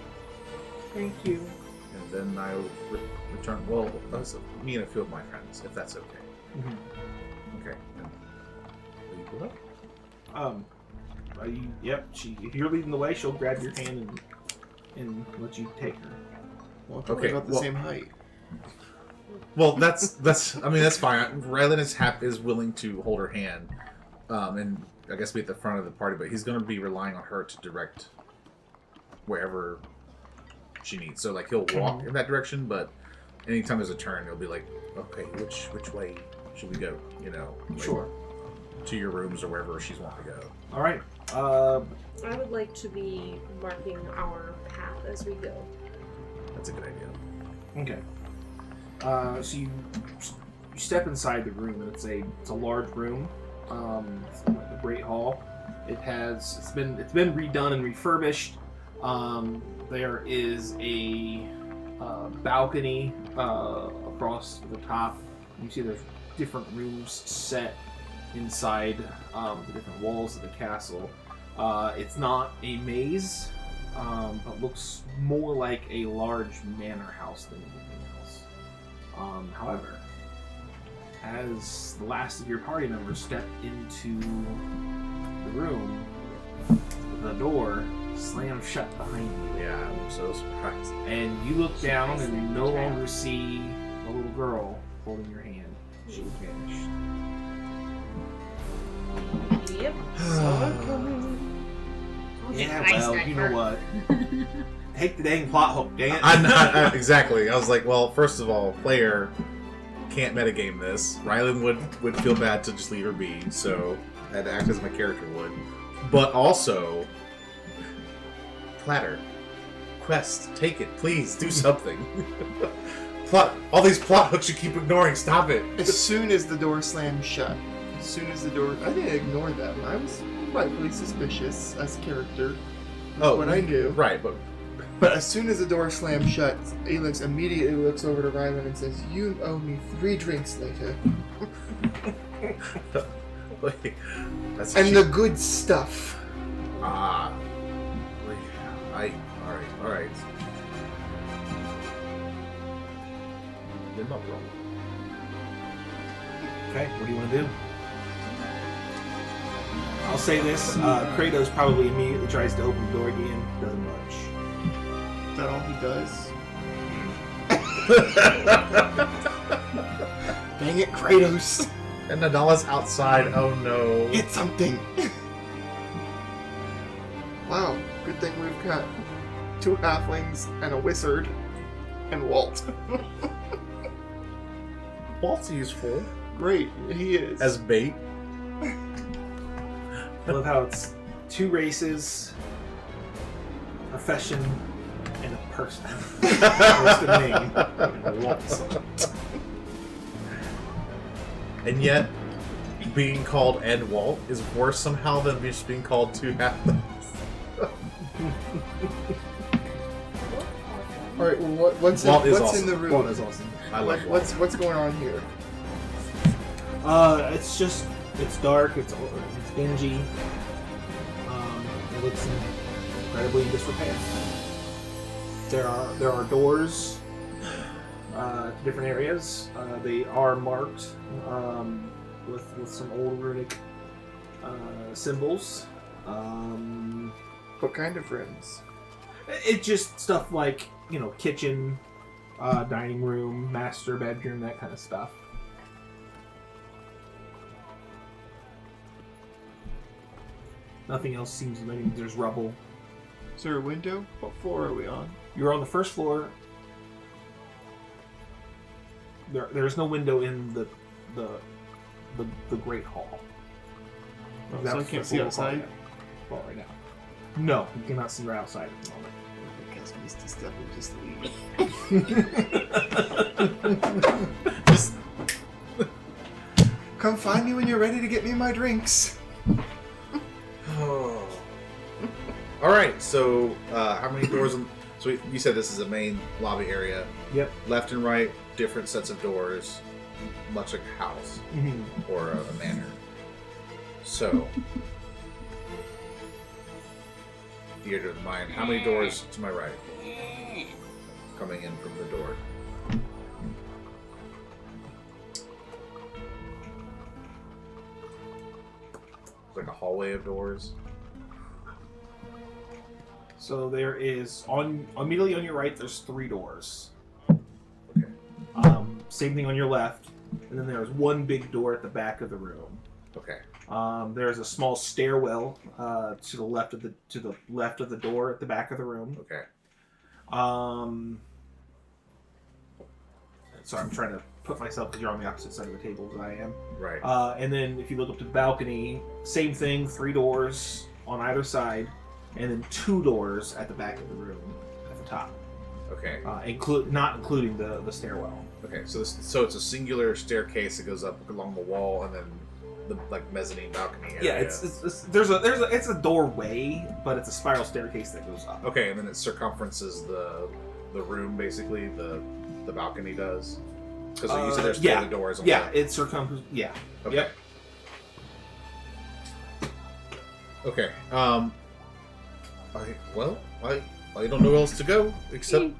Thank you. And then I'll return, well, me and a few of my friends, if that's okay. Mm-hmm. Okay. Then will you go up? Are you? Yep. If you're leading the way, she'll grab your hand and let you take her. Well, I thought Okay, we're about the well- same height. Well, that's. I mean, that's fine. Rylan is willing to hold her hand, and I guess be at the front of the party, but he's going to be relying on her to direct wherever she needs. So, like, he'll walk in that direction, but anytime there's a turn, he'll be like, "Okay, which way should we go?" You know, like, Sure. to your rooms or wherever she's wanting to go. All right. I would like to be marking our path as we go. That's a good idea. Okay. So you step inside the room, and it's a large room. It's like a great hall. It's been redone and refurbished. There is a balcony across the top. You see there's different rooms set inside the different walls of the castle. It's not a maze, but looks more like a large manor house than anything else. However, as the last of your party members step into the room, the door slams shut behind you. Yeah, I'm so surprised. And you look down and no longer see the little girl holding your hand. She vanished. Yep. Yeah, Ice well, you know sniper. what? Take the dang plot hook, dang it. Exactly. I was like, well, first of all, player can't metagame this. Rylan would feel bad to just leave her be, so I had to act as my character would. But also, Platter, quest, take it, please, do something. All these plot hooks you keep ignoring, stop it. As soon as the door slammed shut, I didn't ignore them. I was rightfully suspicious as character. That's what I do. Right, But as soon as the door slams shut, Alex immediately looks over to Rylan and says, "You owe me 3 drinks later." wait, that's And the good stuff. all right. You're not wrong. Okay, what do you want to do? I'll say this, Kratos probably immediately tries to open the door again, doesn't budge. Is that all he does? Dang it, Kratos! And Nadala's outside. Oh no. Hit something! Wow, good thing we've got 2 halflings and a wizard and Walt. Walt's useful Great, he is. as bait. I love how it's 2 races, a profession, and a person. Just a name. Walt. And yet, being called Ed Walt is worse somehow than just being called Two Halflings. Alright, well, what's Walt is in awesome. the room? Walt is awesome. I love Walt. What's going on here? It's dark, it's dingy, it looks incredibly in disrepair. There are doors to different areas. They are marked with some old runic symbols. What kind of rooms? It just stuff like, kitchen, dining room, master bedroom, that kind of stuff. Nothing else seems like there's rubble. Is there a window? What floor are we on? You're on the first floor. There's no window in the great hall. Oh, That's so I the can't see floor outside? Well, right now. No, you cannot see right outside at the moment. I guess Misty Step will just leave. Just- Come find me when you're ready to get me my drinks. Oh. All right. So, how many doors? So you said this is a main lobby area. Yep. Left and right, different sets of doors, much like a house Mm-hmm. or a manor. So, theater of the mind. How many doors to my right? Coming in from the door. It's like a hallway of doors? So there is immediately on your right. There's 3 doors. Okay. Same thing on your left, and then there's one big door at the back of the room. Okay. There's a small stairwell to the left of the door at the back of the room. Okay. Sorry, I'm trying to put myself because you're on the opposite side of the table than I am. Right. And then if you look up to the balcony, same thing, 3 doors on either side, and then 2 doors at the back of the room at the top. Okay. Not including the stairwell. Okay. So it's a singular staircase that goes up along the wall, and then the mezzanine balcony area. Yeah, it's a doorway, but it's a spiral staircase that goes up. Okay, and then it circumferences the room basically. The balcony does. Because you said there's 3 other doors. On Yeah, it circumferences. Yeah. Okay. Yep. Okay. I don't know where else to go except.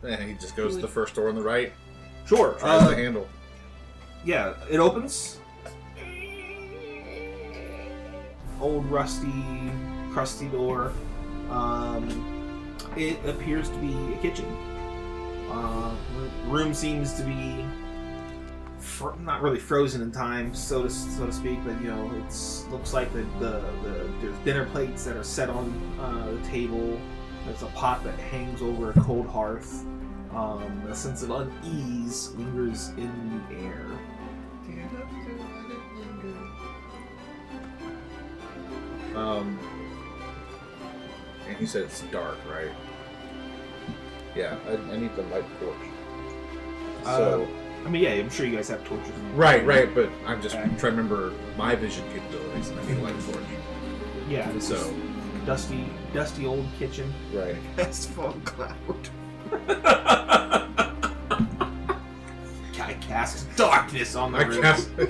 He just goes to the first door on the right. Sure. Tries the handle. Yeah, it opens. Old rusty, crusty door. It appears to be a kitchen. Room seems to be not really frozen in time, so to speak, but looks like there's dinner plates that are set on the table. There's a pot that hangs over a cold hearth. A sense of unease lingers in the air. And he said it's dark, right? Yeah, I need the light torch. So, I'm sure you guys have torches. right, but I'm just trying to remember my vision capabilities, and I need a light torch. Yeah, this So, is dusty old kitchen. right. Cast fog cloud. I cast darkness on the room.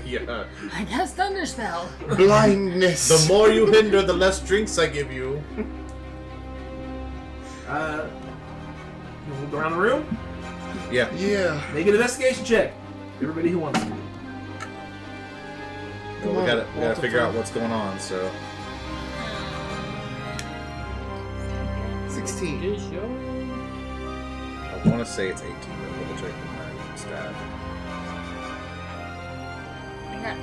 Yeah. I cast Thunderspell. Blindness. The more you hinder, the less drinks I give you. You move around the room. Yeah. Yeah. Make an investigation check. Everybody who wants to. Well, we gotta figure out what's going on. So. 16. I want to say it's 18, but double check my stat. I got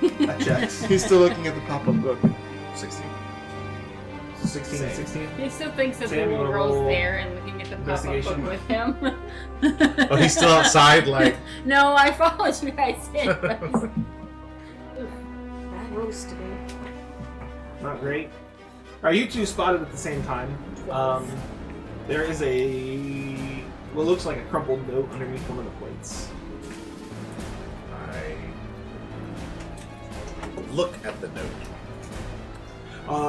2. That checks. He's still looking at the pop-up book. 16. 16 and 16. He still thinks that the Sam, you little wanna girl's roll there and looking at the pop-up book investigation? with him. Oh, he's still outside, like. No, I followed you guys in. Bad roast today. Not great. Alright, you two spotted at the same time. There is what looks like a crumpled note underneath one of the plates. I look at the note.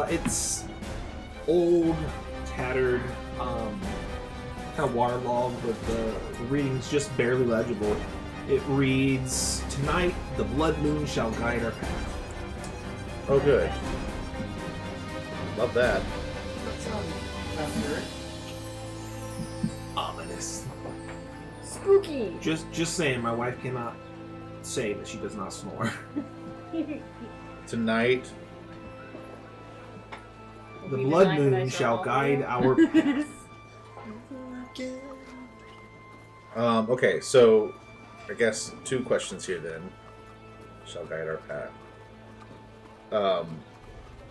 It's old, tattered, kind of waterlogged, but the reading's just barely legible. It reads, "Tonight, the blood moon shall guide our path." Oh, good. Love that. Ominous. Spooky. Just saying, my wife cannot say that she does not snore. Tonight. The Be blood the night that I moon shall shall all guide know. our path. Okay, so I guess 2 questions here then. Shall guide our path.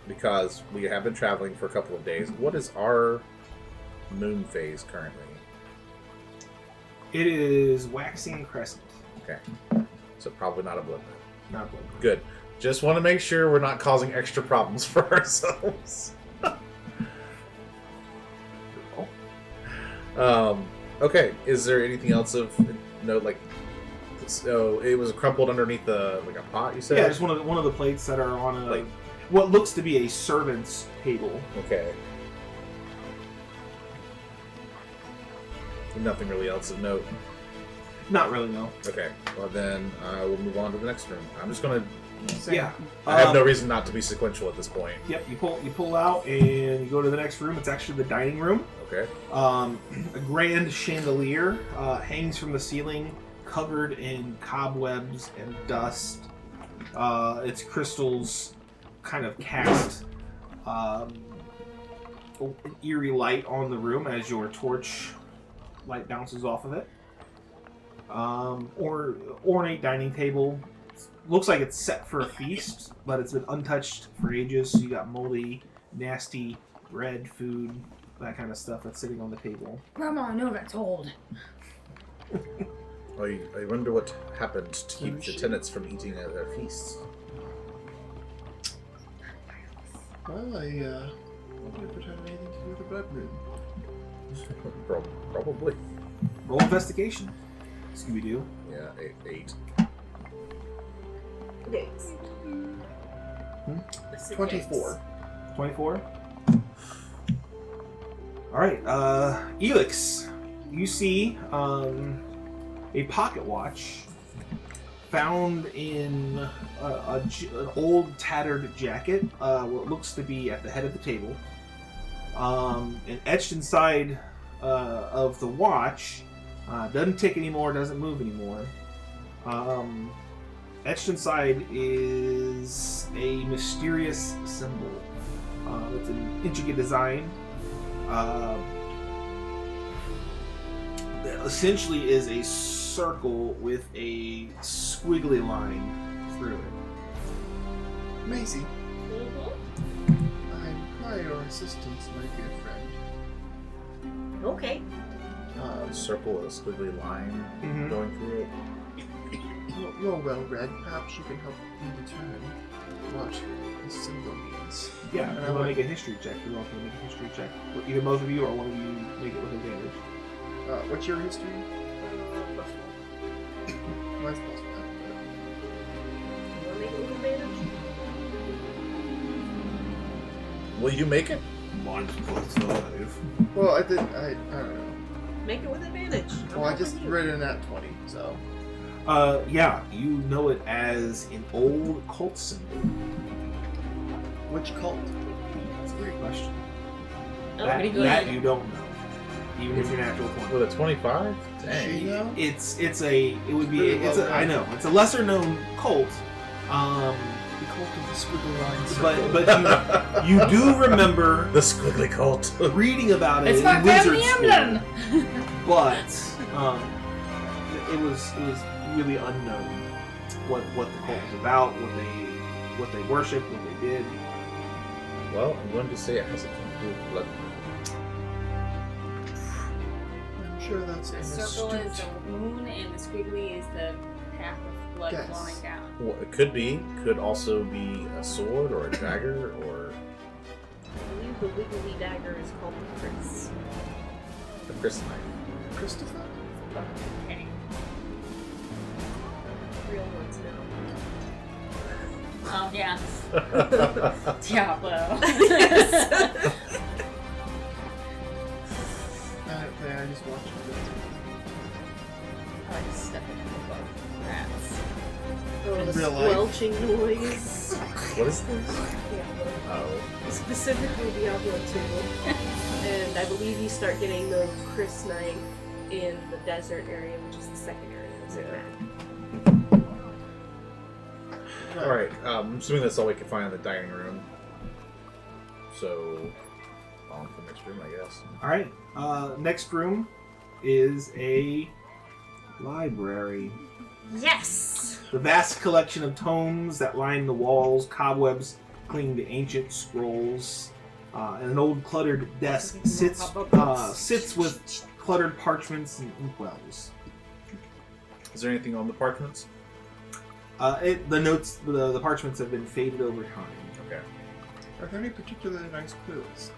Because we have been traveling for a couple of days. What is our moon phase currently? It is waxing crescent. Okay. So probably not a blood moon. Not blood moon. Good. Just want to make sure we're not causing extra problems for ourselves. Okay. Is there anything else of note? Like, so it was crumpled underneath a pot. You said. Yeah, just one of the plates that are on Like- what looks to be a servant's table. Okay. Nothing really else of note. Not really, no. Okay. Well then, we'll move on to the next room. I'm just gonna. Yeah. I have no reason not to be sequential at this point. Yep. You pull out and you go to the next room. It's actually the dining room. Okay. A grand chandelier hangs from the ceiling, covered in cobwebs and dust. Its crystals kind of cast an eerie light on the room as your torch light bounces off of it. Or ornate dining table. Looks like it's set for a feast, but it's been untouched for ages. So you got moldy, nasty bread, food, that kind of stuff that's sitting on the table. Grandma, I know that's old. I wonder what happened to keep the tenants from eating at their feasts. Well, I wonder if it had anything to do with the blood moon. Probably. Roll investigation. Scooby-Doo. Yeah, 8. Yikes. 24. 24. Alright, Elix, you see a pocket watch found in an old tattered jacket, what looks to be at the head of the table. And etched inside of the watch, doesn't tick anymore, doesn't move anymore. Etched inside is a mysterious symbol. It's an intricate design. That essentially is a circle with a squiggly line through it. Maisie, Mm-hmm. I require your assistance, my dear friend. Okay. Circle with a squiggly line Mhm. going through it. You're well read. Perhaps you can help me determine what this symbol means. Yeah, And and I I want to want- make a history check. You're welcome to make a history check. Either both of you or one of you make it with advantage. What's your history? Plus one. Mine's plus 5. You want to make it with advantage? Will you make it? Mine's +5. Well, I don't know. Make it with advantage. Well, I just read it at 20, so. Yeah, you know it as an old cult symbol. Which cult? That's a great question. Oh, That, pretty good. that you don't know, even if you're natural 20. With a 25? She Dang. know? It's a I know it's a lesser known cult. The cult of the squiggly line circle. But you do remember The squiggly cult. reading about it It's in my wizard family school, emblem! but it was really unknown what the cult was about, what they worshipped, what they did. Well, I'm going to say it has something to do with blood. I'm sure that's The an circle is astute. the moon, and the squiggly is the path of blood Yes. flowing down. Well, it could be. Could also be a sword or a dagger or I believe the wiggly dagger is called the Chris. a grist knife. Christopher? Okay. Real ones now. Oh, yeah. Diablo. I just watched it. I just stepped into the book. Rats. Oh, In the real life? squelching noise. What is this? Diablo. Oh. Specifically Diablo 2. And I believe you start getting the Chris knife in the desert area, which is the second area of the map. Alright, I'm assuming that's all we can find in the dining room. So, on to the next room, I guess. All right. Next room is a library. Yes! The vast collection of tomes that line the walls, cobwebs clinging to ancient scrolls, and an old cluttered desk sits with cluttered parchments and inkwells. Is there anything on the parchments? The parchments have been faded over time. Okay. Are there any particularly nice quills?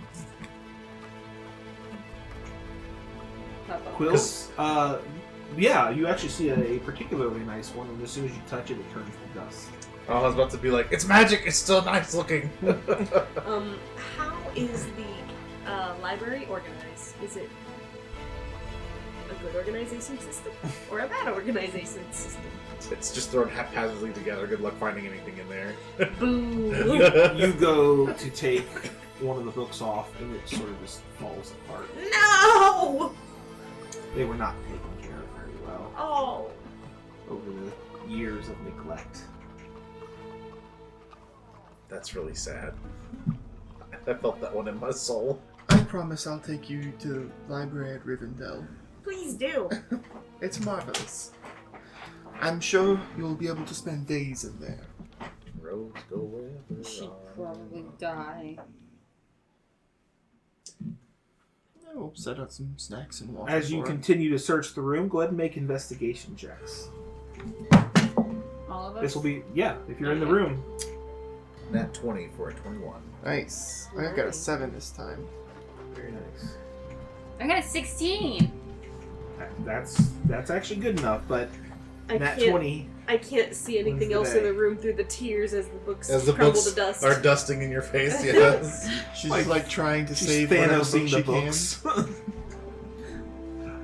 Quills? Yeah, you actually see a particularly nice one, and as soon as you touch it, it turns to dust. Oh, I was about to be like, it's magic! It's still nice looking! How is the library organized? Is it a good organization system or a bad organization system? It's just thrown haphazardly together. Good luck finding anything in there. Boo! You go to take one of the books off, and it sort of just falls apart. No! They were not taken care of very well Oh. over the years of neglect. That's really sad. I felt that one in my soul. I promise I'll take you to the library at Rivendell. Please do. It's marvelous. I'm sure you'll be able to spend days in there. Roads go wherever. She'd probably die. I'll set out some snacks and water. As you for her. continue to search the room, go ahead and make investigation checks. All of us? This will be, yeah, if you're in the room. Nat 20 for a 21. Nice. I got a 7 this time. Very nice. I got a 16. That's actually good enough, but I Nat can't. 20. I can't see anything Wins else the in day. the room through the tears as the books As the crumble books to dust. are dusting in your face, yes. She's like trying to She's save whatever book Thanosing she the can.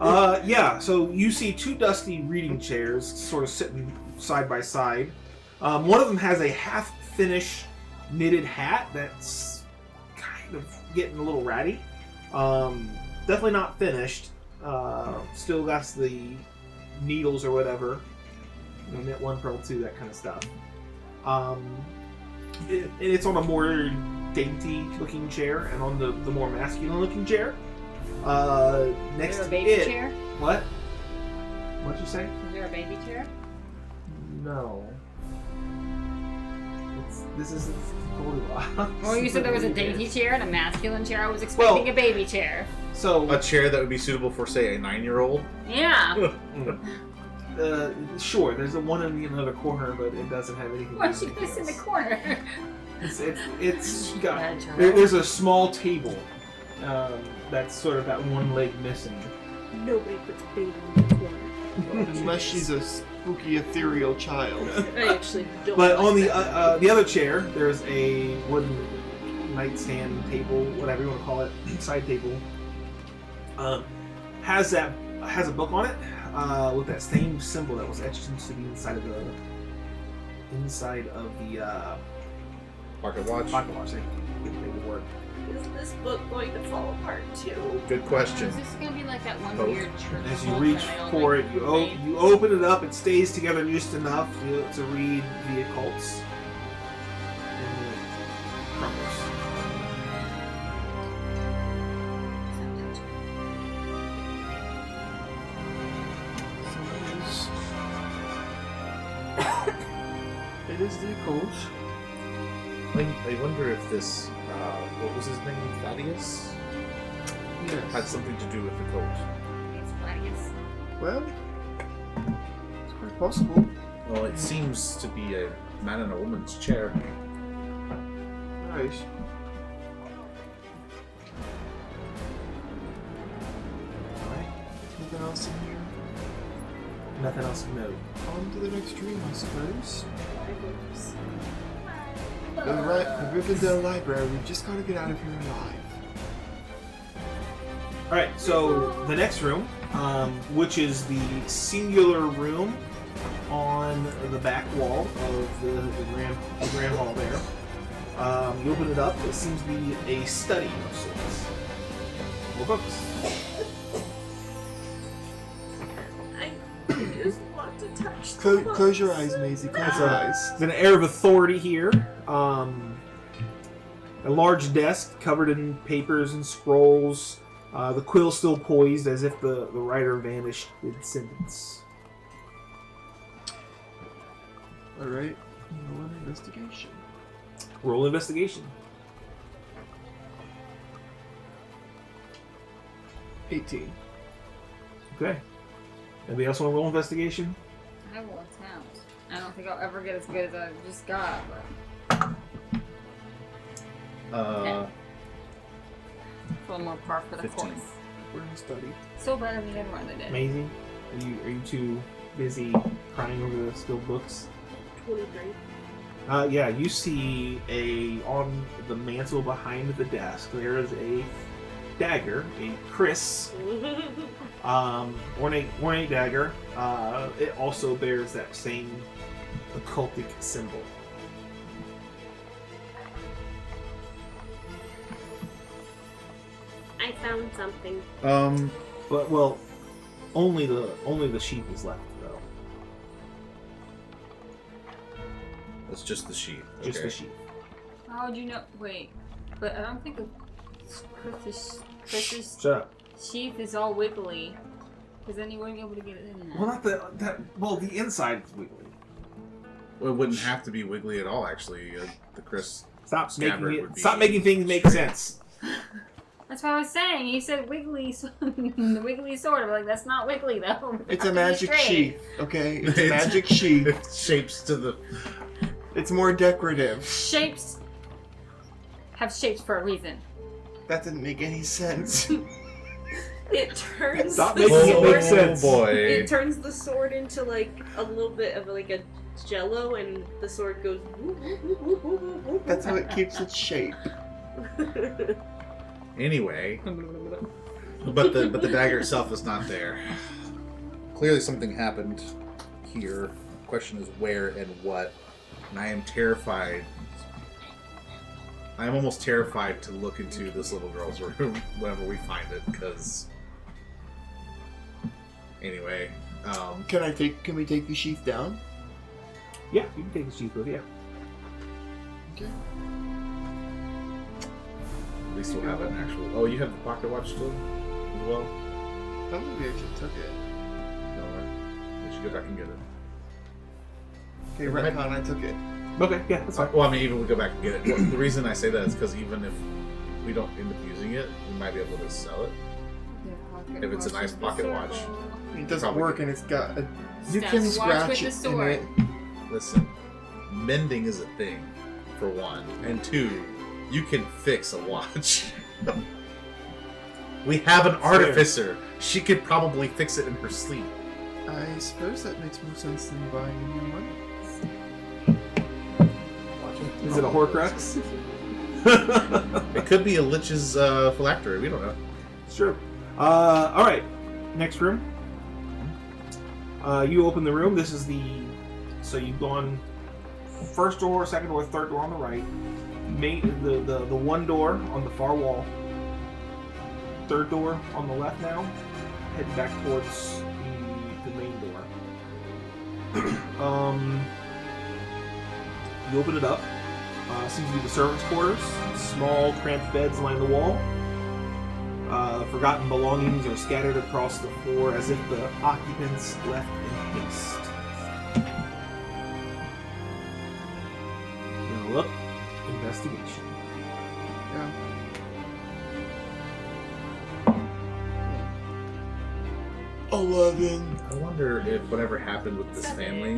books. Yeah, so you see two dusty reading chairs sort of sitting side by side. One of them has a half-finished knitted hat that's kind of getting a little ratty. Definitely not finished. Still got the needles or whatever. You know, knit 1, purl 2, that kind of stuff. It's on a more dainty-looking chair, and on the more masculine-looking chair. Next Is there a to baby it, chair? what? What'd you say? Is there a baby chair? No. This isn't Goldilocks. Well, you said there was a dainty chair and a masculine chair. I was expecting a baby chair. So, A chair that would be suitable for, say, a 9-year-old. Yeah. sure, there's a one in the other corner, but it doesn't have anything Why to do she with this in the anything corner? else. It's got... Bad child. There's a small table that's sort of that one leg missing. Nobody puts baby in the corner. Unless she's a spooky, ethereal child. I actually don't. But like on that. the other chair, there's a wooden nightstand table, whatever you want to call it, side table. Has a book on it with that same symbol that was etched into the inside of the Pocket watch. pocket watch. They would work. Is this book going to fall apart too? Good question. Is this gonna be like that one Both. weird church? As you book reach that I don't for like it, to read? you open it up. It stays together just enough to read the occults. And then it crumbles. It is the occult. I wonder if this, what was his name, Thaddeus? Yes. Had something to do with the cult. It's Gladius. Well, it's quite possible. Well, it seems to be a man in a woman's chair. Right. Alright. Anything else in here? Nothing else to note. On to the next dream, I suppose. Libraries. The Rivendell Library. We've just got to get out of here alive. Alright, so the next room, which is the singular room on the back wall of the grand hall there. You open it up, it seems to be a study of sorts. More books. I just want to touch the Close books. your eyes, Maisie. Close your eyes. There's an air of authority here. A large desk covered in papers and scrolls. The quill still poised as if the writer vanished mid-sentence. Alright. Roll an investigation. Roll investigation. 18. Okay. Anybody else want to roll investigation? I will attempt. I don't think I'll ever get as good as I just got, but it's a little more par for the 15. course. We're in study. So bad we didn't run the day. Amazing. Are you too busy crying over the spilled books? 23. Yeah, you see on the mantle behind the desk, there is a dagger, a Chris, ornate dagger. It also bears that same occultic symbol. I found something. But well, only the sheath is left though. That's just the sheet. Just okay. the sheath. How would you know? Wait, but I don't think Chris's Shut up. sheath is all wiggly. Because then you wouldn't be able to get it in there. Well, not the inside is wiggly. Well, it wouldn't have to be wiggly at all, actually. The Chris Stop scabbard would be stop making things make sense. That's what I was saying. You said wiggly, the wiggly sword. I'm like, that's not wiggly though. It's a magic sheath, okay? It's a magic sheath. It shapes to the... It's more decorative. Shapes have shapes for a reason. That didn't make any sense. It turns Stop the making it sword. make sense. Oh boy. It turns the sword into like a little bit of like a jello, and the sword goes. Whoop, whoop, whoop, whoop, whoop, whoop, whoop. That's how it keeps its shape. Anyway, but the dagger itself is not there. Clearly something happened here. The question is where and what. And I am terrified. I am almost terrified to look into this little girl's room whenever we find it, because... Anyway, Can we take the sheath down? Yeah, you can take the sheath with you. Okay. at least we'll have an actual... Oh, you have the pocket watch still as well? I don't think we actually took it. No, we should go back and get it. Okay, retcon, I took it. Okay, yeah, that's fine. Well, I mean, even if we go back and get it. Well, the reason I say that is because even if we don't end up using it, we might be able to sell it. If it's a nice pocket watch. It doesn't Probably work, good. and it's got a... You Stab can the watch scratch with the in sword. it. Listen, mending is a thing, for one. And two, you can fix a watch. We have an artificer. She could probably fix it in her sleep. I suppose that makes more sense than buying a new one. Is it a Horcrux? It could be a Lich's phylactery. We don't know. Sure. Alright. Next room. You open the room. This is the... So you've gone first door, second door, third door on the right. The one door on the far wall. Third door on the left now. Heading back towards the main door. You open it up. Seems to be the servants' quarters. Small, cramped beds line the wall. Forgotten belongings are scattered across the floor as if the occupants left in haste. Now look, investigation. Yeah. Oh. 11. I wonder if whatever happened with this family...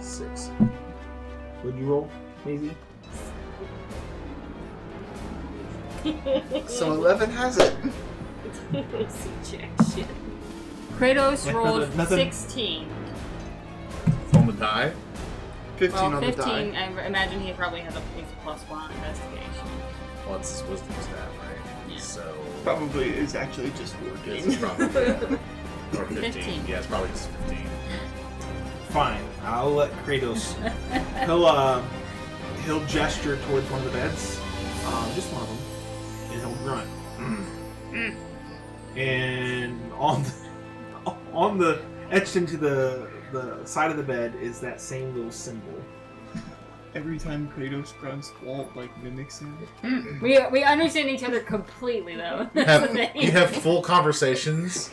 6. What'd you roll, Maisie? So 11 has it. See jack shit. Kratos rolled Nothing. 16. On the die? 15 Well, on 15. the die. I imagine he probably has a +1 investigation. Well, it's his wisdom stat, right? Yeah. So... Probably is actually just It's working. probably... Or 15. 15. Yeah, it's probably just 15. Fine. I'll let Kratos. He'll gesture towards one of the beds. Just one of them. And he'll grunt. And on the etched into the side of the bed is that same little symbol. Every time Kratos grunts, Walt mimics him. We understand each other completely, though. That's the thing. You have full conversations,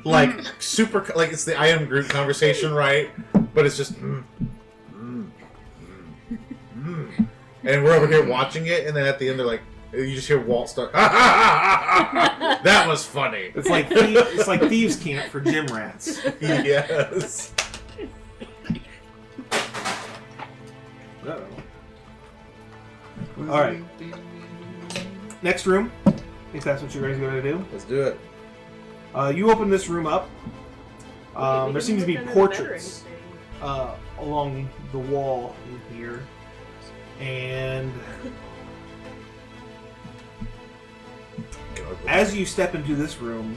like super, like it's the I am Groot conversation, right? But it's just, and we're over here watching it, and then at the end they're like, you just hear Walt start, that was funny. It's like thieves' camp for gym rats. Yes. Uh-oh. All right. Next room, if that's what you guys are going to do. Let's do it. You open this room up. We There can seems to be look under the bed or portraits anything. along the wall in here, and as you step into this room,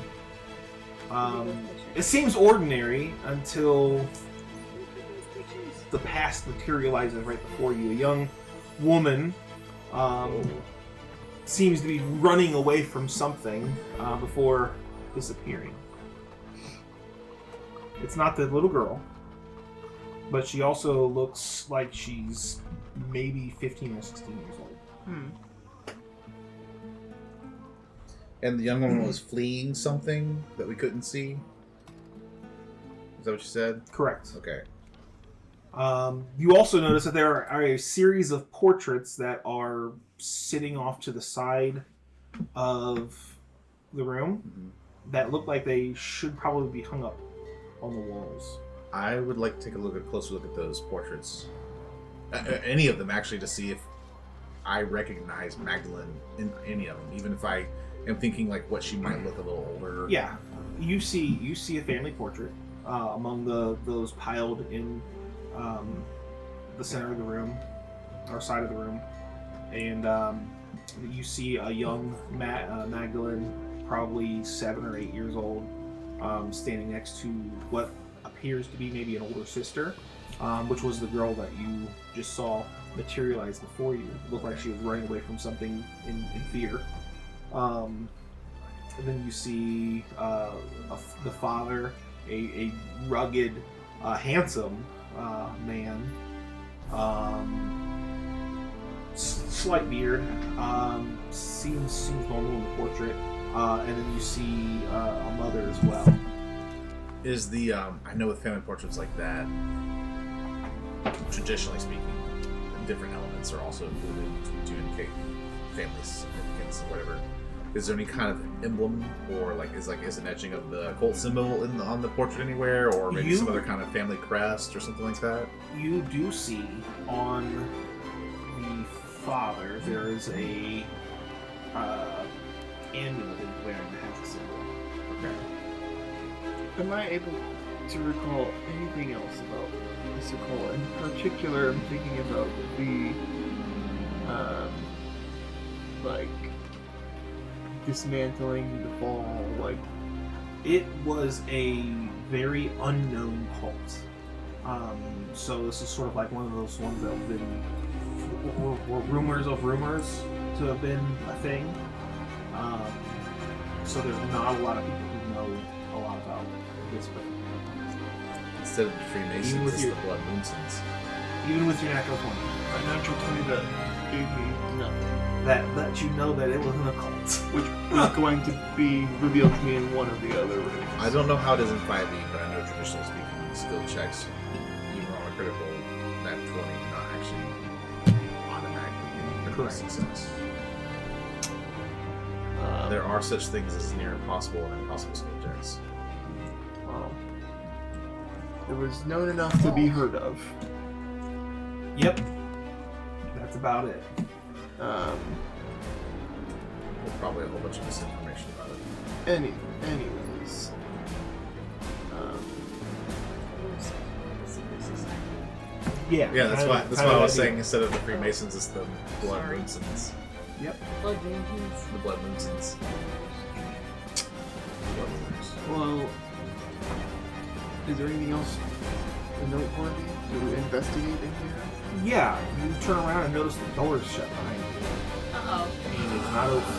it seems ordinary until the past materializes right before you. A young woman seems to be running away from something before disappearing. It's not the little girl. but she also looks like she's maybe 15 or 16 years old. And the young woman was fleeing something that we couldn't see? Is that what you said? Correct. Okay. You also notice that there are a series of portraits that are sitting off to the side of the room that look like they should probably be hung up on the walls. I would like to take a closer look at those portraits. Any of them, actually, to see if I recognize Magdalene in any of them, even if I am thinking like what she might look a little older. Yeah, you see a family portrait among those piled in the center of the room, or side of the room, and you see a young Magdalene, probably 7 or 8 years old, standing next to what appears to be maybe an older sister, which was the girl that you just saw materialize before you. It looked like she was running away from something in fear. And then you see the father, a rugged, handsome man, slight beard, seems normal in the portrait, and then you see a mother as well. Is the I know with family portraits like that, traditionally speaking, different elements are also included to indicate family significance or whatever. Is there any kind of emblem, or is an etching of the cult symbol on the portrait anywhere, or maybe some other kind of family crest or something like that? You do see on the father there is a amulet that he's wearing that has a symbol. Okay. Am I able to recall anything else about Mr. Cole? In particular, I'm thinking about the, dismantling the fall, It was a very unknown cult. So this is sort of like one of those ones that have been were rumors of rumors to have been a thing. So there's not a lot of people who know a lot about this, but Instead of the Freemasons, it's the Blood Moonsons. even with your natural 20, a natural 20 that gave me nothing, that lets you know that it wasn't a cult. which was going to be revealed to me in one of the other rooms. I don't know how it is in 5e, but I know traditionally speaking, skill checks, even on a critical nat 20, do not actually automatically give you critical Correct. success. There are such things as near impossible and impossible skill checks. Well, it was known enough to be heard of. Yep, that's about it. There's probably a whole bunch of misinformation about it. Anyways. Yeah, Yeah, that's kind why of I was idea. saying instead of the Freemasons, it's the Blood Sorry. Moonsons. Blood vengeance. The Blood Moonsons. Blood Moons. Well, is there anything else noteworthy to investigate in here? Yeah, you turn around and notice the door is shut behind you. Uh-oh. And it's not open.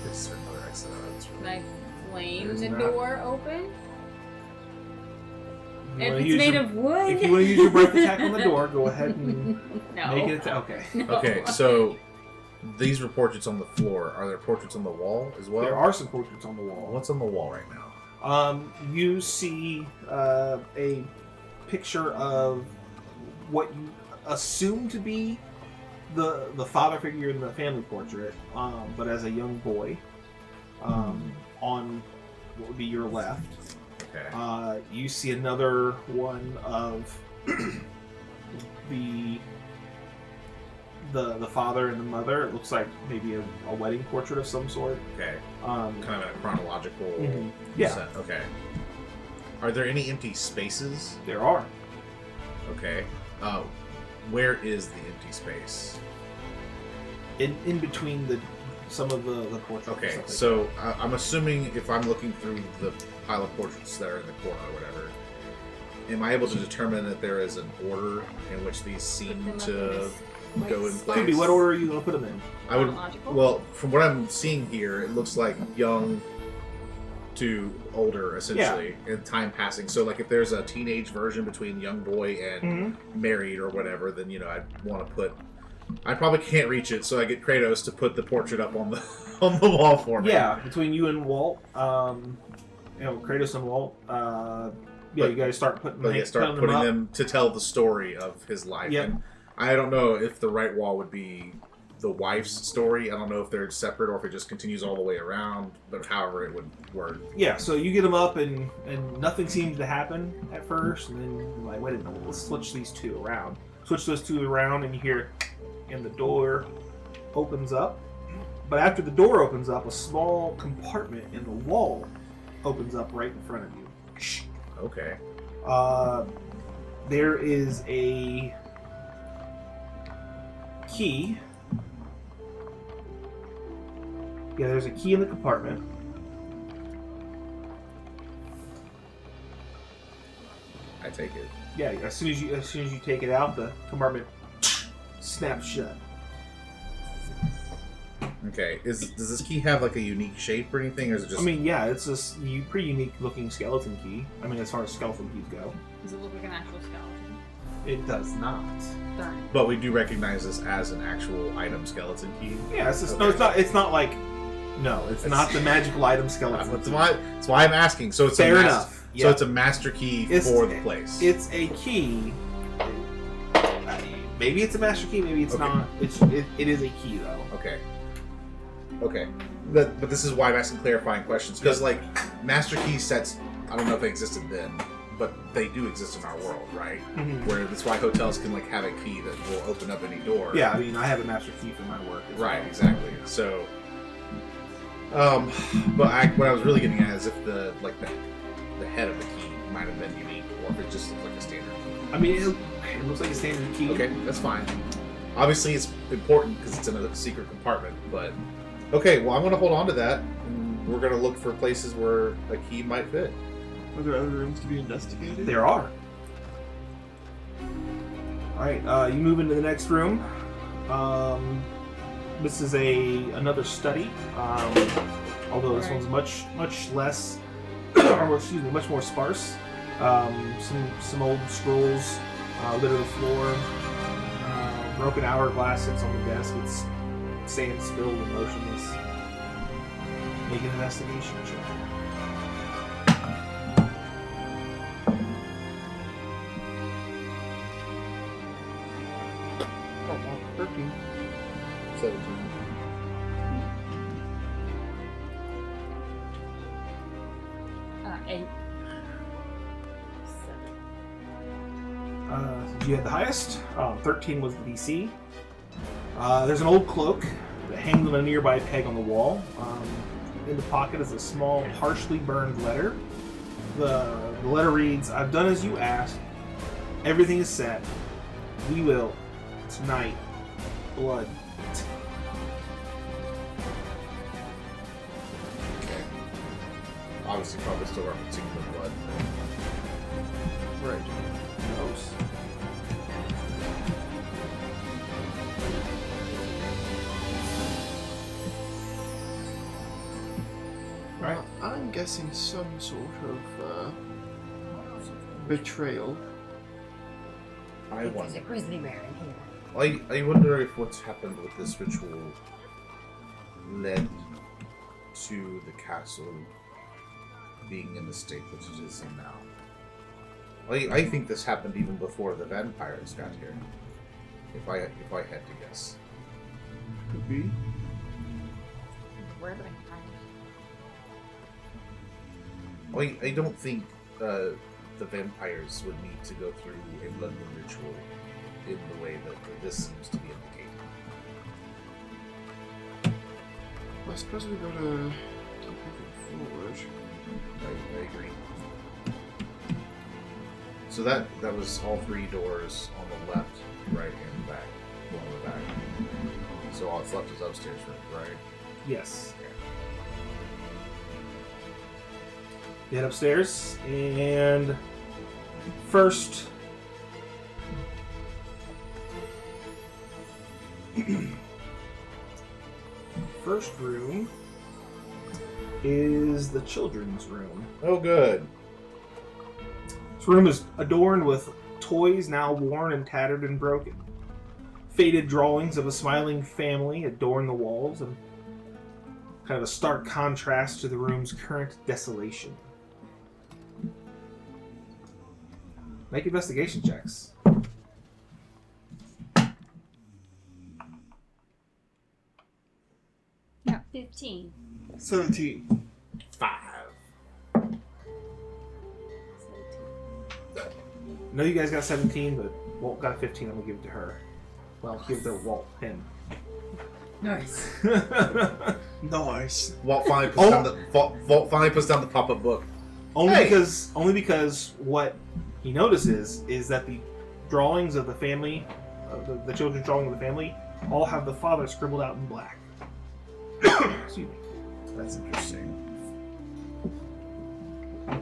There's another exit out of this room. Can I flame There's the not. door open? You If wanna it's use made your- of wood? If you want to use your breath attack on the door, go ahead and No. make it okay. No. Okay, so these were portraits on the floor. Are there portraits on the wall as well? There are some portraits on the wall. What's on the wall right now? You see a picture of what you assume to be the father figure in the family portrait, but as a young boy, on what would be your left. Okay. You see another one of the father and the mother. It looks like maybe a wedding portrait of some sort. Okay. Um, Kind of in a chronological Mhm. Yeah. set. Okay. Are there any empty spaces? there are. Okay. Where is the empty space? In between some of the portraits. and Okay, stuff like so I'm assuming if I'm looking through the pile of portraits that are in the corner or whatever, am I able to determine that there is an order in which these seem to go in that. place? Could be. What order are you going to put them in? I would. Chronological? Well, from what I'm seeing here, it looks like young to older, essentially, and time passing. So, like, if there's a teenage version between young boy and married or whatever, then, you know, I'd want to put... I probably can't reach it, so I get Kratos to put the portrait up on the on the wall for me. Yeah, between you and Walt, Kratos and Walt, you guys start putting them to tell the story of his life. Yep. And I don't know if the right wall would be the wife's story. I don't know if they're separate or if it just continues all the way around, but however it would work. Yeah, so you get them up and nothing seems to happen at first, and then you're like, wait a minute, let's switch these two around. Switch those two around, and you hear, and the door opens up. But after the door opens up, a small compartment in the wall opens up right in front of you. Okay. There is a key. Yeah, there's a key in the compartment. I take it. Yeah, as soon as you take it out, the compartment snaps shut. Okay. Does this key have like a unique shape or anything, or is it just? I mean, yeah, it's a pretty unique looking skeleton key. I mean, as far as skeleton keys go. Does it look like an actual skeleton? It does not. Darn it. But we do recognize this as an actual item skeleton key. Yeah, it's just, Okay. no, it's not. It's not like. No, it's not the magical item skeleton. That's key. why I'm asking. So it's Fair a enough. So Yeah. it's a master key for the place. It's a key. Maybe it's a master key. Maybe it's Okay. not. It is a key though. Okay. Okay. But this is why I'm asking clarifying questions. Because, like, master key sets, I don't know if they existed then, but they do exist in our world, right? Mm-hmm. Where that's why hotels can, like, have a key that will open up any door. Yeah, I mean, I have a master key for my work. As Right, well. exactly. So, but what I was really getting at is if the head of the key might have been unique, or if it just looks like a standard key. I mean, it looks like a standard key. Okay, that's fine. Obviously, it's important because it's in a secret compartment, but... Okay, well, I'm going to hold on to that, and we're going to look for places where a key might fit. Are there other rooms to be investigated? There are. Alright, you move into the next room. This is another study. Although this one's much less, or excuse me, much more sparse. Some old scrolls litter the floor. Broken hourglass sits on the desk. It's sand spilled and motionless. Make an investigation check. Oh, wow, 13. 17. Eight. You had the highest. 13 was the DC. There's an old cloak that hangs on a nearby peg on the wall. In the pocket is a small, harshly burned letter. The letter reads, "I've done as you asked. Everything is set. We will, tonight, blood." Okay. Obviously, probably still referencing the blood. Right. Gross. Alright. I'm guessing some sort of betrayal. I There's wonder. a grizzly bear in here. I wonder if what's happened with this ritual led to the castle being in the state that it is in now. I think this happened even before the vampires got here. If I had to guess. Could be. Where are the vampires? I don't think the vampires would need to go through a blood moon ritual in the way that this seems to be indicating. Well, I suppose we gotta keep moving forward. I agree. So that was all three doors on the left, right, and back. One on the back. So all that's left is upstairs, right? Yes. Okay. You head upstairs, and first, first room is the children's room. Oh, good. This room is adorned with toys now worn and tattered and broken. Faded drawings of a smiling family adorn the walls, and kind of a stark contrast to the room's current desolation. Make investigation checks. Yeah, 15. 17. 5. I know you guys got 17, but Walt got 15. I'm gonna give it to her. Well, give it to Walt. Him. Nice. Nice. Walt finally puts down the pop-up book. Only Hey! because what he notices is that the drawings of the family, the children's drawing of the family, all have the father scribbled out in black. Excuse me. That's interesting.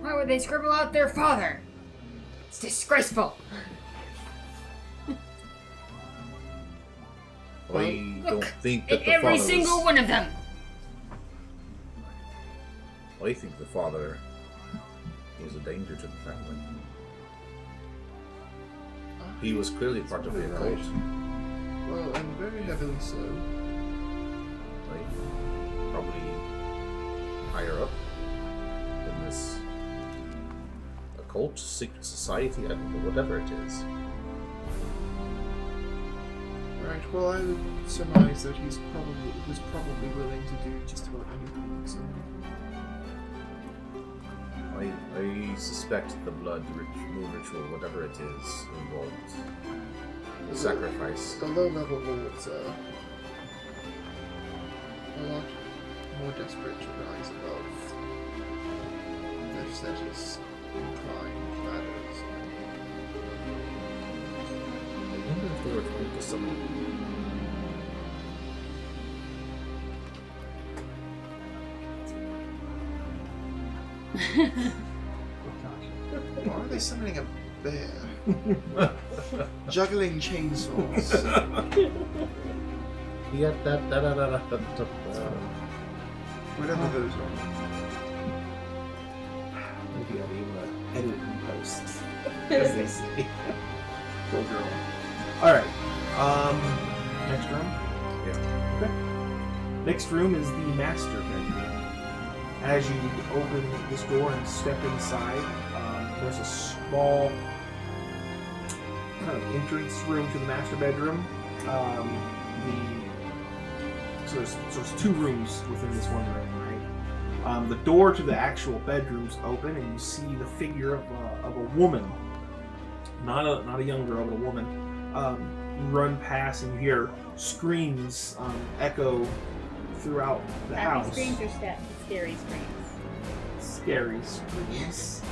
Why would they scribble out their father? It's disgraceful. I don't Look think at that the every father single was... one of them. I think the father was a danger to the family. He was clearly part of the occult. Well, and very heavily so. Like, probably higher up in this occult secret society. I don't know, whatever it is. Right, well, I would surmise that he was probably willing to do just about anything, so... I suspect the blood ritual, whatever it is, involved the sacrifice. The low-level lords are a lot more desperate to rise above their status inclined matters. I wonder if they were trying to summon. Why are they summoning a bear? Juggling chainsaws. Yeah, Whatever those are. Maybe I'll be able to edit and post, as they say. Poor girl. Alright. Next room? Yeah. Okay. Next room is the master bedroom. As you open this door and step inside, there's a small kind of entrance room to the master bedroom. So there's two rooms within this one room, right? The door to the actual bedroom's open, and you see the figure of a woman, not a young girl, but a woman, run past, and you hear screams echo throughout the house. Screams or scary screams? Scary screams.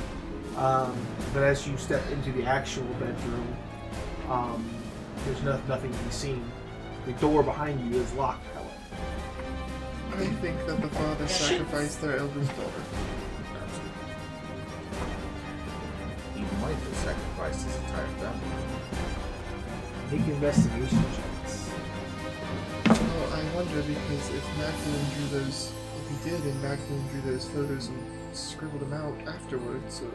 But as you step into the actual bedroom, there's nothing to be seen. The door behind you is locked, however. I think that the father sacrificed their eldest daughter. He might have sacrificed his entire family. Make investigation checks. Well, I wonder because if Magdalene drew those, if he did, and Magdalene drew those photos and scribbled them out afterwards, so...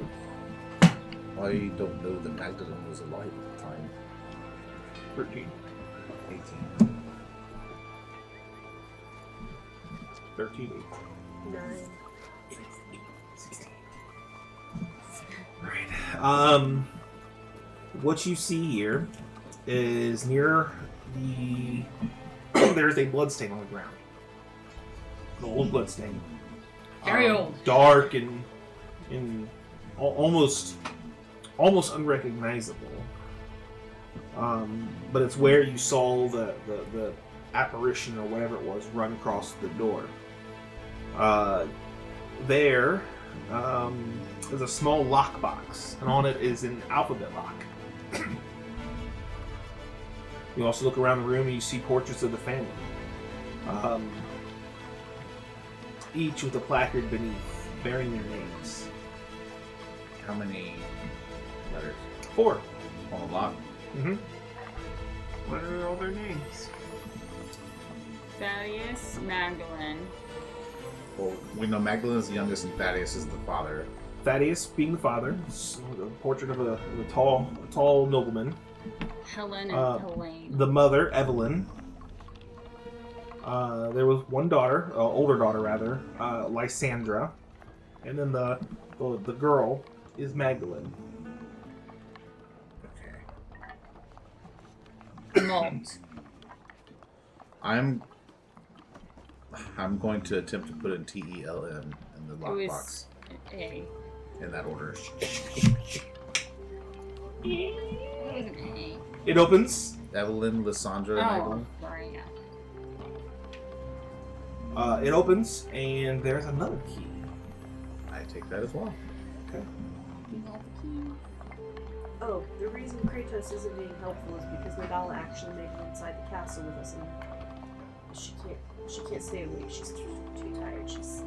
I don't know that Magdalene was alive at the time. 13. 18. 13, 9. 16. Alright. What you see here is near the... there's a bloodstain on the ground. An old bloodstain. Very old. Dark and almost unrecognizable. But it's where you saw the apparition or whatever it was run across the door. There is a small lockbox, and on it is an alphabet lock. You also look around the room and you see portraits of the family. Each with a placard beneath, bearing their names. How many letters? 4. On the lock? Mm-hmm. What are all their names? Thaddeus, Magdalene, Well, we know Magdalene is the youngest and Thaddeus is the father. Thaddeus being the father, a portrait of a tall nobleman. Helen and Helene. The mother, Evelyn. There was one daughter, older daughter rather, Lysandra, and then the girl is Magdalene. Okay. Malt. I'm going to attempt to put in TELN in the lockbox. A. In that order. It was an A. It opens. Evelyn, Lysandra, and Magdalene. Sorry, yeah. It opens, and there's another key. I take that as well. Okay. You got the key. Oh, the reason Kratos isn't being helpful is because Nadala actually made it inside the castle with us, and she can't stay awake. She's too tired. She's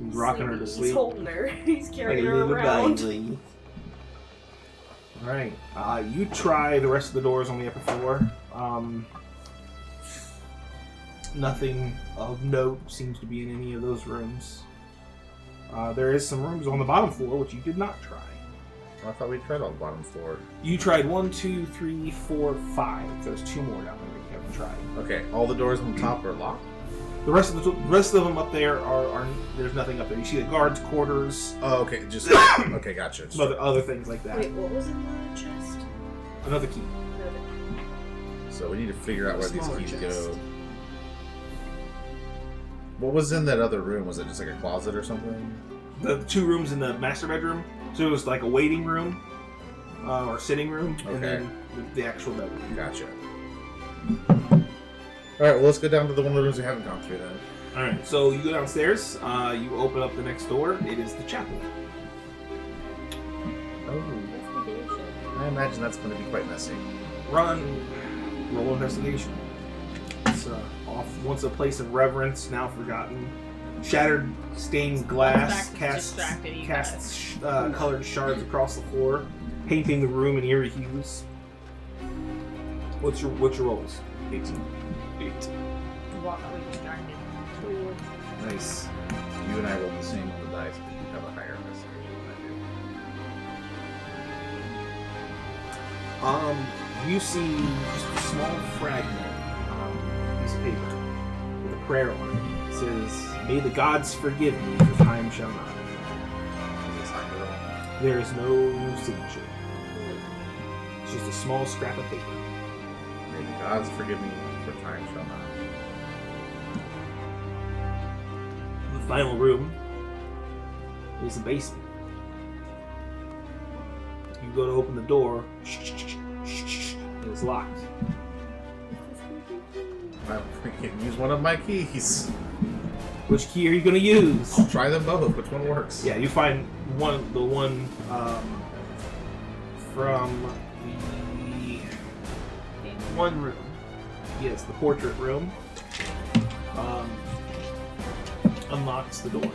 He's rocking her to He's sleep. holding her. He's Like carrying a her little around. baby. Alright. You try the rest of the doors on the upper floor. Nothing of note seems to be in any of those rooms. There is some rooms on the bottom floor, which you did not try. I thought we tried on the bottom floor. You tried 1, 2, 3, 4, 5. There's 2 more down there that you haven't tried. Okay, all the doors on the top are locked? The rest of them up there are there's nothing up there. You see the guards' quarters, Oh, okay, just... okay, gotcha. some other things like that. Wait, what was in the chest? Another key. So we need to figure out where these Smaller keys chest. go. What was in that other room? Was it just like a closet or something? The 2 rooms in the master bedroom. So it was like a waiting room, or sitting room, and Okay. then the actual bedroom. Gotcha. Alright, well let's go down to the one of the rooms we haven't gone through then. Alright, so you go downstairs, you open up the next door, it is the chapel. Oh, Investigation. I imagine that's going to be quite messy. Roll investigation. It's once a place of reverence, now forgotten. Shattered stained glass casts colored shards across the floor, painting the room in eerie hues. What's your rolls? 18. 8. What are we distracted? Nice. You and I rolled the same on the dice, but you have a higher investigation than You see just a small fragment, piece of paper with a prayer on it. It says, "May the gods forgive me, for time shall not." I do. Is it signed at all? There is no signature. It's just a small scrap of paper. May the gods forgive me, for time shall not. The final room is the basement. You go to open the door. It is locked. I'm freaking use one of my keys. Which key are you going to use? I'll try them both. Which one works? Yeah, you find the one from the one room. Yes, the portrait room. Unlocks the door.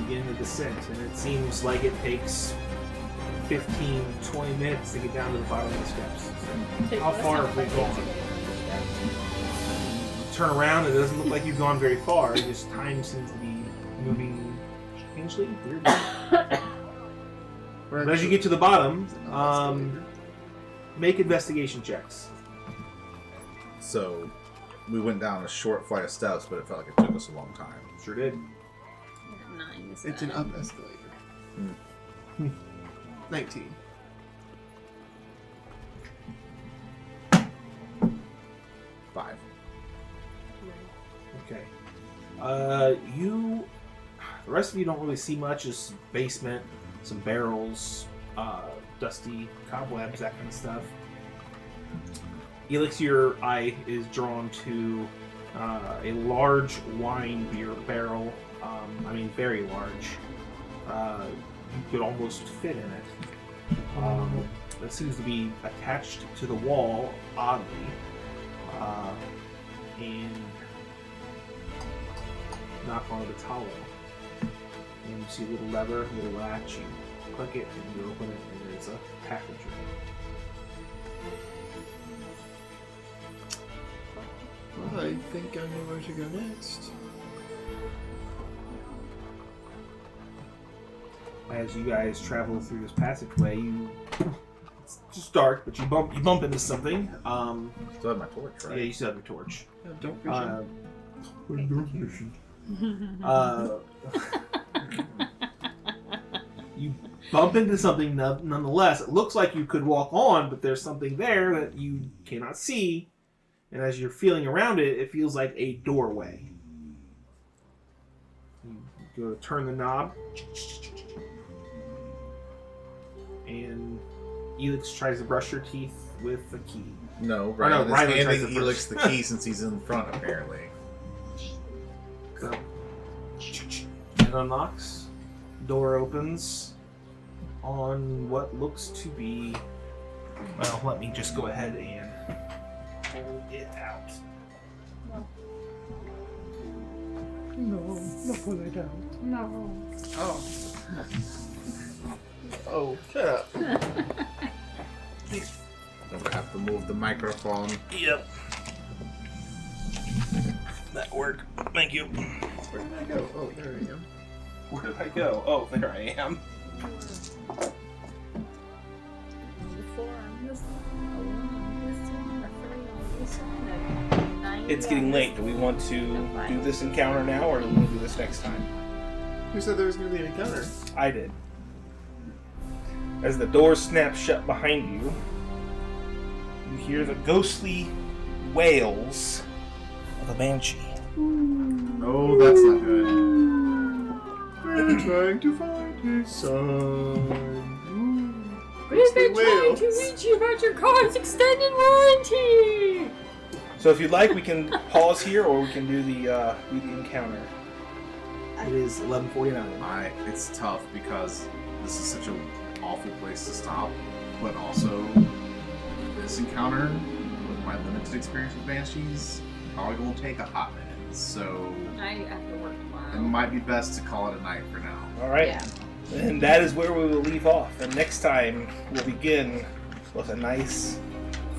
Begin the descent, and it seems like it takes 15-20 minutes to get down to the bottom of the steps. How far have we gone? Turn around, it doesn't look like you've gone very far. Just time seems to be moving strangely, weirdly. But as you get to the bottom, make investigation checks. So, we went down a short flight of steps, but it felt like it took us a long time. Sure did. 9 is It's an up escalator. 19. Five. Okay. The rest of you don't really see much. Just basement, some barrels, dusty cobwebs, that kind of stuff. Elix, your eye is drawn to a large wine beer barrel. Very large. You could almost fit in it. That seems to be attached to the wall, oddly. And knock on the towel. And you see a little lever, a little latch. You click it, and you open it, and there's a package in it. What I think I know where to go next. As you guys travel through this passageway, it's just dark, but you bump into something. Still have my torch, right? Yeah, you still have your torch. Don't vision. You bump into something nonetheless. It looks like you could walk on, but there's something there that you cannot see. And as you're feeling around it, it feels like a doorway. You go to turn the knob, and Elix tries to brush your teeth with the key. No, no, Ryan Ryan is tries handing to Elix first. the key since he's in front, apparently. So, it unlocks. Door opens on what looks to be. Well, let me just go ahead and pull it out. No, pull it out. No. Oh. Oh, shut up. Don't have to move the microphone. Yep. That worked. Thank you. Where did I go? Oh, there I am. Where did I go? Oh, there I am. It's getting late. Do we want to do this encounter now, or do we want to do this next time? Who said there was going to be an encounter? I did. As the door snaps shut behind you, you hear the ghostly wails of a banshee. Oh, that's not good. We're trying to find his son. We've Ghostly been trying whales. to reach you about your car's extended warranty! So if you'd like, we can pause here, or we can do the encounter. It is 11:49. It's tough because this is such an awful place to stop, but also this encounter, with my limited experience with banshees, probably gonna take a hot minute. So I have to work it tomorrow. might be best to call it a night for now. All right. Yeah. And that is where we will leave off. And next time, we'll begin with a nice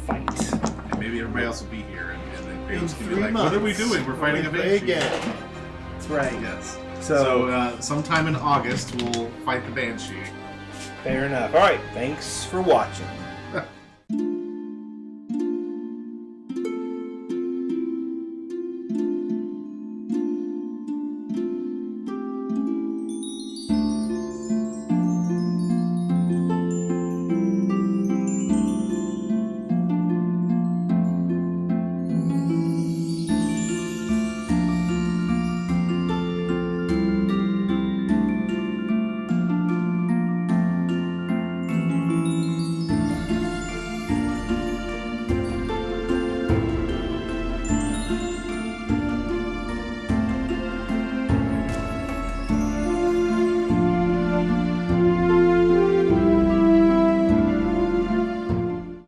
fight. And maybe everybody else will be here, and then Kratos can be 3 like, months. "What are we doing? We're fighting a We'll banshee play again." That's right. Yes. So, Sometime in August, we'll fight the banshee. fair enough. All right. Thanks for watching.